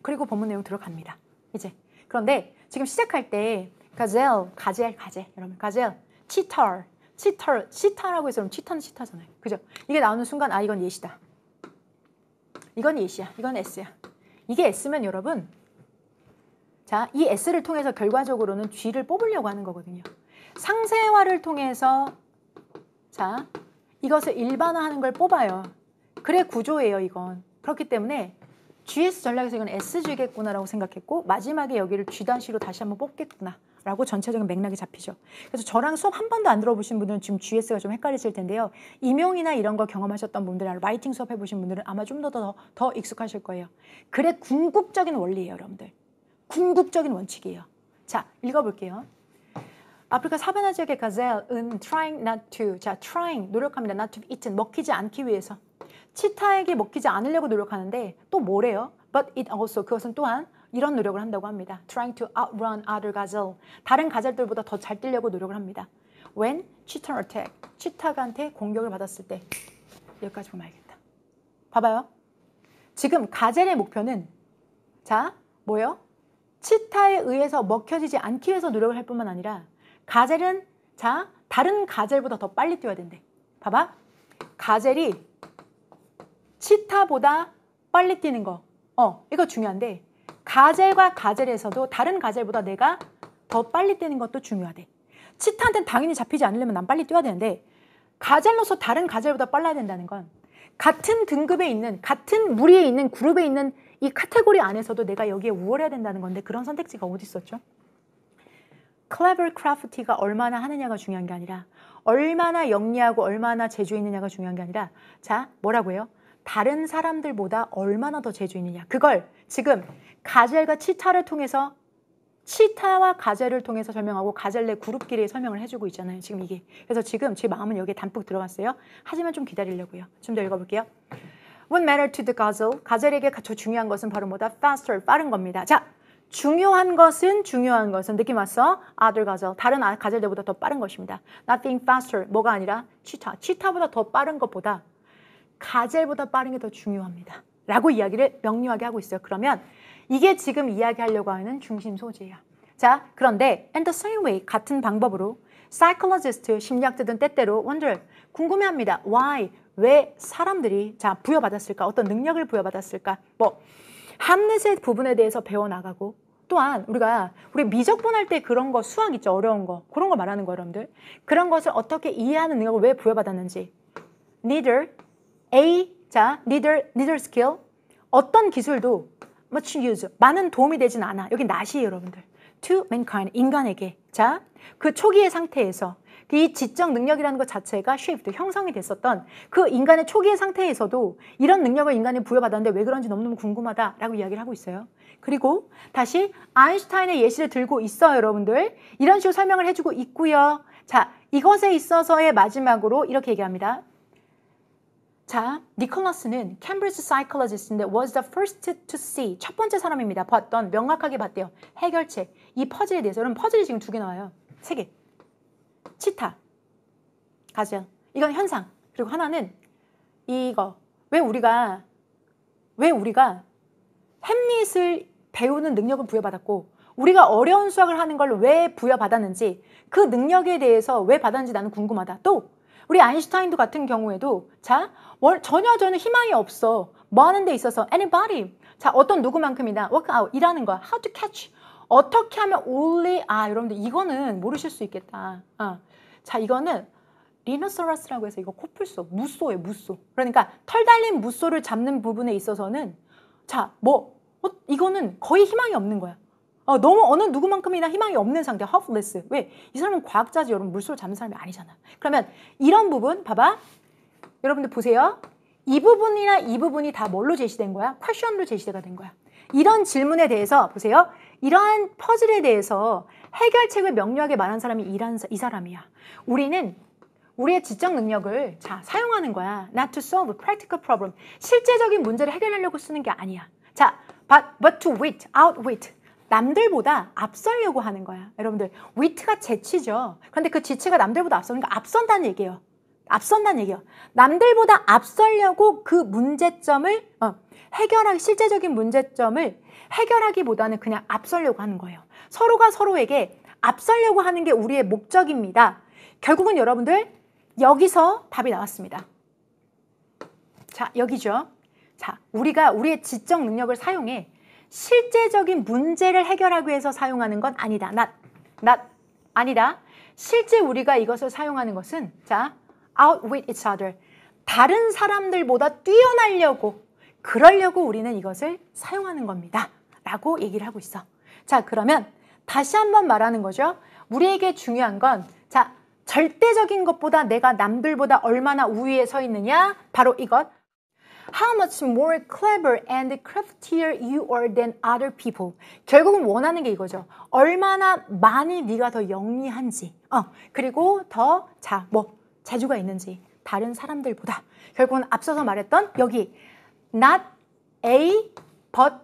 [SPEAKER 1] 그리고 본문 내용 들어갑니다. 이제 그런데 지금 시작할 때 가젤, 여러분 가젤, 치타라고 해서 치타는 치타잖아요. 그죠? 이게 나오는 순간 아 이건 예시다. 이건 예시야. 이건 S야. 이게 S면 여러분 자, 이 S를 통해서 결과적으로는 G를 뽑으려고 하는 거거든요. 상세화를 통해서 자, 이것을 일반화하는 걸 뽑아요. 그래 구조예요, 이건. 그렇기 때문에 GS 전략에서 이건 SG겠구나라고 생각했고 마지막에 여기를 G-로 다시 한번 뽑겠구나 라고 전체적인 맥락이 잡히죠. 그래서 저랑 수업 한 번도 안 들어보신 분들은 지금 GS가 좀 헷갈리실 텐데요. 임용이나 이런 거 경험하셨던 분들, 라이팅 수업 해보신 분들은 아마 좀 더 익숙하실 거예요. 그래 궁극적인 원리예요, 여러분들. 궁극적인 원칙이에요. 자, 읽어볼게요. 아프리카 사바나 지역의 가젤은 trying not to, 자, trying, 노력합니다. not to be eaten, 먹히지 않기 위해서. 치타에게 먹히지 않으려고 노력하는데 또 뭐래요? But it also, 그것은 또한 이런 노력을 한다고 합니다. Trying to outrun other gazelle. 다른 가젤들보다 더 잘 뛰려고 노력을 합니다. When cheetah attack, 치타한테 공격을 받았을 때. 여기까지 보면 알겠다. 봐봐요. 지금 가젤의 목표는 자, 뭐예요? 치타에 의해서 먹혀지지 않기 위해서 노력을 할 뿐만 아니라 가젤은 자, 다른 가젤보다 더 빨리 뛰어야 된대. 봐봐. 가젤이 치타보다 빨리 뛰는 거. 이거 중요한데 가젤과 가젤에서도 다른 가젤보다 내가 더 빨리 뛰는 것도 중요하대. 치타한테는 당연히 잡히지 않으려면 난 빨리 뛰어야 되는데 가젤로서 다른 가젤보다 빨라야 된다는 건 같은 등급에 있는, 같은 무리에 있는, 그룹에 있는 이 카테고리 안에서도 내가 여기에 우월해야 된다는 건데 그런 선택지가 어디 있었죠? clever crafty가 얼마나 하느냐가 중요한 게 아니라 얼마나 영리하고 얼마나 재주 있느냐가 중요한 게 아니라 자, 뭐라고요? 다른 사람들보다 얼마나 더 재주 있느냐. 그걸 지금 가젤과 치타를 통해서 치타와 가젤을 통해서 설명하고 가젤 내 그룹끼리 설명을 해주고 있잖아요. 지금 이게. 그래서 지금 제 마음은 여기에 담뿍 들어갔어요. 하지만 좀 기다리려고요. 좀 더 읽어볼게요. What matter to the gazelle? 가젤에게 더 중요한 것은 바로 뭐다? Faster, 빠른 겁니다. 자, 중요한 것은 느낌 왔어? Other gazelle, 다른 가젤들보다 더 빠른 것입니다. Nothing faster, 뭐가 아니라 치타. 치타보다 더 빠른 것보다 가젤보다 빠른 게 더 중요합니다. 라고 이야기를 명료하게 하고 있어요. 그러면 이게 지금 이야기하려고 하는 중심 소재예요. 자, 그런데 and the same way, 같은 방법으로 psychologist, 심리학자들은 때때로 wonder, 궁금해합니다. Why? 왜 사람들이 자 부여받았을까? 어떤 능력을 부여받았을까? 뭐 함넷의 부분에 대해서 배워나가고 또한 우리 미적분할 때 그런 거 수학 있죠? 어려운 거. 그런 거 말하는 거예요, 여러분들. 그런 것을 어떻게 이해하는 능력을 왜 부여받았는지. neither skill, 어떤 기술도 much use, 많은 도움이 되진 않아. 여기 not이에요, 여러분들. to mankind, 인간에게. 자, 그 초기의 상태에서 이 지적 능력이라는 것 자체가 shaped, 형성이 됐었던 그 인간의 초기의 상태에서도 이런 능력을 인간이 부여받았는데 왜 그런지 너무너무 궁금하다라고 이야기를 하고 있어요. 그리고 다시 아인슈타인의 예시를 들고 있어요, 여러분들. 이런 식으로 설명을 해주고 있고요. 자, 이것에 있어서의 마지막으로 이렇게 얘기합니다. 자, 니콜라스는 캠브리지 사이콜로지스트인데 was the first to see, 첫 번째 사람입니다. 명확하게 봤대요. 해결책, 이 퍼즐에 대해서. 여러분 퍼즐이 지금 2개 나와요. 3개. 치타, 가젤, 이건 현상. 그리고 하나는 이거. 왜 우리가 햄릿을 배우는 능력을 부여받았고 우리가 어려운 수학을 하는 걸 왜 부여받았는지, 그 능력에 대해서 왜 받았는지 나는 궁금하다. 또 우리 아인슈타인도 같은 경우에도 자, 전혀 희망이 없어. 뭐 하는 데 있어서 anybody. 자, 어떤 누구만큼이나 work out, 일하는 거야. how to catch. 어떻게 하면 only, 여러분들 이거는 모르실 수 있겠다. 자, 이거는 리노서러스라고 해서 이거 코뿔소, 무소예요, 무소. 그러니까 털 달린 무소를 잡는 부분에 있어서는 자, 이거는 거의 희망이 없는 거야. 너무 어느 누구만큼이나 희망이 없는 상태, hopeless. 왜? 이 사람은 과학자지, 여러분. 물소를 잡는 사람이 아니잖아. 그러면 이런 부분, 봐봐. 여러분들 보세요. 이 부분이나 이 부분이 다 뭘로 제시된 거야? 퀘션으로 제시가 된 거야. 이런 질문에 대해서 보세요. 이러한 퍼즐에 대해서 해결책을 명료하게 말한 사람이 이 사람이야. 우리는 우리의 지적 능력을 자 사용하는 거야. Not to solve practical problem. 실제적인 문제를 해결하려고 쓰는 게 아니야. 자, but to outwit. 남들보다 앞서려고 하는 거야. 여러분들, wit가 재치죠. 그런데 그 지치가 남들보다 앞서니까 앞선다는 얘기예요. 남들보다 앞서려고 그 문제점을 실제적인 문제점을 해결하기보다는 그냥 앞서려고 하는 거예요. 서로가 서로에게 앞서려고 하는 게 우리의 목적입니다. 결국은 여러분들 여기서 답이 나왔습니다. 자, 여기죠. 자, 우리가 우리의 지적 능력을 사용해 실제적인 문제를 해결하기 위해서 사용하는 건 아니다. 아니다. 실제 우리가 이것을 사용하는 것은 자, outwit each other. 다른 사람들보다 뛰어나려고, 그러려고 우리는 이것을 사용하는 겁니다. 라고 얘기를 하고 있어. 자, 그러면 다시 한번 말하는 거죠. 우리에게 중요한 건 자, 절대적인 것보다 내가 남들보다 얼마나 우위에 서 있느냐? 바로 이것. How much more clever and craftier you are than other people. 결국은 원하는 게 이거죠. 얼마나 많이 네가 더 영리한지, 그리고 더 재주가 있는지 다른 사람들보다. 결국은 앞서서 말했던 여기 not A but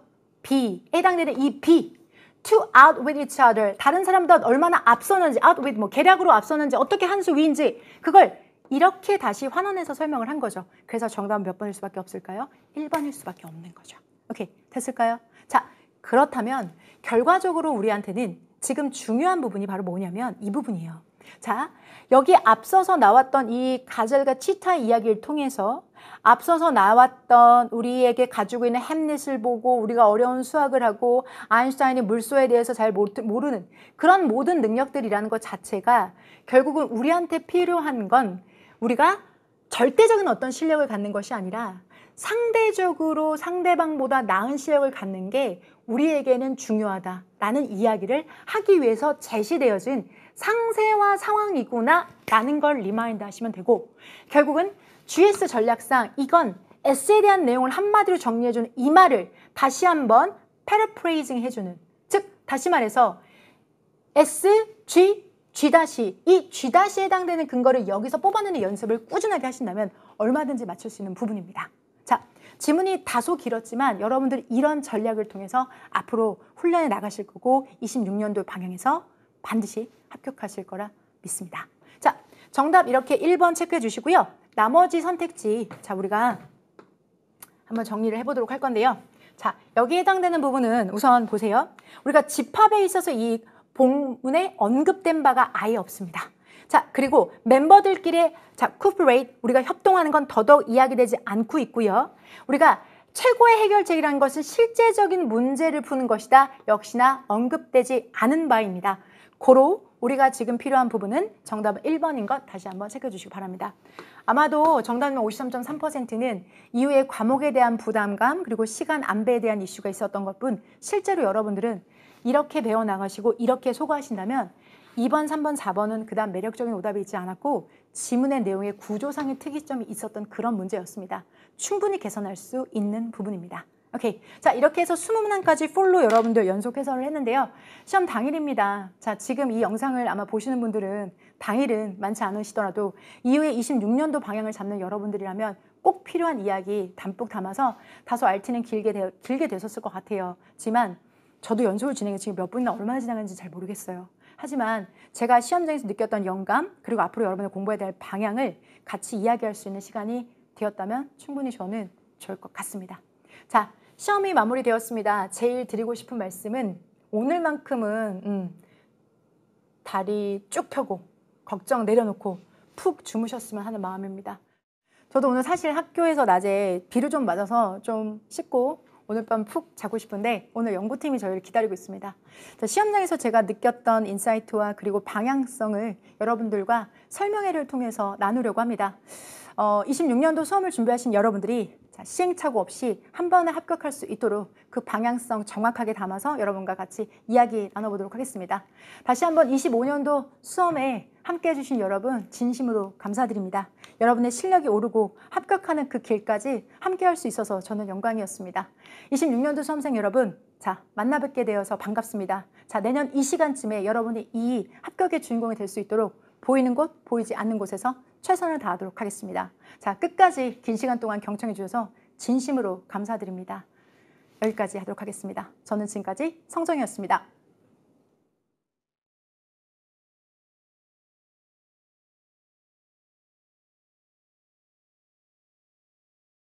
[SPEAKER 1] B에 해당되는 이 B. To outwit each other. 다른 사람보다 얼마나 앞서는지, outwit 계략으로 앞서는지, 어떻게 한 수 위인지, 그걸 이렇게 다시 환원해서 설명을 한 거죠. 그래서 정답은 몇 번일 수밖에 없을까요? 1번일 수밖에 없는 거죠. 오케이, 됐을까요? 자, 그렇다면 결과적으로 우리한테는 지금 중요한 부분이 바로 뭐냐면 이 부분이에요. 자, 여기 앞서서 나왔던 이 가젤과 치타 이야기를 통해서 앞서서 나왔던 우리에게 가지고 있는 햄릿을 보고 우리가 어려운 수학을 하고 아인슈타인이 물소에 대해서 잘 모르는 그런 모든 능력들이라는 것 자체가 결국은 우리한테 필요한 건 우리가 절대적인 어떤 실력을 갖는 것이 아니라 상대적으로 상대방보다 나은 실력을 갖는 게 우리에게는 중요하다라는 이야기를 하기 위해서 제시되어진 상세와 상황이구나 라는 걸 리마인드 하시면 되고, 결국은 GS 전략상 이건 S에 대한 내용을 한마디로 정리해주는 이 말을 다시 한번 패러프레이징 해주는, 즉 다시 말해서 S, G, G' 이 G'에 해당되는 근거를 여기서 뽑아내는 연습을 꾸준하게 하신다면 얼마든지 맞출 수 있는 부분입니다. 자, 지문이 다소 길었지만 여러분들 이런 전략을 통해서 앞으로 훈련해 나가실 거고 26년도 방향에서 반드시 합격하실 거라 믿습니다. 자, 정답 이렇게 1번 체크해 주시고요. 나머지 선택지, 자, 우리가 한번 정리를 해보도록 할 건데요. 자, 여기에 해당되는 부분은 우선 보세요. 우리가 집합에 있어서 이 본문에 언급된 바가 아예 없습니다. 자, 그리고 멤버들끼리 cooperate, 우리가 협동하는 건 더더욱 이야기되지 않고 있고요. 우리가 최고의 해결책이라는 것은 실제적인 문제를 푸는 것이다. 역시나 언급되지 않은 바입니다. 고로 우리가 지금 필요한 부분은 정답은 1번인 것 다시 한번 체크해 주시기 바랍니다. 아마도 정답이면 53.3%는 이후에 과목에 대한 부담감 그리고 시간 안배에 대한 이슈가 있었던 것뿐, 실제로 여러분들은 이렇게 배워나가시고 이렇게 소거하신다면 2번, 3번, 4번은 그다음 매력적인 오답이 있지 않았고 지문의 내용에 구조상의 특이점이 있었던 그런 문제였습니다. 충분히 개선할 수 있는 부분입니다. 오케이. 자, 이렇게 해서 20문항까지 풀로 여러분들 연속 해설을 했는데요. 시험 당일입니다. 자, 지금 이 영상을 아마 보시는 분들은 당일은 많지 않으시더라도 이후에 26년도 방향을 잡는 여러분들이라면 꼭 필요한 이야기 담뿍 담아서 다소 RT는 길게 되셨을 것 같아요. 하지만 저도 연속을 진행해 지금 몇 분이나 얼마나 지나갔는지 잘 모르겠어요. 하지만 제가 시험장에서 느꼈던 영감 그리고 앞으로 여러분의 공부해야 될 방향을 같이 이야기할 수 있는 시간이 되었다면 충분히 저는 좋을 것 같습니다. 자, 시험이 마무리되었습니다. 제일 드리고 싶은 말씀은 오늘만큼은 다리 쭉 펴고 걱정 내려놓고 푹 주무셨으면 하는 마음입니다. 저도 오늘 사실 학교에서 낮에 비를 좀 맞아서 좀 씻고 오늘 밤 푹 자고 싶은데 오늘 연구팀이 저희를 기다리고 있습니다. 자, 시험장에서 제가 느꼈던 인사이트와 그리고 방향성을 여러분들과 설명회를 통해서 나누려고 합니다. 26년도 수험을 준비하신 여러분들이 시행착오 없이 한 번에 합격할 수 있도록 그 방향성 정확하게 담아서 여러분과 같이 이야기 나눠보도록 하겠습니다. 다시 한번 25년도 수험에 함께해 주신 여러분 진심으로 감사드립니다. 여러분의 실력이 오르고 합격하는 그 길까지 함께할 수 있어서 저는 영광이었습니다. 26년도 수험생 여러분, 자, 만나 뵙게 되어서 반갑습니다. 자, 내년 이 시간쯤에 여러분이 이 합격의 주인공이 될 수 있도록 보이는 곳, 보이지 않는 곳에서 최선을 다하도록 하겠습니다. 자, 끝까지 긴 시간 동안 경청해 주셔서 진심으로 감사드립니다. 여기까지 하도록 하겠습니다. 저는 지금까지 성정이었습니다.